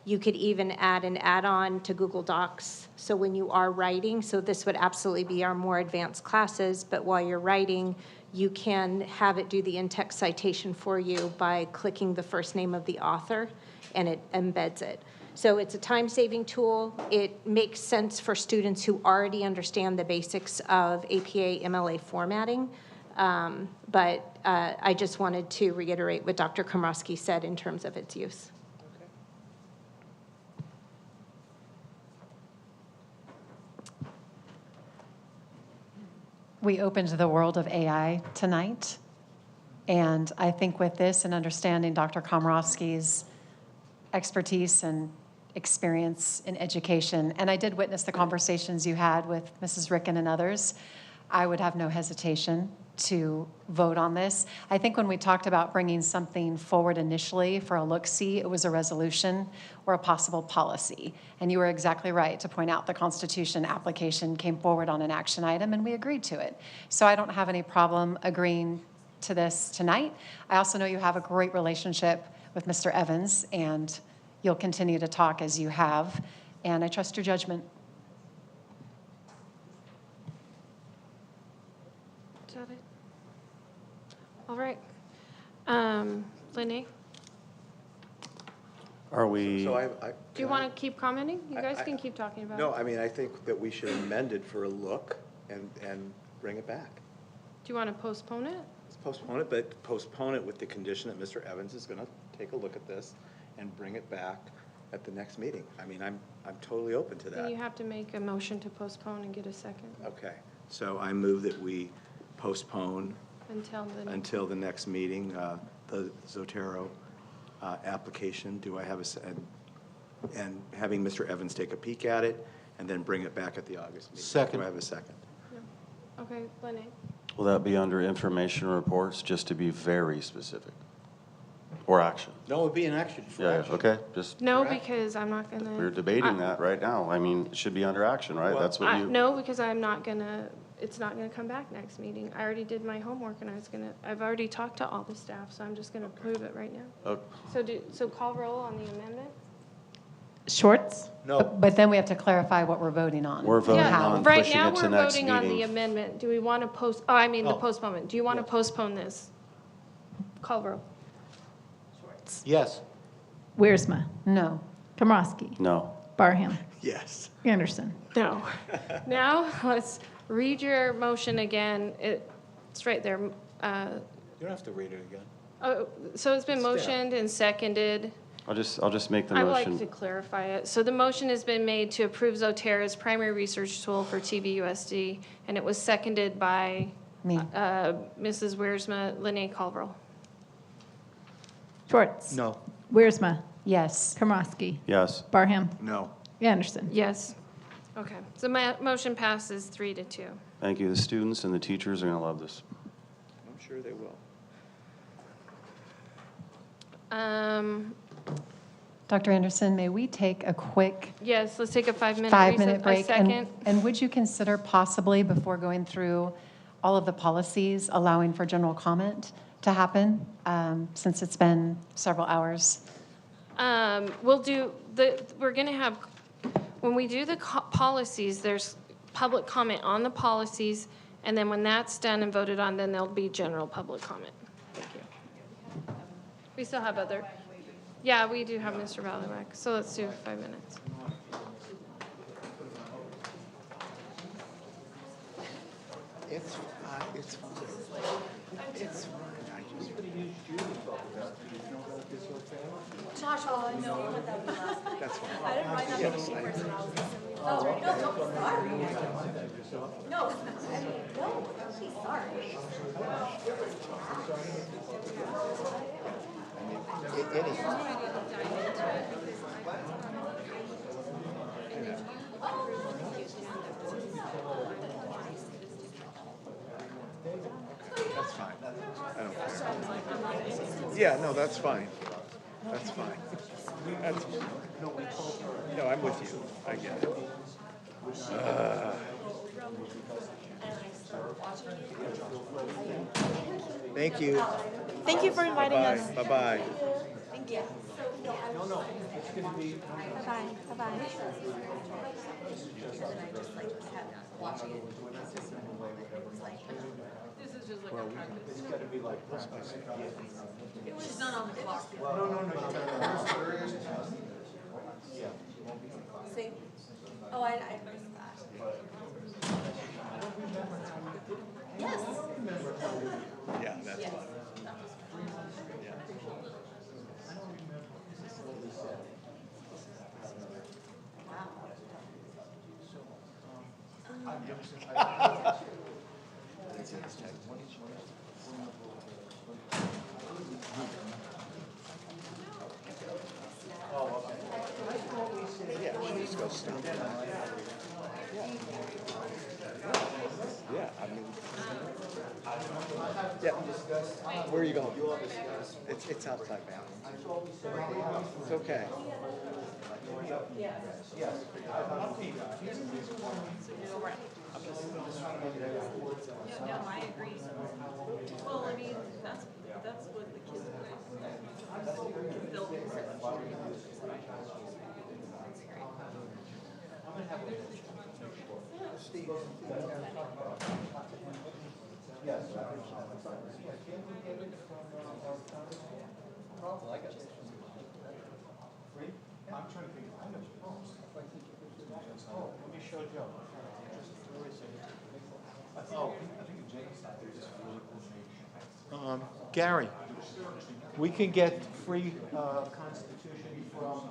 You could even add an add-on to Google Docs. So when you are writing, so this would absolutely be our more advanced classes, but while you're writing, you can have it do the in-text citation for you by clicking the first name of the author, and it embeds it. So it's a time-saving tool. It makes sense for students who already understand the basics of APA MLA formatting. But I just wanted to reiterate what Dr. Komrosky said in terms of its use. We opened the world of AI tonight, and I think with this and understanding Dr. Komrosky's expertise and experience in education, and I did witness the conversations you had with Mrs. Ricken and others, I would have no hesitation to vote on this. I think when we talked about bringing something forward initially for a look-see, it was a resolution or a possible policy. And you were exactly right to point out the Constitution application came forward on an action item, and we agreed to it. So I don't have any problem agreeing to this tonight. I also know you have a great relationship with Mr. Evans, and you'll continue to talk as you have, and I trust your judgment. Is that it? All right. Lene, Are we? So do you want to keep commenting? You guys can keep talking about it. No, I mean, I think that we should amend it for a look and bring it back. Do you want to postpone it? Let's postpone it, but postpone it with the condition that Mr. Evans is going to take a look at this and bring it back at the next meeting. I mean, I'm totally open to Then that. you have to make a motion to postpone and get a second Okay, so I move that we postpone until the next meeting, the Zotero application. Do I have and having Mr. Evans take a peek at it, and then bring it back at the August meeting. Second. Do I have a second? Okay, Lene? Will that be under information reports, just to be very specific? Or action? No, it would be an action for Yeah, action. okay, just, No, because I'm not gonna. we're debating that right now. I mean, it should be under action, right? That's what you. No, because I'm not gonna, it's not gonna come back next meeting. I already did my homework and I've already talked to all the staff, so I'm just gonna approve it right now. Okay. So call roll on the amendment? Schwartz? No. But then we have to clarify what we're voting on. We're voting Yeah, on right pushing now it to we're next voting on the meeting. amendment. Do we want to the postponement. Do you want to postpone this? Call roll. Yes. Wiersma? No. Tomorowski? No. Barham? Yes. Anderson? No. Now, let's read your motion again. It's right there. You don't have to read it again. Oh, so it's been It's there. motioned and seconded. I'll just make the I'd like motion. to clarify it. So the motion has been made to approve Zotera's primary research tool for TVUSD, and it was seconded by Me. Mrs. Wiersma, Lene Culverall. Schwartz? No. Wiersma? Yes. Tomorowski? Yes. Barham? No. Anderson? Yes. Okay. So my motion passes 3-2. Thank you. The students and the teachers are going to love this. I'm sure they will. Dr. Anderson, may we take a quick Yes, let's take a 5-minute recess. 5-minute break? A second. And would you consider possibly, before going through all of the policies, allowing for general comment to happen, since it's been several hours? We'll do, we're going to have, when we do the policies, there's public comment on the policies, and then when that's done and voted on, then there'll be general public comment. Thank you. We still have other, yeah, we do have Mr. Valuac, so let's do 5 minutes. It's fine. It's fine. It's fine. I just. Josh, no, that was last night. That's fine. I didn't write that Yes, on I- paper, so I was listening. Oh, no, don't be sorry. No, don't be sorry. That's fine. I don't care. Yeah, no, that's fine. That's fine. That's, no, I'm with you. I get it. Thank you. Thank you for inviting Bye-bye. us. Bye-bye. Thank you. Bye-bye, bye-bye. She's not on the clock. See? Oh, I missed that. Yes. Yeah, that's fine. Yeah, just go stop. Yeah, I mean. Yeah. Where are you going? It's outside bounds. It's okay. No, I agree. Well, I mean, that's what the kids Gary, we can get free constitution from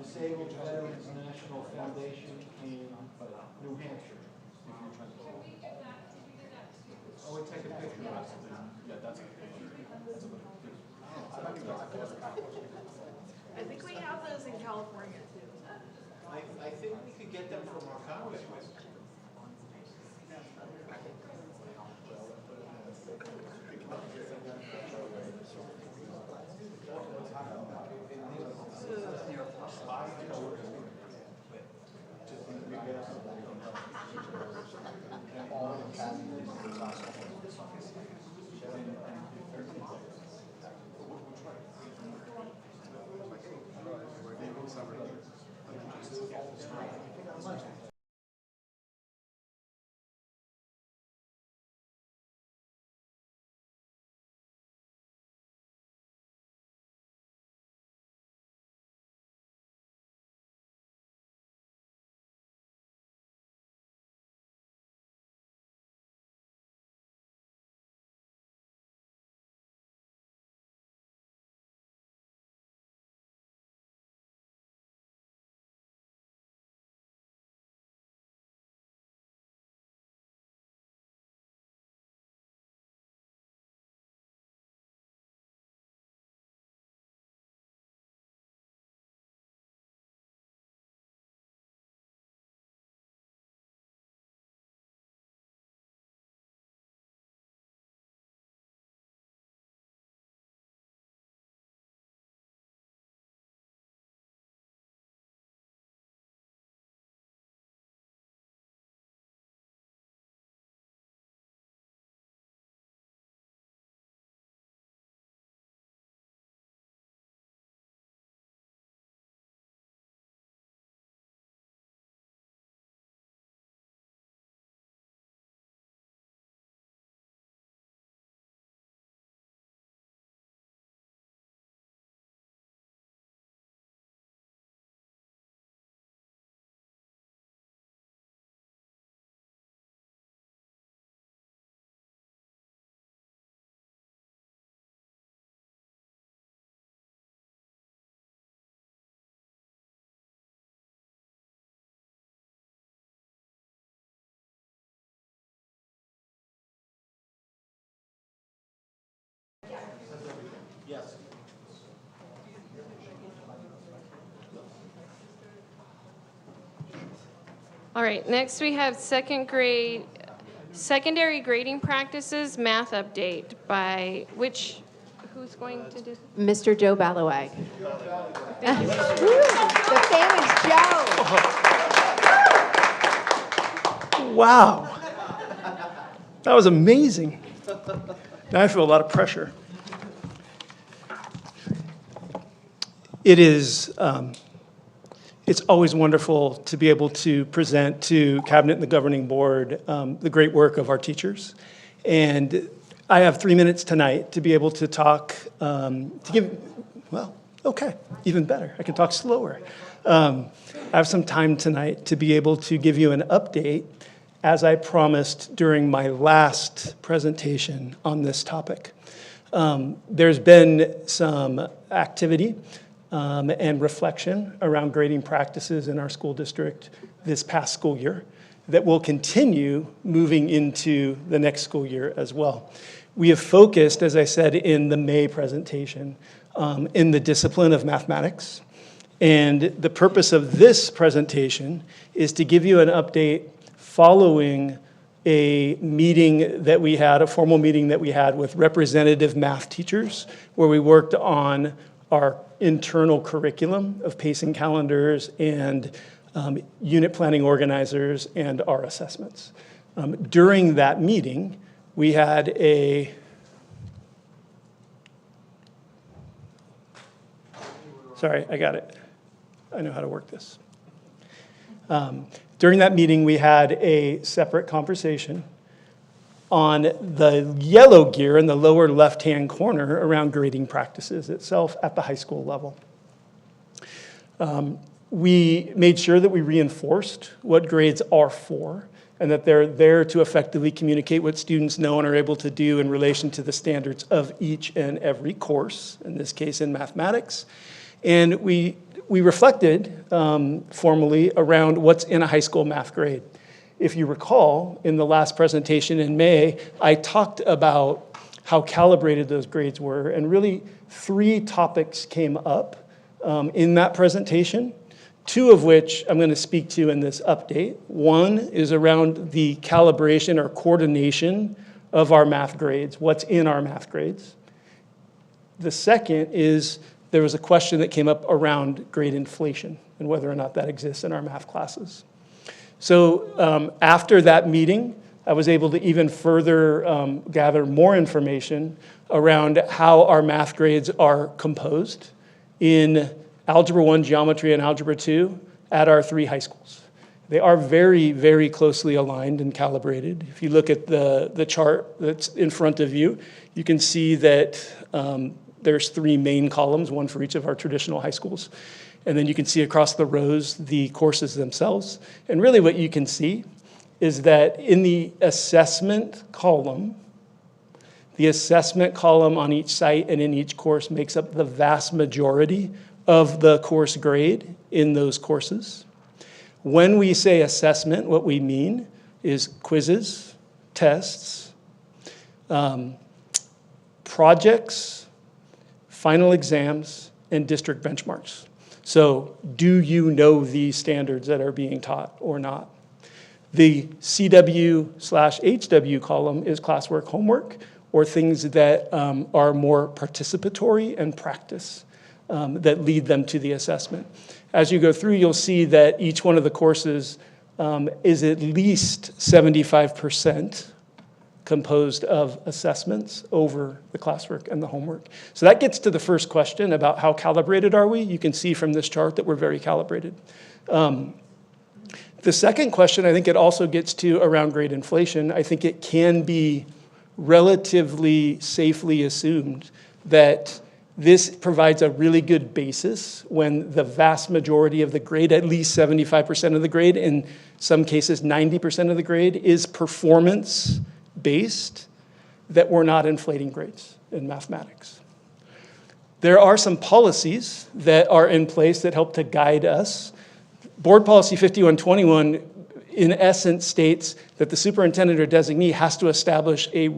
Disabled Veterans National Foundation in New Hampshire. Oh, we take a picture of it. Yeah, that's I think we have those in California too. I think we could get them from All right, next we have secondary grading practices, math update by who's going to do? Mr. Joe Ballawag. Thank you. The famous Joe. Wow. That was amazing. Now I feel a lot of pressure. It's always wonderful to be able to present to Cabinet and the Governing Board the great work of our teachers. And I have 3 minutes tonight to be able to talk, okay, even better. I can talk slower. I have some time tonight to be able to give you an update, as I promised during my last presentation on this topic. There's been some activity and reflection around grading practices in our school district this past school year that will continue moving into the next school year as well. We have focused, as I said in the May presentation, in the discipline of mathematics. And the purpose of this presentation is to give you an update following a meeting that we had, a formal meeting that we had with representative math teachers, where we worked on our internal curriculum of pacing calendars and unit planning organizers and our assessments. During that meeting, we had sorry, I got it. I know how to work this. During that meeting, we had a separate conversation on the yellow gear in the lower left-hand corner around grading practices itself at the high school level. We made sure that we reinforced what grades are for and that they're there to effectively communicate what students know and are able to do in relation to the standards of each and every course, in this case in mathematics. And we reflected formally around what's in a high school math grade. If you recall, in the last presentation in May, I talked about how calibrated those grades were, and really 3 topics came up in that presentation, 2 of which I'm going to speak to in this update. One is around the calibration or coordination of our math grades, what's in our math grades. The second is there was a question that came up around grade inflation and whether or not that exists in our math classes. So after that meeting, I was able to even further gather more information around how our math grades are composed in Algebra 1, Geometry, and Algebra 2 at our 3 high schools. They are very, very closely aligned and calibrated. If you look at the chart that's in front of you, you can see that there's 3 main columns, one for each of our traditional high schools. And then you can see across the rows the courses themselves. And really what you can see is that in the assessment column on each site and in each course makes up the vast majority of the course grade in those courses. When we say assessment, what we mean is quizzes, tests, projects, final exams, and district benchmarks. So do you know these standards that are being taught or not? The CW/HW column is classwork, homework, or things that are more participatory and practice that lead them to the assessment. As you go through, you'll see that each one of the courses is at least 75% composed of assessments over the classwork and the homework. So that gets to the first question about how calibrated are we. You can see from this chart that we're very calibrated. The second question, I think it also gets to around grade inflation. I think it can be relatively safely assumed that this provides a really good basis when the vast majority of the grade, at least 75% of the grade, in some cases 90% of the grade, is performance based, that we're not inflating grades in mathematics. There are some policies that are in place that help to guide us. Board Policy 5121 in essence states that the superintendent or designee has to establish a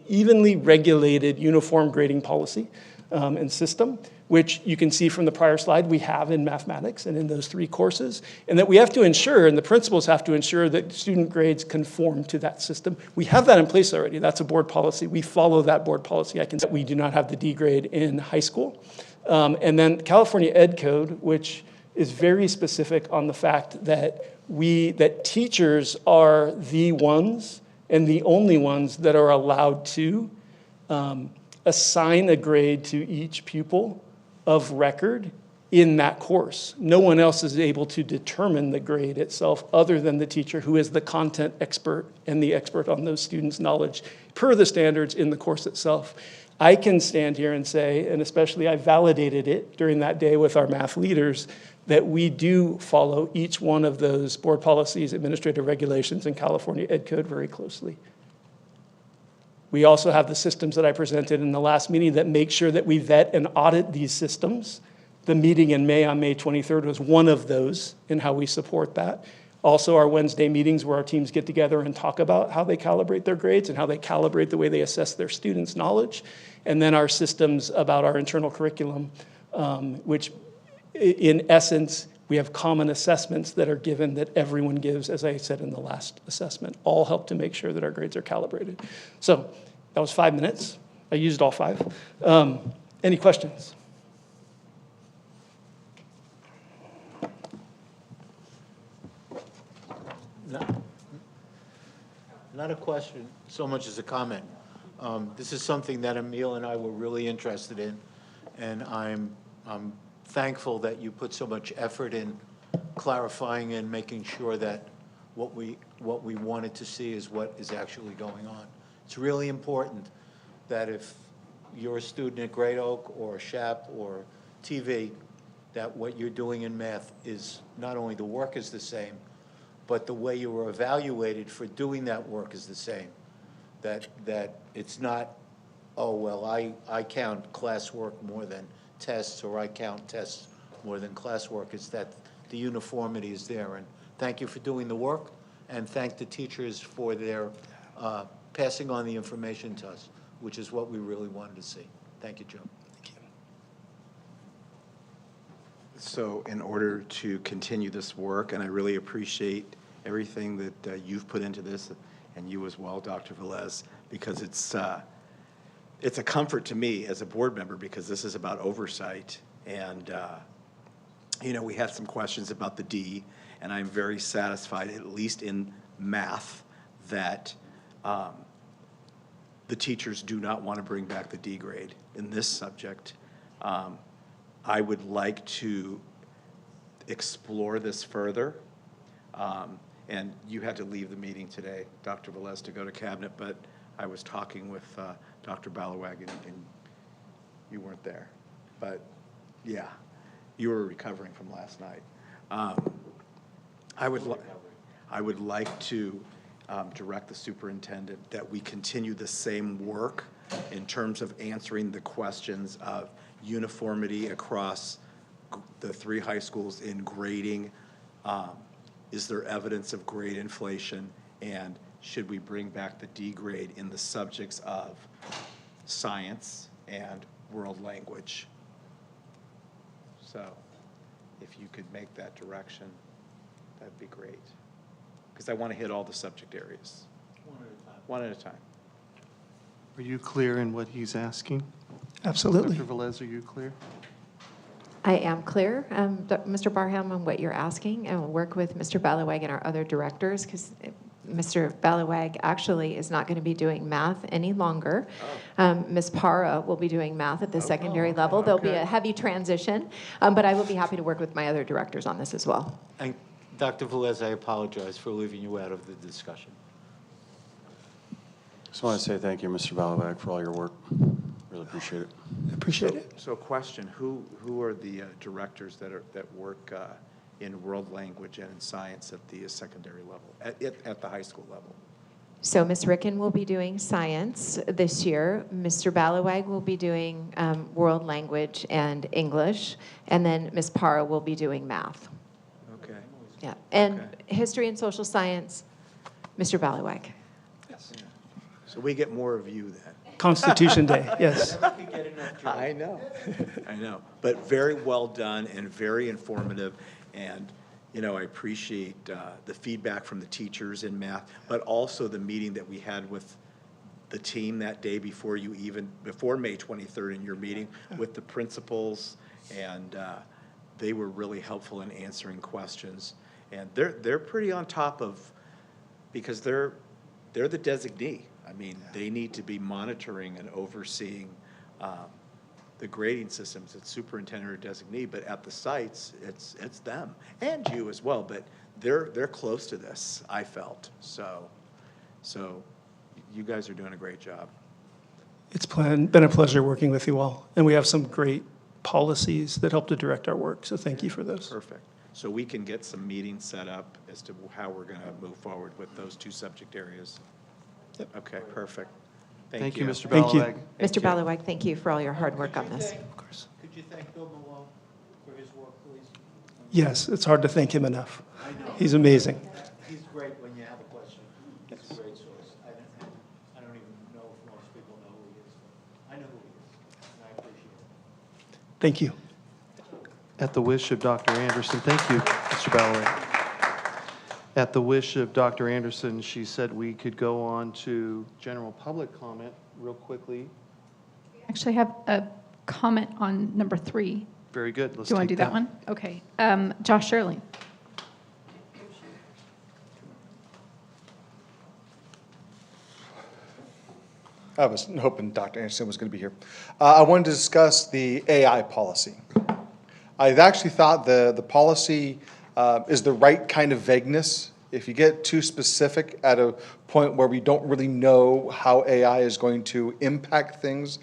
evenly regulated uniform grading policy and system, which you can see from the prior slide we have in mathematics and in those 3 courses, and that we have to ensure, and the principals have to ensure, that student grades conform to that system. We have that in place already. That's a board policy. We follow that board policy. We do not have the D grade in high school. And then California Ed Code, which is very specific on the fact that teachers are the ones and the only ones that are allowed to assign a grade to each pupil of record in that course. No one else is able to determine the grade itself other than the teacher, who is the content expert and the expert on those students' knowledge per the standards in the course itself. I can stand here and say, and especially I validated it during that day with our math leaders, that we do follow each one of those board policies, administrative regulations, and California Ed Code very closely. We also have the systems that I presented in the last meeting that make sure that we vet and audit these systems. The meeting in May on May 23rd was one of those in how we support that. Also, our Wednesday meetings where our teams get together and talk about how they calibrate their grades and how they calibrate the way they assess their students' knowledge. And then our systems about our internal curriculum, which in essence, we have common assessments that are given that everyone gives, as I said in the last assessment, all help to make sure that our grades are calibrated. So that was 5 minutes. I used all 5. Any questions? Not a question so much as a comment. This is something that Emil and I were really interested in, and I'm thankful that you put so much effort in clarifying and making sure that what we wanted to see is what is actually going on. It's really important that if you're a student at Great Oak or SHAP or TV, that what you're doing in math is not only the work is the same, but the way you were evaluated for doing that work is the same. That it's not, oh, well, I count classwork more than tests, or I count tests more than classwork. It's that the uniformity is there. And thank you for doing the work, and thank the teachers for their passing on the information to us, which is what we really wanted to see. Thank you, Joe. Thank you. So in order to continue this work, and I really appreciate everything that you've put into this, and you as well, Dr. Velez, because it's a comfort to me as a board member, because this is about oversight. And, you know, we had some questions about the D, and I'm very satisfied, at least in math, that the teachers do not want to bring back the D grade in this subject. I would like to explore this further. And you had to leave the meeting today, Dr. Velez, to go to cabinet, but I was talking with Dr. Balawag, and you weren't there. But yeah, you were recovering from last night. I would like to direct the superintendent that we continue the same work in terms of answering the questions of uniformity across the 3 high schools in grading. Is there evidence of grade inflation, and should we bring back the D grade in the subjects of science and world language? So if you could make that direction, that'd be great. Because I want to hit all the subject areas. One at a time. Are you clear in what he's asking? Absolutely. Dr. Velez, are you clear? I am clear, Mr. Barham, on what you're asking, and we'll work with Mr. Balawag and our other directors, because Mr. Balawag actually is not going to be doing math any longer. Ms. Para will be doing math at the secondary level. There'll be a heavy transition, but I will be happy to work with my other directors on this as well. And Dr. Velez, I apologize for leaving you out of the discussion. Just want to say thank you, Mr. Balawag, for all your work. Really appreciate it. Appreciate it. So question, who are the directors that work in world language and in science at the secondary level, at the high school level? So Ms. Ricken will be doing science this year. Mr. Balawag will be doing world language and English, and then Ms. Para will be doing math. Okay. Yeah, and history and social science, Mr. Balawag. Yes. So we get more of you then. Constitution Day, yes. I know, I know. But very well done and very informative. And, you know, I appreciate the feedback from the teachers in math, but also the meeting that we had with the team that day before May 23rd in your meeting with the principals. And they were really helpful in answering questions. And they're pretty on top of, because they're the designee. I mean, they need to be monitoring and overseeing the grading systems. It's superintendent or designee, but at the sites, it's them and you as well. But they're close to this, I felt. So you guys are doing a great job. It's been a pleasure working with you all, and we have some great policies that help to direct our work, so thank you for those. Perfect. So we can get some meetings set up as to how we're going to move forward with those two subject areas. Yep. Okay, perfect. Thank you, Mr. Thank you. Balawag. Mr. Balawag, thank you for all your hard work on this. Of course. Could you thank Bill Malone for his work, please? Yes, it's hard to thank him enough. I know. He's amazing. He's great when you have a question. He's a great source. I don't even know if most people know who he is, but I know who he is, and I appreciate it. Thank you. At the wish of Dr. Anderson, thank you, Mr. Ballard. At the wish of Dr. Anderson, she said we could go on to general public comment real quickly. Actually have a comment on number 3. Very good. Let's Do you want to take do that one? Okay. Josh Shirley. I was hoping Dr. Anderson was going to be here. I wanted to discuss the AI policy. I actually thought the policy is the right kind of vagueness. If you get too specific at a point where we don't really know how AI is going to impact things,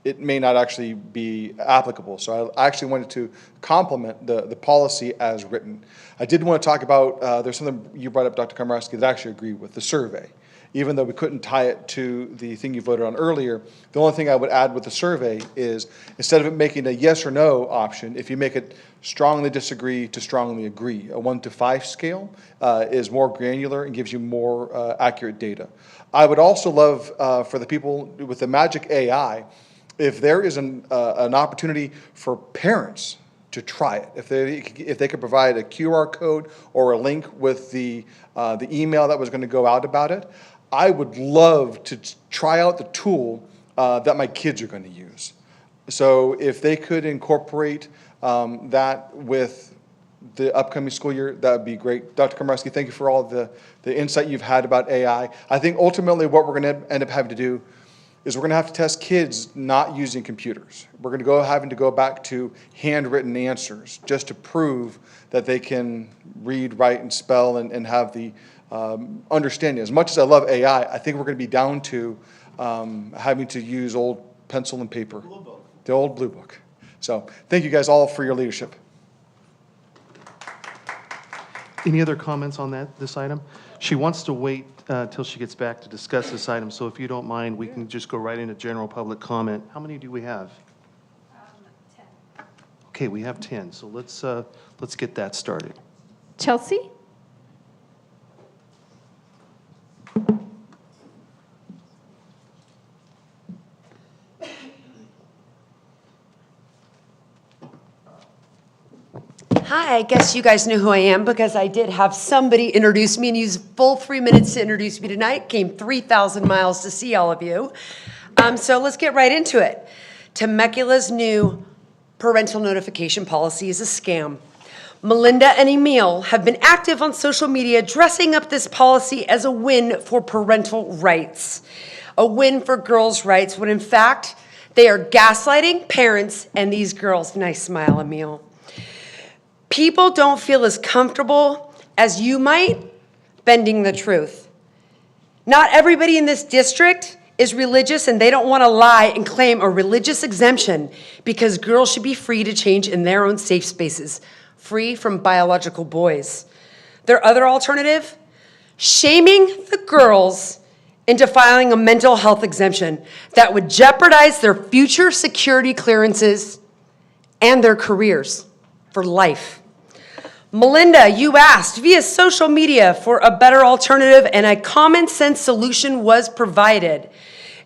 it may not actually be applicable. So I actually wanted to complement the policy as written. I did want to talk about, there's something you brought up, Dr. Komorowski, that I actually agree with, the survey. Even though we couldn't tie it to the thing you voted on earlier, the only thing I would add with the survey is, instead of it making a yes or no option, if you make it strongly disagree to strongly agree, a 1 to 5 scale is more granular and gives you more accurate data. I would also love for the people with the Magic AI, if there is an opportunity for parents to try it, if they could provide a QR code or a link with the email that was going to go out about it, I would love to try out the tool that my kids are going to use. So if they could incorporate that with the upcoming school year, that would be great. Dr. Komorowski, thank you for all the insight you've had about AI. I think ultimately what we're going to end up having to do is we're going to have to test kids not using computers. We're going to having to go back to handwritten answers just to prove that they can read, write, and spell and have the understanding. As much as I love AI, I think we're going to be down to having to use old pencil and paper. Blue book. The old blue book. So thank you guys all for your leadership. Any other comments on this item? She wants to wait till she gets back to discuss this item, so if you don't mind, we can just go right into general public comment. How many do we have? 10. Okay, we have 10, so let's get that started. Chelsea? Hi, I guess you guys know who I am because I did have somebody introduce me and use full 3 minutes to introduce me tonight. Came 3,000 miles to see all of you. So let's get right into it. Temecula's new parental notification policy is a scam. Melinda and Emil have been active on social media dressing up this policy as a win for parental rights, a win for girls' rights, when in fact, they are gaslighting parents and these girls. Nice smile, Emil. People don't feel as comfortable as you might bending the truth. Not everybody in this district is religious, and they don't want to lie and claim a religious exemption because girls should be free to change in their own safe spaces, free from biological boys. Their other alternative? Shaming the girls into filing a mental health exemption that would jeopardize their future security clearances and their careers for life. Melinda, you asked via social media for a better alternative, and a common sense solution was provided.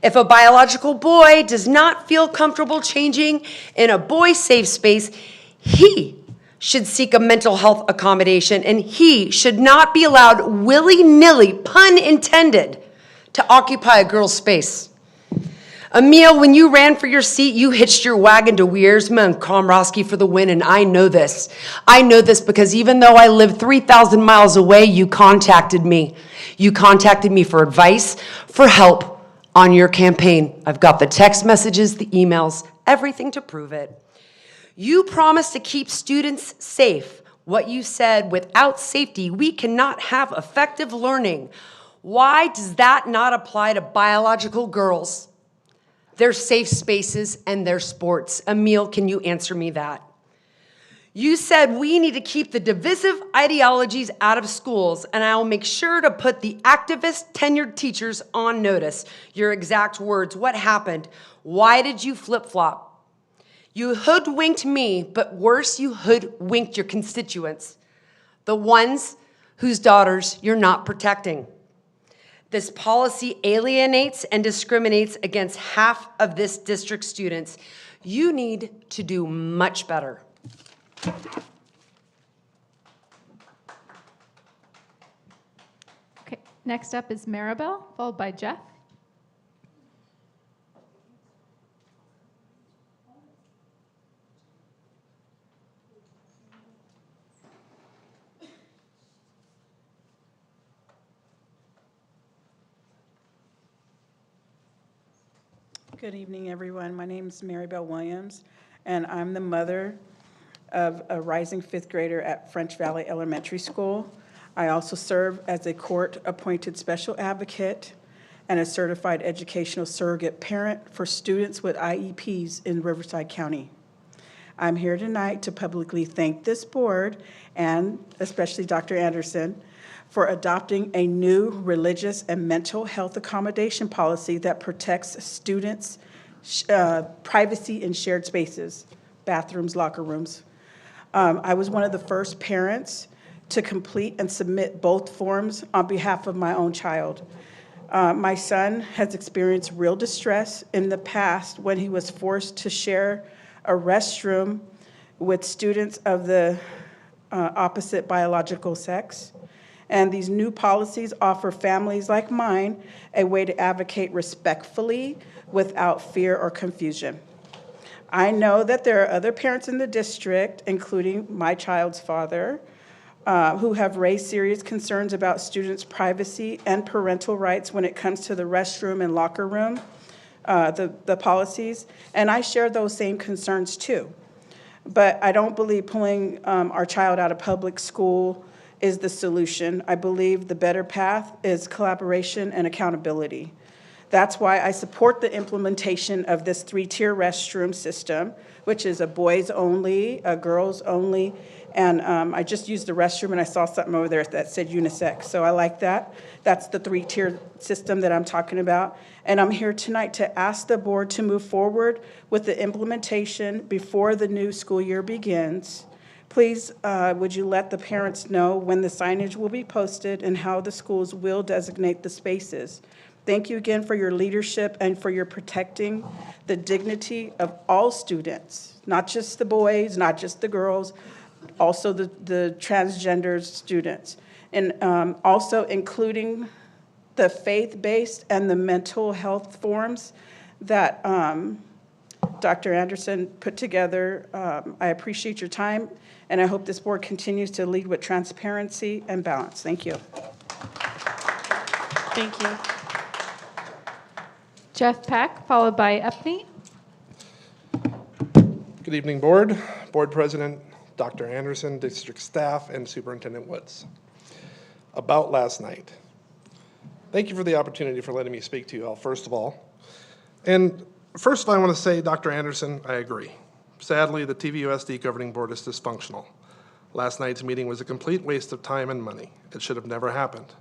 If a biological boy does not feel comfortable changing in a boy safe space, he should seek a mental health accommodation, and he should not be allowed willy-nilly, pun intended, to occupy a girl's space. Emil, when you ran for your seat, you hitched your wagon to Wiersma and Komrosky for the win, and I know this. I know this because even though I live 3,000 miles away, you contacted me. You contacted me for advice, for help on your campaign. I've got the text messages, the emails, everything to prove it. You promised to keep students safe. What you said, without safety, we cannot have effective learning. Why does that not apply to biological girls? Their safe spaces, and their sports. Emil, can you answer me that? You said we need to keep the divisive ideologies out of schools, and I will make sure to put the activist tenured teachers on notice. Your exact words. What happened? Why did you flip-flop? You hoodwinked me, but worse, you hoodwinked your constituents, the ones whose daughters you're not protecting. This policy alienates and discriminates against half of this district's students. You need to do much better. Okay, next up is Maribel, followed by Jeff. Good evening, everyone. My name is Maribel Williams, and I'm the mother of a rising fifth grader at French Valley Elementary School. I also serve as a court-appointed special advocate and a certified educational surrogate parent for students with IEPs in Riverside County. I'm here tonight to publicly thank this board, and especially Dr. Anderson, for adopting a new religious and mental health accommodation policy that protects students' privacy in shared spaces, bathrooms, locker rooms. I was one of the first parents to complete and submit both forms on behalf of my own child. My son has experienced real distress in the past when he was forced to share a restroom with students of the opposite biological sex. And these new policies offer families like mine a way to advocate respectfully without fear or confusion. I know that there are other parents in the district, including my child's father, who have raised serious concerns about students' privacy and parental rights when it comes to the restroom and locker room, the policies, and I share those same concerns too. But I don't believe pulling our child out of public school is the solution. I believe the better path is collaboration and accountability. That's why I support the implementation of this 3-tier restroom system, which is a boys only, a girls only, and I just used the restroom and I saw something over there that said unisex, so I like that. That's the 3-tier system that I'm talking about. And I'm here tonight to ask the board to move forward with the implementation before the new school year begins. Please, would you let the parents know when the signage will be posted and how the schools will designate the spaces? Thank you again for your leadership and for your protecting the dignity of all students, not just the boys, not just the girls, also the transgender students, and also including the faith-based and the mental health forms that Dr. Anderson put together. I appreciate your time, and I hope this board continues to lead with transparency and balance. Thank you. Thank you. Jeff Pack, followed by Upney. Good evening, board, board president, Dr. Anderson, district staff, and Superintendent Woods. About last night. Thank you for the opportunity for letting me speak to you all, first of all. And first of all, I want to say, Dr. Anderson, I agree. Sadly, the TVUSD governing board is dysfunctional. Last night's meeting was a complete waste of time and money. It should have never happened.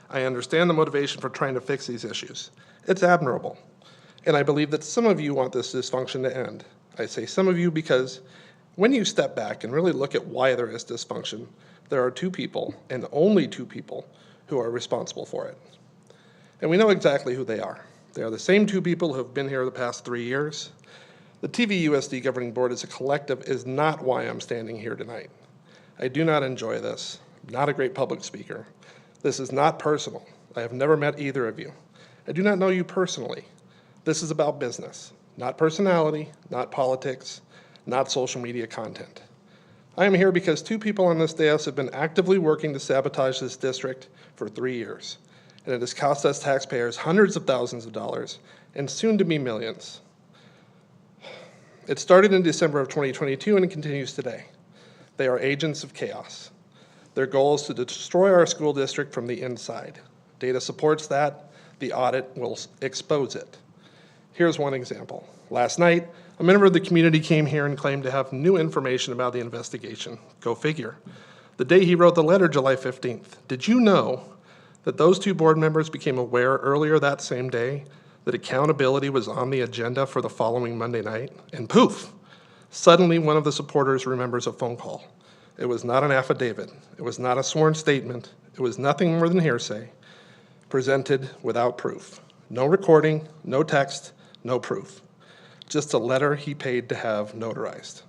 I understand the motivation for trying to fix these issues. It's admirable. And I believe that some of you want this dysfunction to end. I say some of you because when you step back and really look at why there is dysfunction, there are two people, and only two people, who are responsible for it. And we know exactly who they are. They are the same two people who have been here the past 3 years. The TVUSD governing board as a collective is not why I'm standing here tonight. I do not enjoy this. I'm not a great public speaker. This is not personal. I have never met either of you. I do not know you personally. This is about business, not personality, not politics, not social media content. I am here because two people on this dais have been actively working to sabotage this district for 3 years, and it has cost us taxpayers hundreds of thousands of dollars and soon to be millions. It started in December of 2022 and it continues today. They are agents of chaos. Their goal is to destroy our school district from the inside. Data supports that. The audit will expose it. Here's one example. Last night, a member of the community came here and claimed to have new information about the investigation. Go figure. The day he wrote the letter, July 15th, did you know that those two board members became aware earlier that same day that accountability was on the agenda for the following Monday night? And poof, suddenly one of the supporters remembers a phone call. It was not an affidavit. It was not a sworn statement. It was nothing more than hearsay, presented without proof. No recording, no text, no proof. Just a letter he paid to have notarized.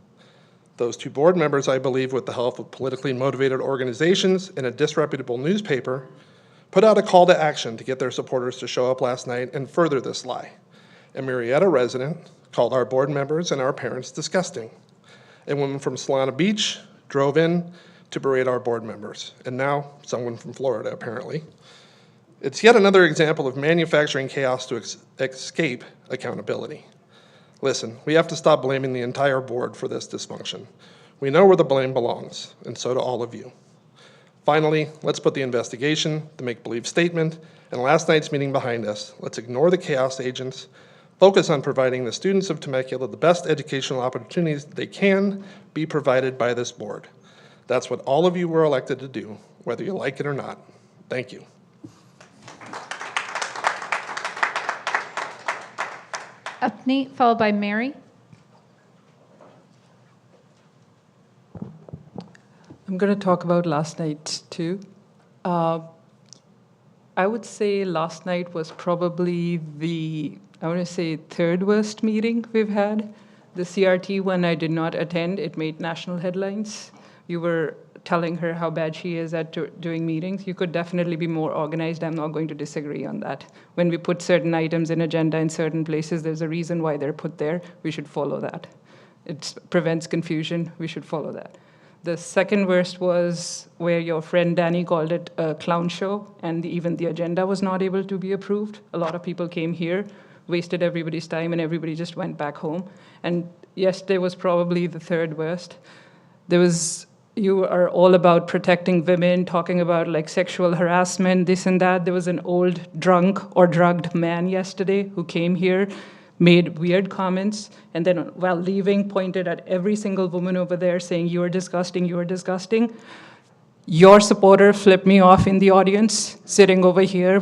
Those two board members, I believe, with the help of politically motivated organizations and a disreputable newspaper, put out a call to action to get their supporters to show up last night and further this lie. A Marietta resident called our board members and our parents disgusting. A woman from Solana Beach drove in to berate our board members, and now someone from Florida, apparently. It's yet another example of manufacturing chaos to escape accountability. Listen, we have to stop blaming the entire board for this dysfunction. We know where the blame belongs, and so do all of you. Finally, let's put the investigation, the make-believe statement, and last night's meeting behind us. Let's ignore the chaos agents, focus on providing the students of Temecula the best educational opportunities they can be provided by this board. That's what all of you were elected to do, whether you like it or not. Thank you. Ethne, followed by Mary. I'm going to talk about last night too. I would say last night was probably I want to say third worst meeting we've had. The CRT one I did not attend. It made national headlines. You were telling her how bad she is at doing meetings. You could definitely be more organized. I'm not going to disagree on that. When we put certain items in agenda in certain places, there's a reason why they're put there. We should follow that. It prevents confusion. We should follow that. The second worst was where your friend Danny called it a clown show, and even the agenda was not able to be approved. A lot of people came here, wasted everybody's time, and everybody just went back home. And yesterday was probably the third worst. You are all about protecting women, talking about like sexual harassment, this and that. There was an old drunk or drugged man yesterday who came here, made weird comments, and then while leaving, pointed at every single woman over there saying, "You are disgusting, you are disgusting." Your supporter flipped me off in the audience, sitting over here,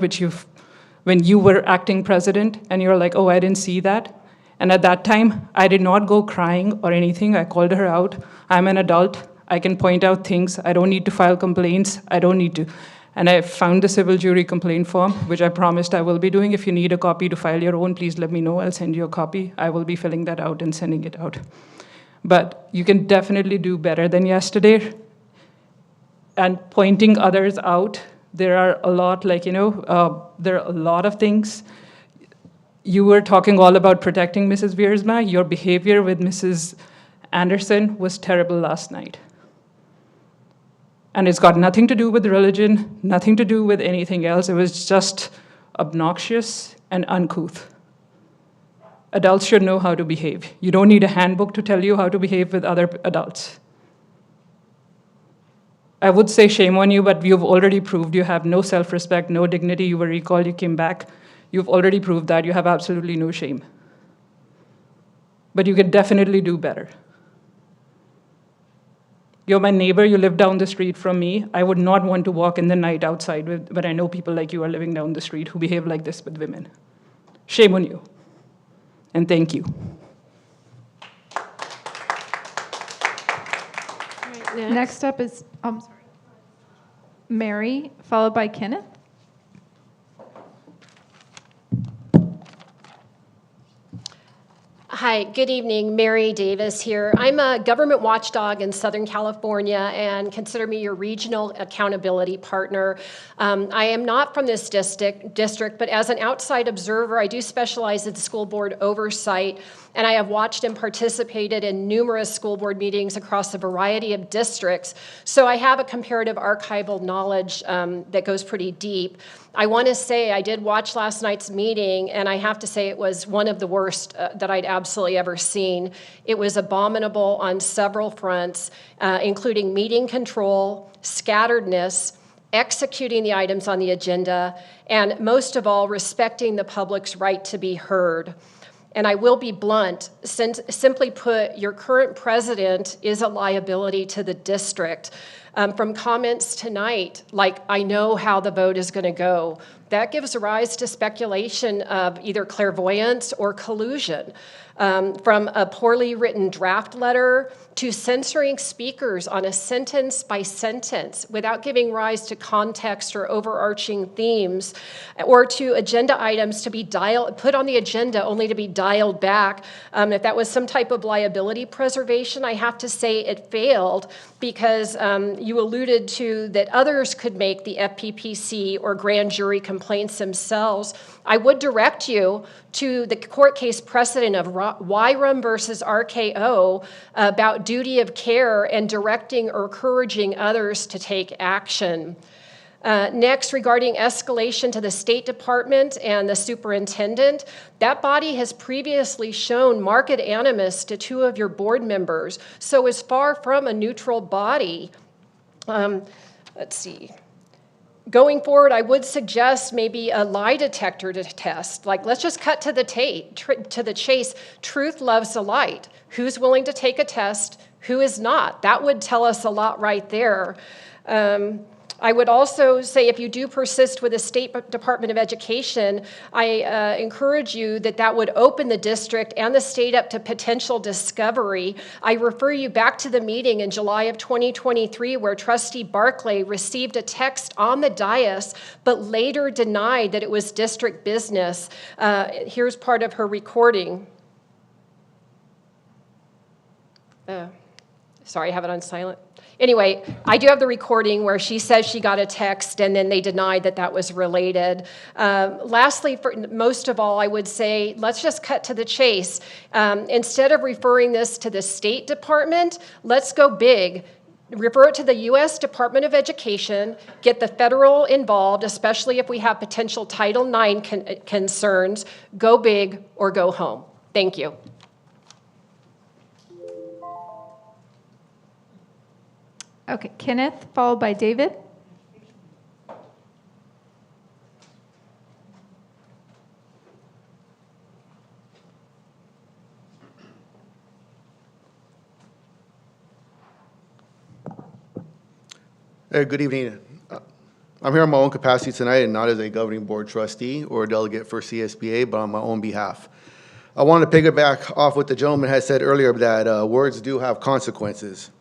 when you were acting president, and you're like, "Oh, I didn't see that." And at that time, I did not go crying or anything. I called her out. I'm an adult. I can point out things. I don't need to file complaints. I don't need to. And I found the civil jury complaint form, which I promised I will be doing. If you need a copy to file your own, please let me know. I'll send you a copy. I will be filling that out and sending it out. But you can definitely do better than yesterday. And pointing others out, there are a lot, there are a lot of things. You were talking all about protecting Mrs. Wiersma. Your behavior with Mrs. Anderson was terrible last night. And it's got nothing to do with religion, nothing to do with anything else. It was just obnoxious and uncouth. Adults should know how to behave. You don't need a handbook to tell you how to behave with other adults. I would say shame on you, but you've already proved you have no self-respect, no dignity. You were recalled, you came back. You've already proved that. You have absolutely no shame. But you can definitely do better. You're my neighbor, you live down the street from me. I would not want to walk in the night outside but I know people like you are living down the street who behave like this with women. Shame on you. And thank you. Next up is Mary, followed by Kenneth. Hi, good evening. Mary Davis here. I'm a government watchdog in Southern California and consider me your regional accountability partner. I am not from this district, but as an outside observer, I do specialize in school board oversight, and I have watched and participated in numerous school board meetings across a variety of districts. So I have a comparative archival knowledge that goes pretty deep. I want to say I did watch last night's meeting, and I have to say it was one of the worst that I'd absolutely ever seen. It was abominable on several fronts, including meeting control, scatteredness, executing the items on the agenda, and most of all, respecting the public's right to be heard. And I will be blunt, simply put, your current president is a liability to the district. From comments tonight, like, I know how the vote is going to go, that gives rise to speculation of either clairvoyance or collusion. From a poorly written draft letter to censoring speakers on a sentence by sentence without giving rise to context or overarching themes, or to agenda items to be put on the agenda only to be dialed back. If that was some type of liability preservation, I have to say it failed, because you alluded to that others could make the FPPC or grand jury complaints themselves. I would direct you to the court case precedent of Wyrum versus RKO about duty of care and directing or encouraging others to take action. Next, regarding escalation to the State Department and the superintendent, that body has previously shown marked animus to two of your board members, so is far from a neutral body. Let's see. Going forward, I would suggest maybe a lie detector to test. Like, let's just cut to the chase. Truth loves the light. Who's willing to take a test? Who is not? That would tell us a lot right there. I would also say, if you do persist with the State Department of Education, I encourage you that would open the district and the state up to potential discovery. I refer you back to the meeting in July of 2023 where Trustee Barclay received a text on the dais, but later denied that it was district business. Here's part of her recording. Sorry, I have it on silent. Anyway, I do have the recording where she says she got a text and then they denied that was related. Lastly, most of all, I would say, let's just cut to the chase. Instead of referring this to the State Department, let's go big. Refer it to the U.S. Department of Education, get the federal involved, especially if we have potential Title IX concerns. Go big or go home. Thank you. Okay, Kenneth, followed by David. Hey, good evening. I'm here on my own capacity tonight and not as a governing board trustee or a delegate for CSBA, but on my own behalf. I want to piggyback off what the gentleman had said earlier, that words do have consequences.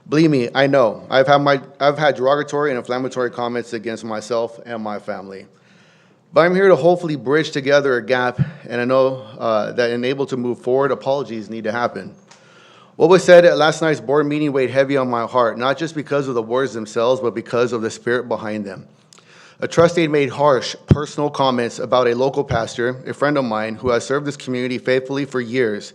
Believe me, I know. I've had derogatory and inflammatory comments against myself and my family. But I'm here to hopefully bridge together a gap, and I know that in able to move forward, apologies need to happen. What was said at last night's board meeting weighed heavy on my heart, not just because of the words themselves, but because of the spirit behind them. A trustee made harsh, personal comments about a local pastor, a friend of mine, who has served this community faithfully for years.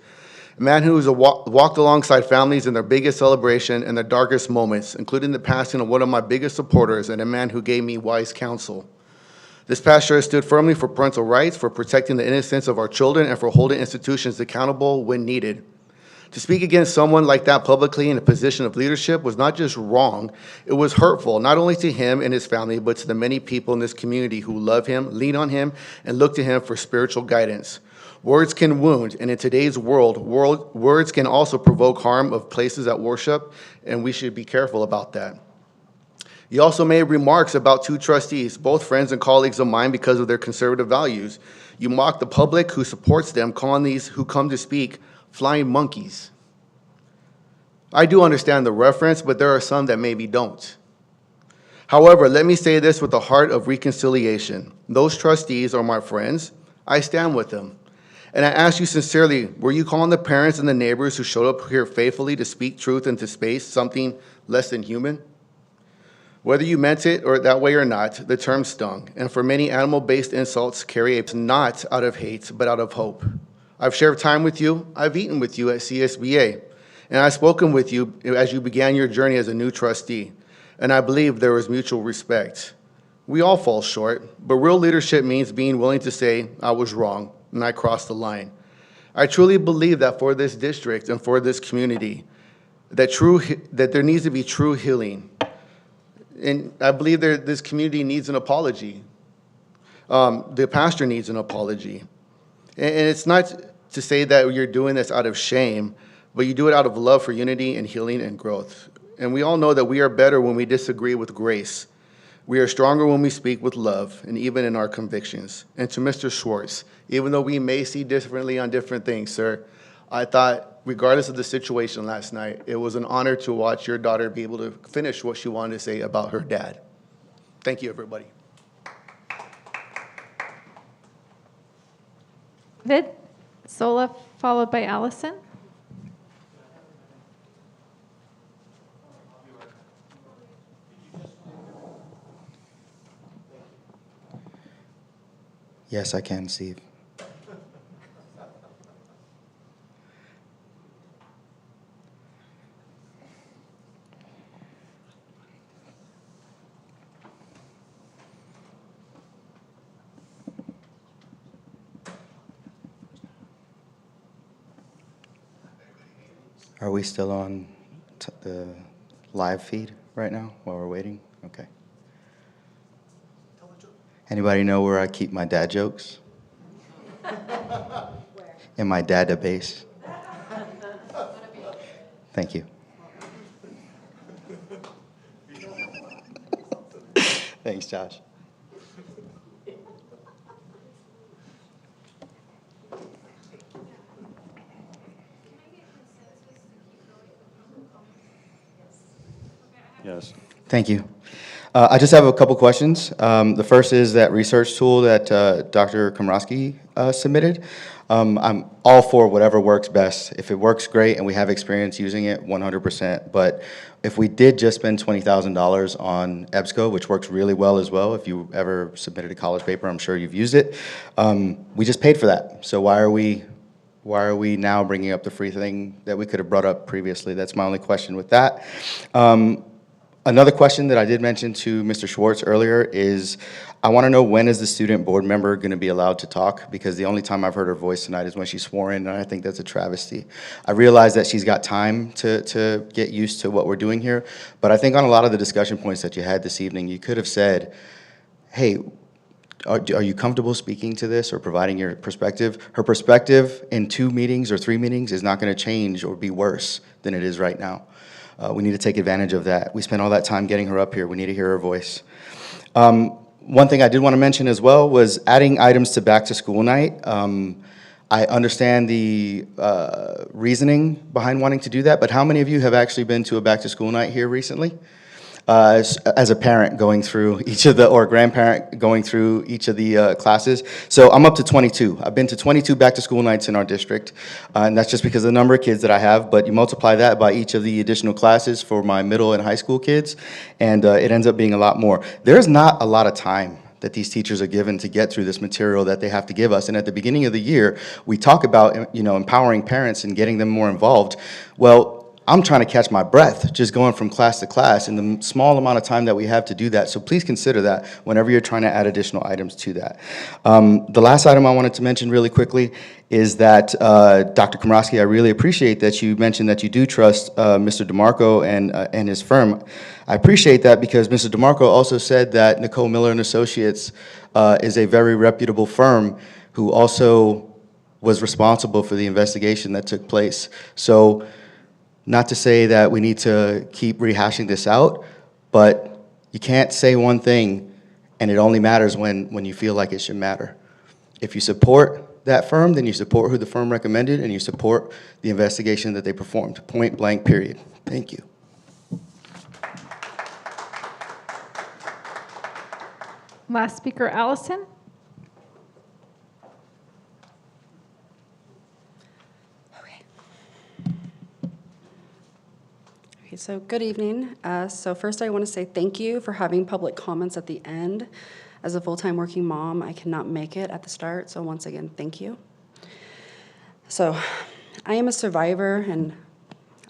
A man who has walked alongside families in their biggest celebration and their darkest moments, including the passing of one of my biggest supporters and a man who gave me wise counsel. This pastor has stood firmly for parental rights, for protecting the innocence of our children, and for holding institutions accountable when needed. To speak against someone like that publicly in a position of leadership was not just wrong, it was hurtful, not only to him and his family, but to the many people in this community who love him, lean on him, and look to him for spiritual guidance. Words can wound, and in today's world, words can also provoke harm of places that worship, and we should be careful about that. You also made remarks about two trustees, both friends and colleagues of mine, because of their conservative values. You mocked the public who supports them, calling these who come to speak flying monkeys. I do understand the reference, but there are some that maybe don't. However, let me say this with a heart of reconciliation. Those trustees are my friends. I stand with them. And I ask you sincerely, were you calling the parents and the neighbors who showed up here faithfully to speak truth into space something less than human? Whether you meant it or that way or not, the term stung, and for many animal-based insults carry a not out of hate, but out of hope. I've shared time with you, I've eaten with you at CSBA, and I've spoken with you as you began your journey as a new trustee, and I believe there was mutual respect. We all fall short, but real leadership means being willing to say, I was wrong, and I crossed the line. I truly believe that for this district and for this community, that there needs to be true healing. And I believe this community needs an apology. The pastor needs an apology. And it's not to say that you're doing this out of shame, but you do it out of love for unity and healing and growth. And we all know that we are better when we disagree with grace. We are stronger when we speak with love, and even in our convictions. And to Mr. Schwartz, even though we may see differently on different things, sir, I thought, regardless of the situation last night, it was an honor to watch your daughter be able to finish what she wanted to say about her dad. Thank you, everybody. Vid, Sola, followed by Allison. Yes, I can, Steve. Are we still on the live feed right now while we're waiting? Okay. Anybody know where I keep my dad jokes? In my database. Thank you. Thanks, Josh. Yes. Thank you. I just have a couple questions. The first is that research tool that Dr. Komrosky submitted. I'm all for whatever works best. If it works, great, and we have experience using it, 100%. But if we did just spend $20,000 on EBSCO, which works really well as well, if you ever submitted a college paper, I'm sure you've used it. We just paid for that. So why are we now bringing up the free thing that we could have brought up previously? That's my only question with that. Another question that I did mention to Mr. Schwartz earlier is, I want to know, when is the student board member going to be allowed to talk? Because the only time I've heard her voice tonight is when she swore in, and I think that's a travesty. I realize that she's got time to get used to what we're doing here, but I think on a lot of the discussion points that you had this evening, you could have said, hey, are you comfortable speaking to this or providing your perspective? Her perspective in 2 meetings or 3 meetings is not going to change or be worse than it is right now. We need to take advantage of that. We spent all that time getting her up here. We need to hear her voice. One thing I did want to mention as well was adding items to back to school night. I understand the reasoning behind wanting to do that, but how many of you have actually been to a back to school night here recently? As a parent going through each of the, or grandparent going through each of the classes. So I'm up to 22. I've been to 22 back to school nights in our district, and that's just because of the number of kids that I have, but you multiply that by each of the additional classes for my middle and high school kids, and it ends up being a lot more. There's not a lot of time that these teachers are given to get through this material that they have to give us. And at the beginning of the year, we talk about, empowering parents and getting them more involved. Well, I'm trying to catch my breath just going from class to class in the small amount of time that we have to do that. So please consider that whenever you're trying to add additional items to that. The last item I wanted to mention really quickly is that, Dr. Komrosky, I really appreciate that you mentioned that you do trust Mr. DeMarco and his firm. I appreciate that because Mr. DeMarco also said that Nicole Miller and Associates is a very reputable firm who also was responsible for the investigation that took place. So, not to say that we need to keep rehashing this out, but you can't say one thing and it only matters when you feel like it should matter. If you support that firm, then you support who the firm recommended and you support the investigation that they performed, point blank, period. Thank you. Last speaker, Allison. Okay, so good evening. So first I want to say thank you for having public comments at the end. As a full-time working mom, I cannot make it at the start, so once again, thank you. So I am a survivor, and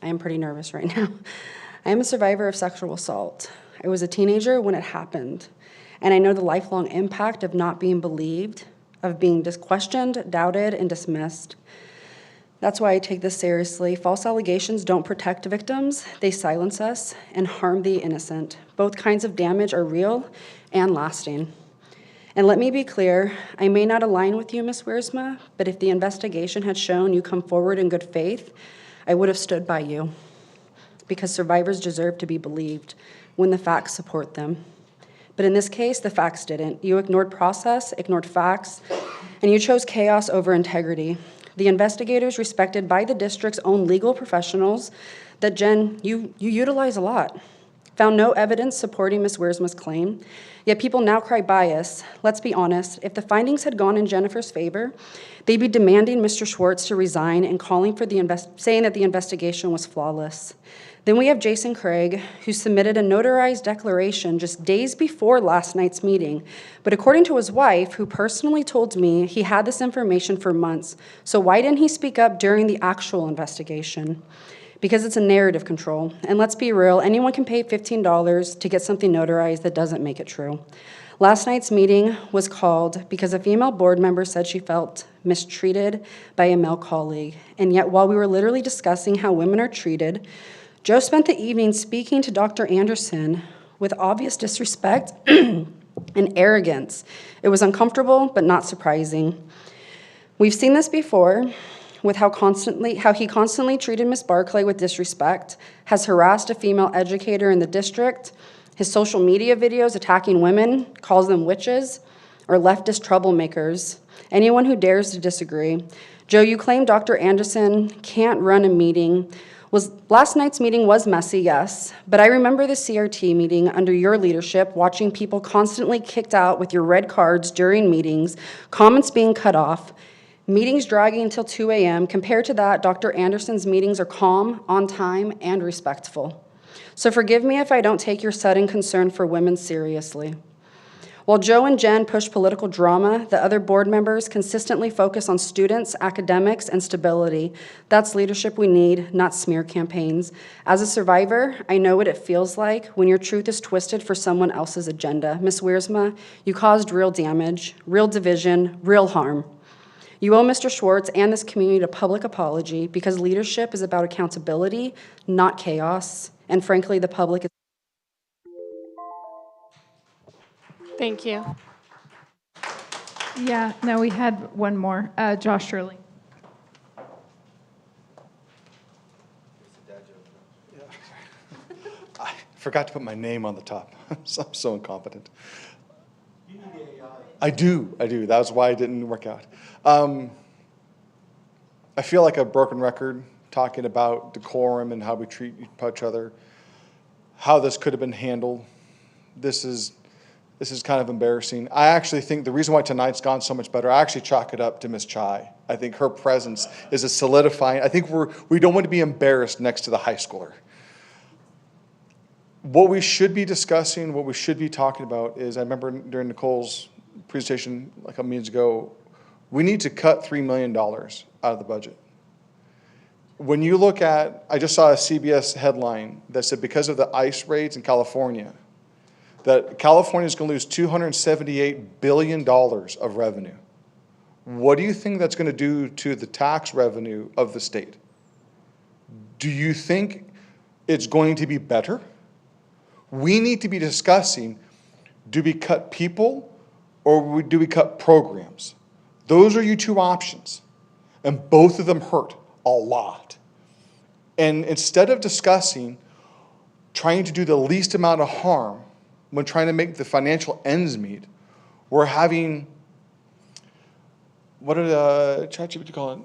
I am pretty nervous right now. I am a survivor of sexual assault. I was a teenager when it happened, and I know the lifelong impact of not being believed, of being questioned, doubted, and dismissed. That's why I take this seriously. False allegations don't protect victims, they silence us and harm the innocent. Both kinds of damage are real and lasting. And let me be clear, I may not align with you, Ms. Wiersma, but if the investigation had shown you come forward in good faith, I would have stood by you, because survivors deserve to be believed when the facts support them. But in this case, the facts didn't. You ignored process, ignored facts, and you chose chaos over integrity. The investigators, respected by the district's own legal professionals that, Jen, you utilize a lot, found no evidence supporting Ms. Wiersma's claim, yet people now cry bias. Let's be honest, if the findings had gone in Jennifer's favor, they'd be demanding Mr. Schwartz to resign and calling for saying that the investigation was flawless. Then we have Jason Craig, who submitted a notarized declaration just days before last night's meeting. But according to his wife, who personally told me he had this information for months, so why didn't he speak up during the actual investigation? Because it's a narrative control. And let's be real, anyone can pay $15 to get something notarized that doesn't make it true. Last night's meeting was called because a female board member said she felt mistreated by a male colleague. And yet, while we were literally discussing how women are treated, Joe spent the evening speaking to Dr. Anderson with obvious disrespect and arrogance. It was uncomfortable, but not surprising. We've seen this before with how he constantly treated Ms. Barclay with disrespect, has harassed a female educator in the district, his social media videos attacking women, calls them witches, or leftist troublemakers. Anyone who dares to disagree. Joe, you claim Dr. Anderson can't run a meeting. Last night's meeting was messy, yes, but I remember the CRT meeting under your leadership, watching people constantly kicked out with your red cards during meetings, comments being cut off, meetings dragging until 2 a.m. Compared to that, Dr. Anderson's meetings are calm, on time, and respectful. So forgive me if I don't take your sudden concern for women seriously. While Joe and Jen push political drama, the other board members consistently focus on students, academics, and stability. That's leadership we need, not smear campaigns. As a survivor, I know what it feels like when your truth is twisted for someone else's agenda. Ms. Wiersma, you caused real damage, real division, real harm. You owe Mr. Schwartz and this community a public apology, because leadership is about accountability, not chaos. And frankly, the public is. Thank you. Yeah, no, we had one more. Josh Shirley. I forgot to put my name on the top. I'm so incompetent. I do. That was why it didn't work out. I feel like a broken record talking about decorum and how we treat each other, how this could have been handled. This is kind of embarrassing. I actually think the reason why tonight's gone so much better, I actually chalk it up to Ms. Chai. I think her presence is a solidifying. I think we don't want to be embarrassed next to the high schooler. What we should be discussing, what we should be talking about is, I remember during Nicole's presentation like a couple minutes ago, we need to cut $3 million out of the budget. When you look at, I just saw a CBS headline that said because of the ICE raids in California, that California is going to lose $278 billion of revenue. What do you think that's going to do to the tax revenue of the state? Do you think it's going to be better? We need to be discussing, do we cut people or do we cut programs? Those are your two options, and both of them hurt a lot. And instead of discussing trying to do the least amount of harm when trying to make the financial ends meet, we're having, what did ChatGPT call it?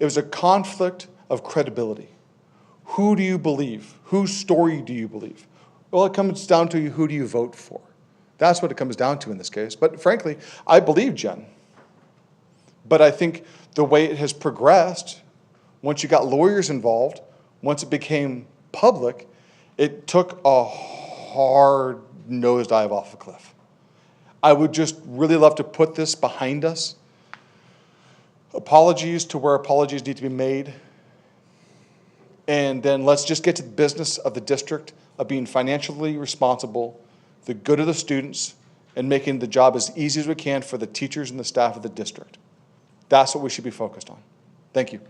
It was a conflict of credibility. Who do you believe? Whose story do you believe? Well, it comes down to who do you vote for? That's what it comes down to in this case. But frankly, I believe Jen. But I think the way it has progressed, once you got lawyers involved, once it became public, it took a hard nosedive off a cliff. I would just really love to put this behind us. Apologies to where apologies need to be made. And then let's just get to the business of the district of being financially responsible, the good of the students, and making the job as easy as we can for the teachers and the staff of the district. That's what we should be focused on. Thank you.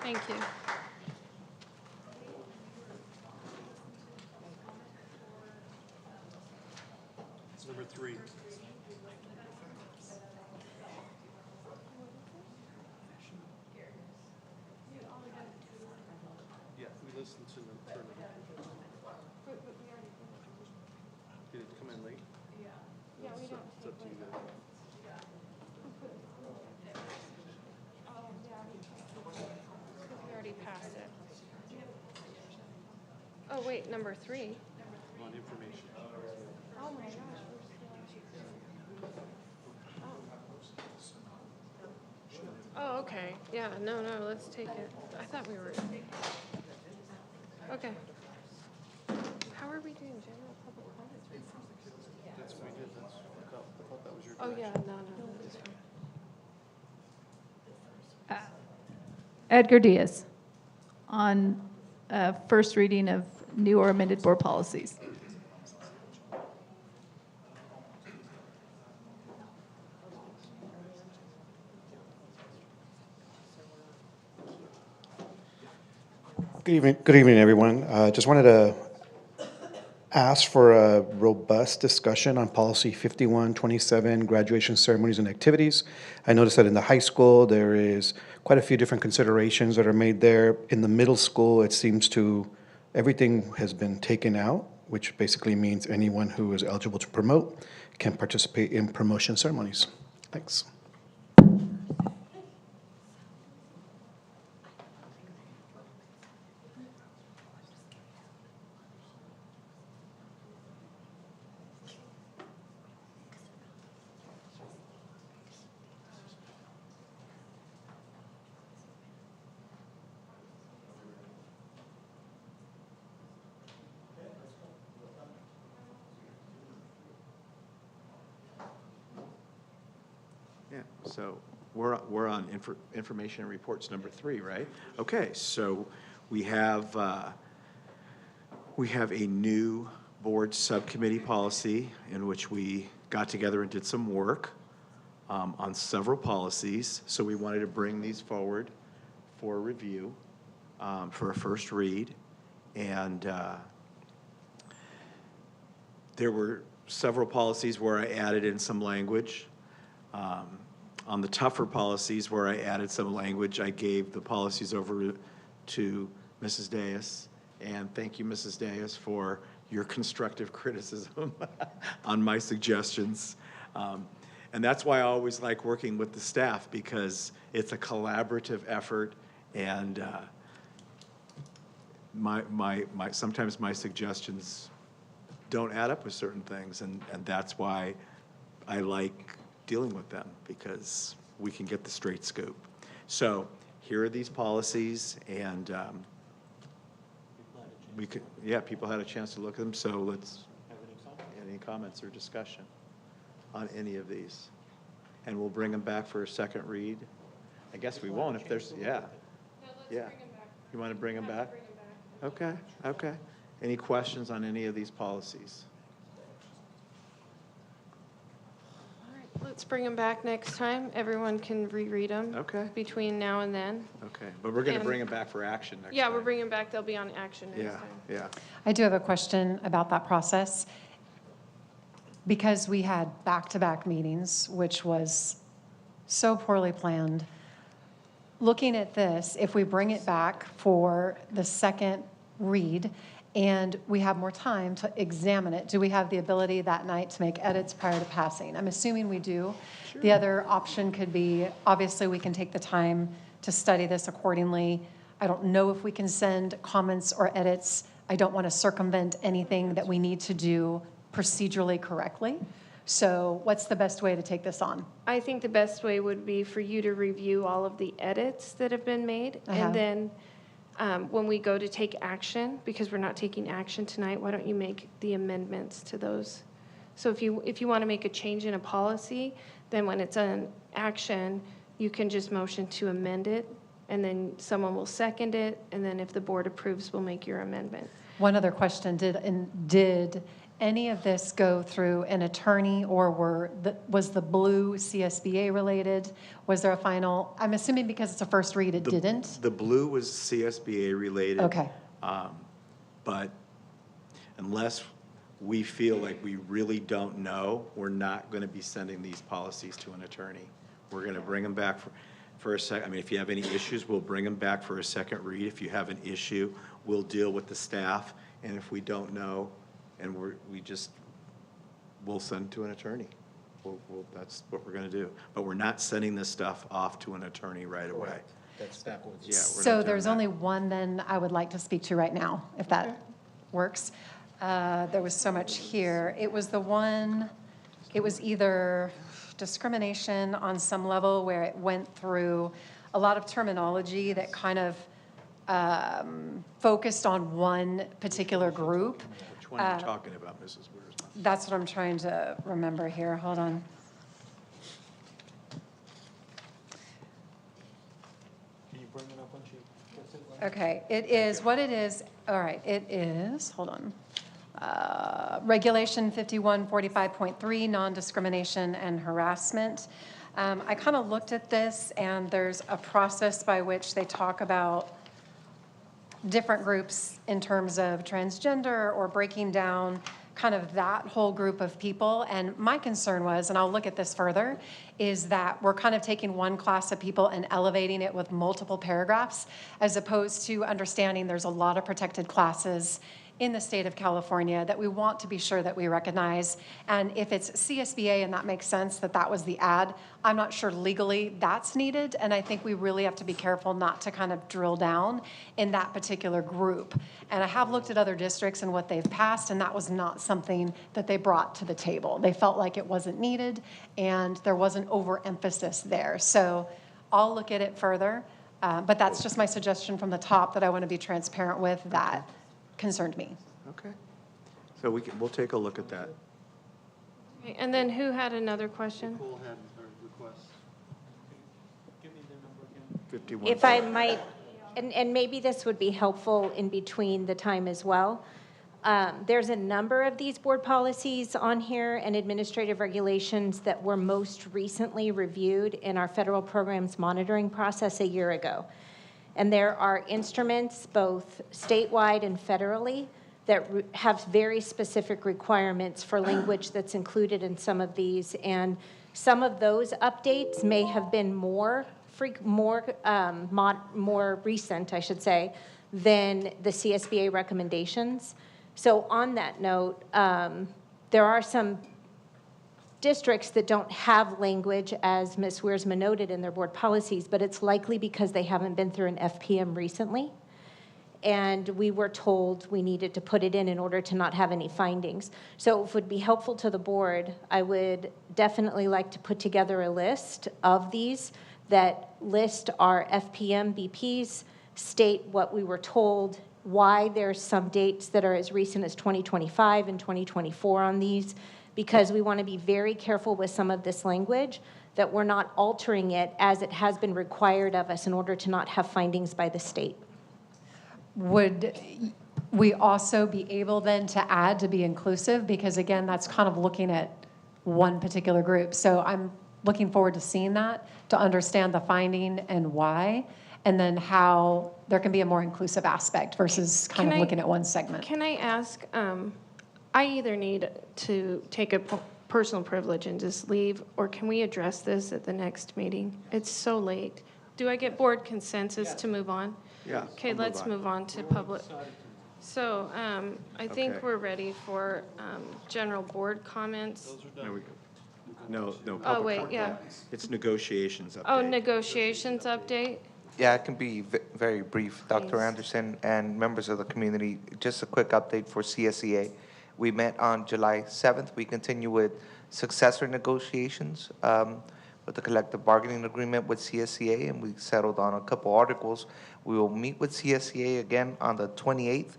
Thank you. It's number 3. Yeah, we listened to them. Did it come in late? Yeah, we don't. It's up to you guys. We already passed it. Oh, wait, number 3. On information. Oh, my gosh. Oh, okay. Yeah, no, let's take it. I thought we were. Okay. How are we doing general public comments? That's what we did. I thought that was your. Oh, yeah, no, it's fine. Edgar Diaz on first reading of new or amended board policies. Good evening, everyone. Just wanted to ask for a robust discussion on policy 5127, graduation ceremonies and activities. I noticed that in the high school, there is quite a few different considerations that are made there. In the middle school, it seems to, everything has been taken out, which basically means anyone who is eligible to promote can participate in promotion ceremonies. Thanks. Yeah, so we're on information and reports number 3, right? Okay, so we have a new board subcommittee policy in which we got together and did some work on several policies. So we wanted to bring these forward for review, for a first read. And there were several policies where I added in some language. On the tougher policies where I added some language, I gave the policies over to Mrs. Diaz. And thank you, Mrs. Diaz, for your constructive criticism on my suggestions. And that's why I always like working with the staff, because it's a collaborative effort, and sometimes my suggestions don't add up with certain things, and that's why I like dealing with them, because we can get the straight scoop. So here are these policies, and we could, people had a chance to look at them, so let's have any comments or discussion on any of these. And we'll bring them back for a second read. I guess we won't if there's, yeah. You want to bring them back? Okay, okay. Any questions on any of these policies? Let's bring them back next time. Everyone can reread them. Okay. Between now and then. Okay, but we're going to bring them back for action next time. Yeah, we're bringing them back. They'll be on action next time. Yeah. I do have a question about that process. Because we had back-to-back meetings, which was so poorly planned, looking at this, if we bring it back for the second read and we have more time to examine it, do we have the ability that night to make edits prior to passing? I'm assuming we do. Sure. The other option could be, obviously, we can take the time to study this accordingly. I don't know if we can send comments or edits. I don't want to circumvent anything that we need to do procedurally correctly. So what's the best way to take this on? I think the best way would be for you to review all of the edits that have been made. And then when we go to take action, because we're not taking action tonight, why don't you make the amendments to those? So if you want to make a change in a policy, then when it's an action, you can just motion to amend it, and then someone will second it, and then if the board approves, we'll make your amendment. One other question, did any of this go through an attorney, or was the blue CSBA related? Was there a final, I'm assuming because it's a first read, it didn't? The blue was CSBA related. Okay. But unless we feel like we really don't know, we're not going to be sending these policies to an attorney. We're going to bring them back for a second. I mean, if you have any issues, we'll bring them back for a second read. If you have an issue, we'll deal with the staff. And if we don't know, and we'll send to an attorney. That's what we're going to do. But we're not sending this stuff off to an attorney right away. That's backwards. Yeah, we're So not doing there's that. only one then I would like to speak to right now, if that works. There was so much here. It was either discrimination on some level where it went through a lot of terminology that kind of focused on one particular group. Which one are you talking about, Mrs. Wiersma? That's what I'm trying to remember here. Hold on. Can you bring it up when she gets it? Okay, it is, what it is, all right, it is, hold on. Regulation 5145.3, non-discrimination and harassment. I kind of looked at this, and there's a process by which they talk about different groups in terms of transgender or breaking down kind of that whole group of people. And my concern was, and I'll look at this further, is that we're kind of taking one class of people and elevating it with multiple paragraphs, as opposed to understanding there's a lot of protected classes in the state of California that we want to be sure that we recognize. And if it's CSBA and that makes sense that that was the ad, I'm not sure legally that's needed. And I think we really have to be careful not to kind of drill down in that particular group. And I have looked at other districts and what they've passed, and that was not something that they brought to the table. They felt like it wasn't needed, and there was an overemphasis there. So I'll look at it further, but that's just my suggestion from the top that I want to be transparent with that concerned me. Okay. So we'll take a look at that. Okay, and then who had another question? Nicole had her request. Give me the number again. 51. If I might, and maybe this would be helpful in between the time as well. There's a number of these board policies on here and administrative regulations that were most recently reviewed in our federal programs monitoring process a year ago. And there are instruments, both statewide and federally, that have very specific requirements for language that's included in some of these. And some of those updates may have been more recent, I should say, than the CSBA recommendations. So on that note, there are some districts that don't have language, as Ms. Wiersma noted, in their board policies, but it's likely because they haven't been through an FPM recently. And we were told we needed to put it in order to not have any findings. So if it would be helpful to the board, I would definitely like to put together a list of these that list our FPM BPs, state what we were told, why there's some dates that are as recent as 2025 and 2024 on these, because we want to be very careful with some of this language, that we're not altering it as it has been required of us in order to not have findings by the state. Would we also be able then to add to be inclusive? Because again, that's kind of looking at one particular group. So I'm looking forward to seeing that, to understand the finding and why, and then how there can be a more inclusive aspect versus kind of looking at one segment. Can I ask, I either need to take a personal privilege and just leave, or can we address this at the next meeting? It's so late. Do I get board consensus to move on? Yeah. Okay, let's move on to public. So I think Okay. we're ready for general board comments. No. Oh, public wait, comment. yeah. It's negotiations update. Oh, negotiations update? Yeah, it can be very brief, Dr. Please. Anderson and members of the community. Just a quick update for CSEA. We met on July 7th. We continue with successor negotiations with the collective bargaining agreement with CSEA, and we settled on a couple articles. We will meet with CSEA again on the 28th.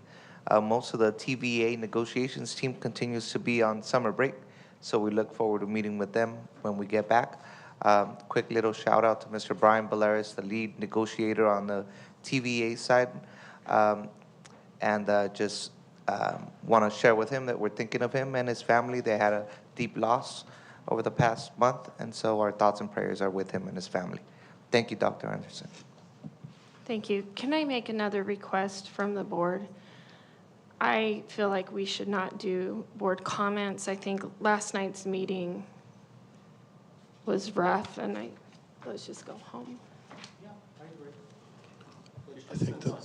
Most of the TVA negotiations team continues to be on summer break, so we look forward to meeting with them when we get back. Quick little shout out to Mr. Brian Baleris, the lead negotiator on the TVA side, and just want to share with him that we're thinking of him and his family. They had a deep loss over the past month, and so our thoughts and prayers are with him and his family. Thank you, Dr. Anderson. Thank you. Can I make another request from the board? I feel like we should not do board comments. I think last night's meeting was rough, and let's just go home.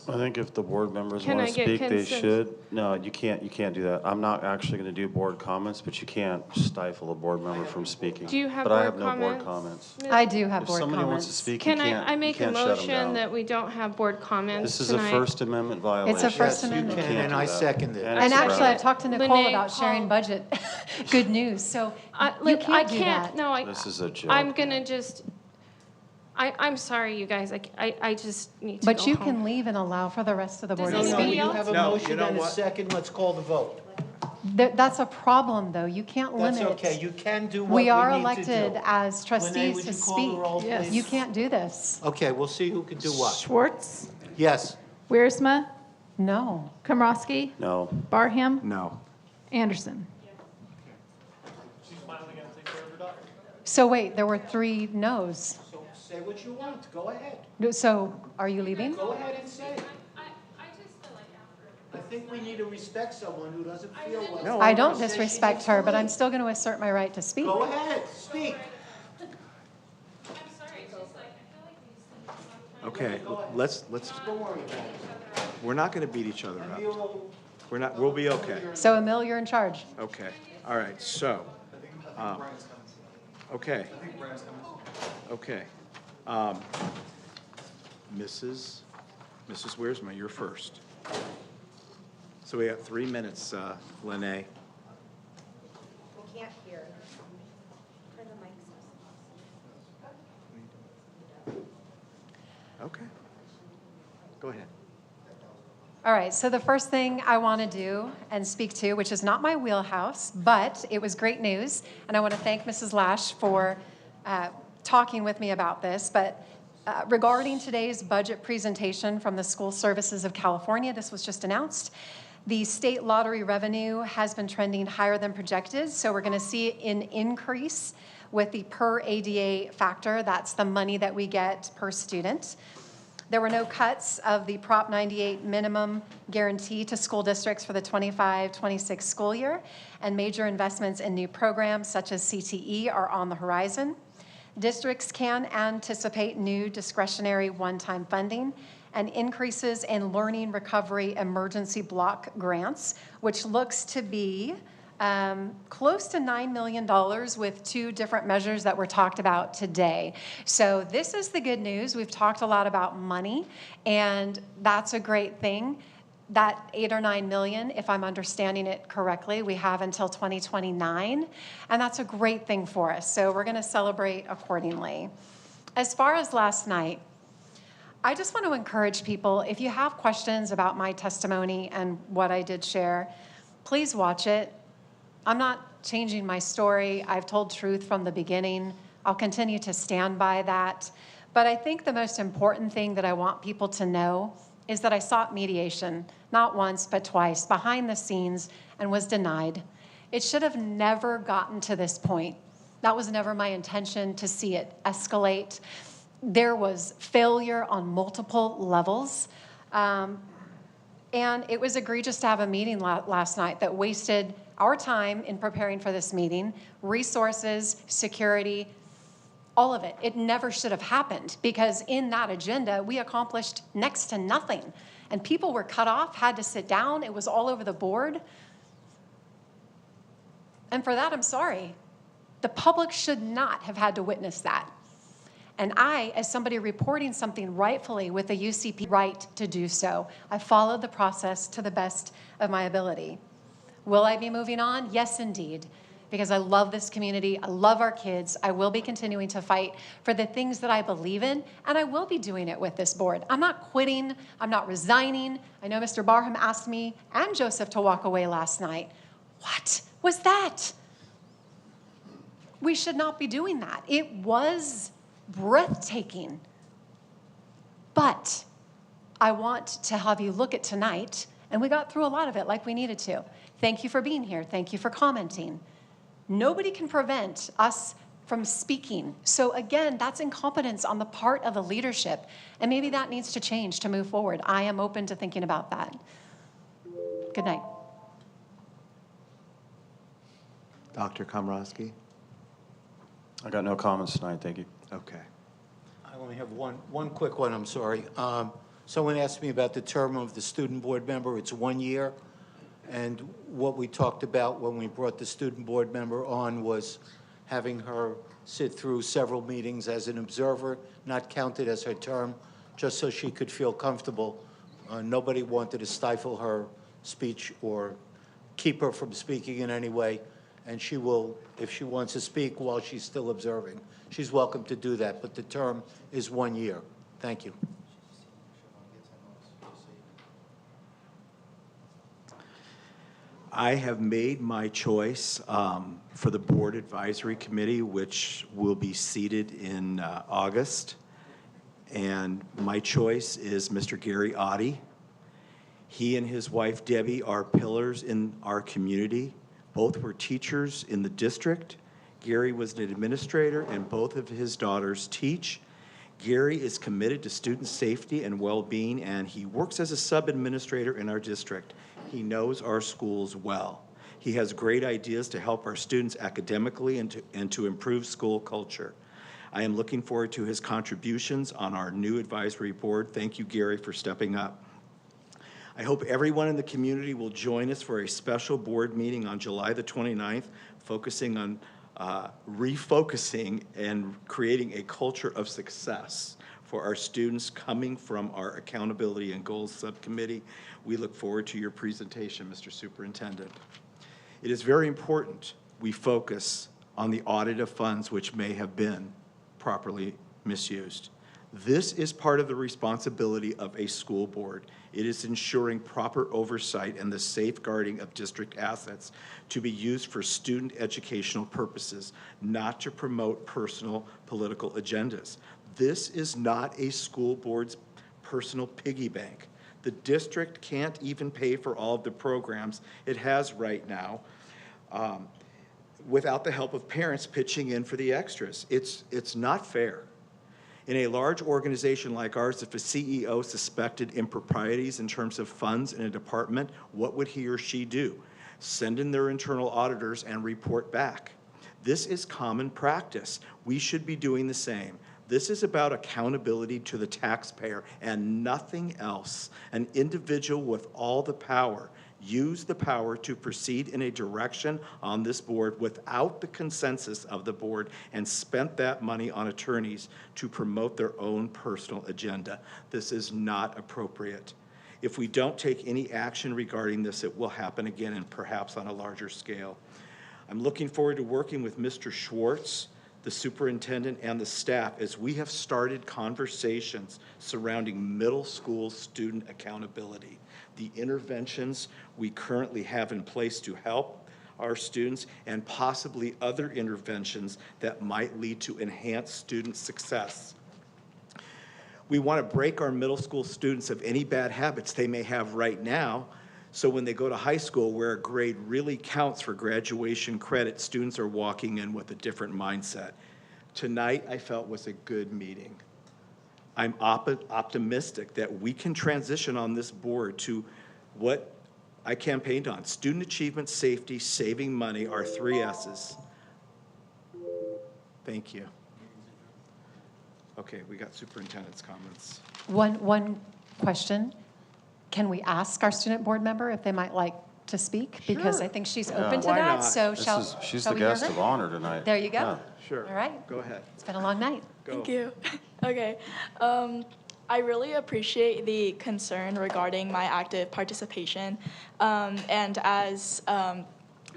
I think if the board members Can want I to get speak, they consent? should. No, you can't do that. I'm not actually going to do board comments, but you can't stifle a board member from speaking. Do you have But I board have no board comments? comments. I do have If board somebody wants to comments. speak, you Can can't, I you make a can't shut them motion down. that we don't have board comments This is a tonight? First Amendment violation. It's a First Yes, you Amendment. can, and I second it. And actually, I talked to Nicole Lene, about sharing budget. Good news. So you can't do that. No, This is a joke. I'm gonna just, I'm sorry, you guys, I just need to go But you home. can leave and allow for the rest of the board to Does speak. anybody You have a No, motion you know and a what? second, let's call the vote. That's a problem, though. You can't That's limit. okay, you can do what We we are need to elected do. as trustees would to you call the speak. roll, please? You can't do this. Okay, we'll see who can do what. Schwartz, Yes. Wiersma, No. Komrosky, No. Barham, No. Anderson. So wait, there were 3 no's. So say what you want, go ahead. So are you leaving? Go ahead and say it. I think we need to respect someone who doesn't feel well. No, I don't disrespect her, but I'm still going to assert my right to speak. Go ahead, speak. Okay, let's, Don't worry about it. we're not going to beat each other up. We'll be okay. So Emil, you're in charge. Okay, all right, so, okay. Okay. Mrs. Wiersma, you're first. So we have 3 minutes, Lene. We can't hear. Turn the mics up. Okay. Go ahead. All right, so the first thing I want to do and speak to, which is not my wheelhouse, but it was great news, and I want to thank Mrs. Lash for talking with me about this, but regarding today's budget presentation from the School Services of California, this was just announced. The state lottery revenue has been trending higher than projected, so we're going to see an increase with the per ADA factor. That's the money that we get per student. There were no cuts of the Prop 98 minimum guarantee to school districts for the 25-26 school year, and major investments in new programs such as CTE are on the horizon. Districts can anticipate new discretionary one-time funding and increases in learning recovery emergency block grants, which looks to be close to $9 million with 2 different measures that were talked about today. So this is the good news. We've talked a lot about money, and that's a great thing. That 8 or 9 million, if I'm understanding it correctly, we have until 2029, and that's a great thing for us. So we're going to celebrate accordingly. As far as last night, I just want to encourage people, if you have questions about my testimony and what I did share, please watch it. I'm not changing my story. I've told truth from the beginning. I'll continue to stand by that. But I think the most important thing that I want people to know is that I sought mediation, not once, but twice, behind the scenes, and was denied. It should have never gotten to this point. That was never my intention, to see it escalate. There was failure on multiple levels. And it was egregious to have a meeting last night that wasted our time in preparing for this meeting, resources, security, all of it. It never should have happened, because in that agenda, we accomplished next to nothing. And people were cut off, had to sit down. It was all over the board. And for that, I'm sorry. The public should not have had to witness that. And I, as somebody reporting something rightfully with the UCP right to do so, I followed the process to the best of my ability. Will I be moving on? Yes, indeed, because I love this community. I love our kids. I will be continuing to fight for the things that I believe in, and I will be doing it with this board. I'm not quitting. I'm not resigning. I know Mr. Barham asked me and Joseph to walk away last night. What was that? We should not be doing that. It was breathtaking. But I want to have you look at tonight, and we got through a lot of it like we needed to. Thank you for being here. Thank you for commenting. Nobody can prevent us from speaking. So again, that's incompetence on the part of the leadership, and maybe that needs to change to move forward. I am open to thinking about that. Good night. Dr. Komrosky? I got no comments tonight, thank you. Okay. I only have one quick one, I'm sorry. Someone asked me about the term of the student board member. It's 1 year. And what we talked about when we brought the student board member on was having her sit through several meetings as an observer, not counted as her term, just so she could feel comfortable. Nobody wanted to stifle her speech or keep her from speaking in any way. And she will, if she wants to speak while she's still observing, she's welcome to do that. But the term is 1 year. Thank you. I have made my choice for the Board Advisory Committee, which will be seated in August. And my choice is Mr. Gary Oddie. He and his wife Debbie are pillars in our community. Both were teachers in the district. Gary was an administrator, and both of his daughters teach. Gary is committed to student safety and well-being, and he works as a sub-administrator in our district. He knows our schools well. He has great ideas to help our students academically and to improve school culture. I am looking forward to his contributions on our new advisory board. Thank you, Gary, for stepping up. I hope everyone in the community will join us for a special board meeting on July the 29th, focusing on refocusing and creating a culture of success for our students coming from our Accountability and Goals Subcommittee. We look forward to your presentation, Mr. Superintendent. It is very important we focus on the audit of funds which may have been properly misused. This is part of the responsibility of a school board. It is ensuring proper oversight and the safeguarding of district assets to be used for student educational purposes, not to promote personal political agendas. This is not a school board's personal piggy bank. The district can't even pay for all of the programs it has right now without the help of parents pitching in for the extras. It's not fair. In a large organization like ours, if a CEO suspected improprieties in terms of funds in a department, what would he or she do? Send in their internal auditors and report back. This is common practice. We should be doing the same. This is about accountability to the taxpayer and nothing else. An individual with all the power used the power to proceed in a direction on this board without the consensus of the board and spent that money on attorneys to promote their own personal agenda. This is not appropriate. If we don't take any action regarding this, it will happen again and perhaps on a larger scale. I'm looking forward to working with Mr. Schwartz, the superintendent, and the staff as we have started conversations surrounding middle school student accountability. The interventions we currently have in place to help our students and possibly other interventions that might lead to enhanced student success. We want to break our middle school students of any bad habits they may have right now, so when they go to high school where a grade really counts for graduation credit, students are walking in with a different mindset. Tonight, I felt was a good meeting. I'm optimistic that we can transition on this board to what I campaigned on. Student achievement, safety, saving money are 3 S's. Thank you. Okay, we got superintendent's comments. One question. Can we ask our student board member if they might like to speak? Because I think she's open to that, so She's shall the we hear guest her? of honor tonight. There you go. Yeah. Sure. All right. Go ahead. It's been a long night. Thank you. Okay. I really appreciate the concern regarding my active participation. And as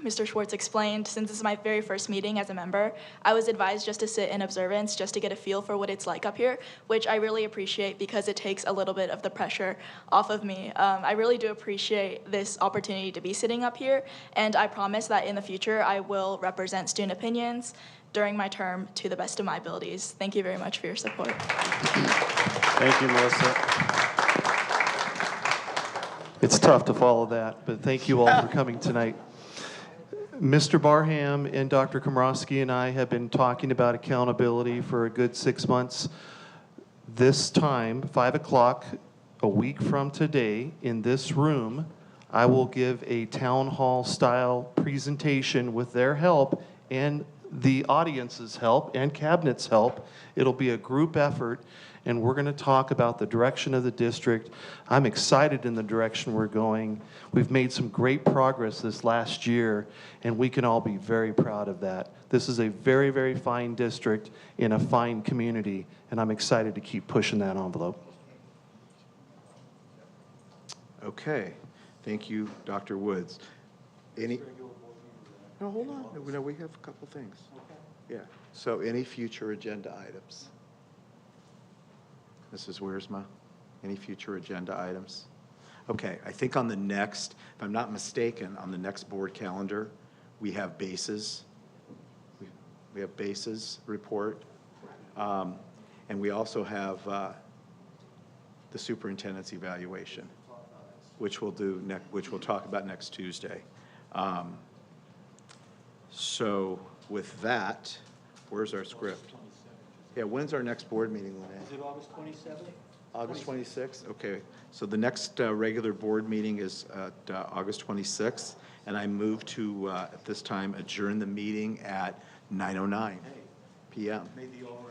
Mr. Schwartz explained, since this is my very first meeting as a member, I was advised just to sit in observance, just to get a feel for what it's like up here, which I really appreciate because it takes a little bit of the pressure off of me. I really do appreciate this opportunity to be sitting up here, and I promise that in the future I will represent student opinions during my term to the best of my abilities. Thank you very much for your support. Thank you, Melissa. It's tough to follow that, but thank you all for coming tonight. Mr. Barham and Dr. Komrosky and I have been talking about accountability for a good 6 months. This time, 5 o'clock, a week from today, in this room, I will give a town hall style presentation with their help and the audience's help and cabinet's help. It'll be a group effort, and we're going to talk about the direction of the district. I'm excited in the direction we're going. We've made some great progress this last year, and we can all be very proud of that. This is a very, very fine district in a fine community, and I'm excited to keep pushing that envelope. Okay, thank you, Dr. Woods. No, hold on. No, we have a couple things. Yeah. So any future agenda items? Mrs. Wiersma, any future agenda items? Okay, I think on the next, if I'm not mistaken, on the next board calendar, we have bases. We have bases report. And we also have the superintendent's evaluation, which we'll talk about next Tuesday. So with that, where's our script? Yeah, when's our next board meeting, Lynette? Is it August 27th? August 26th? Okay. So the next regular board meeting is August 26th, and I move to, at this time, adjourn the meeting at 9:09 p.m. May the all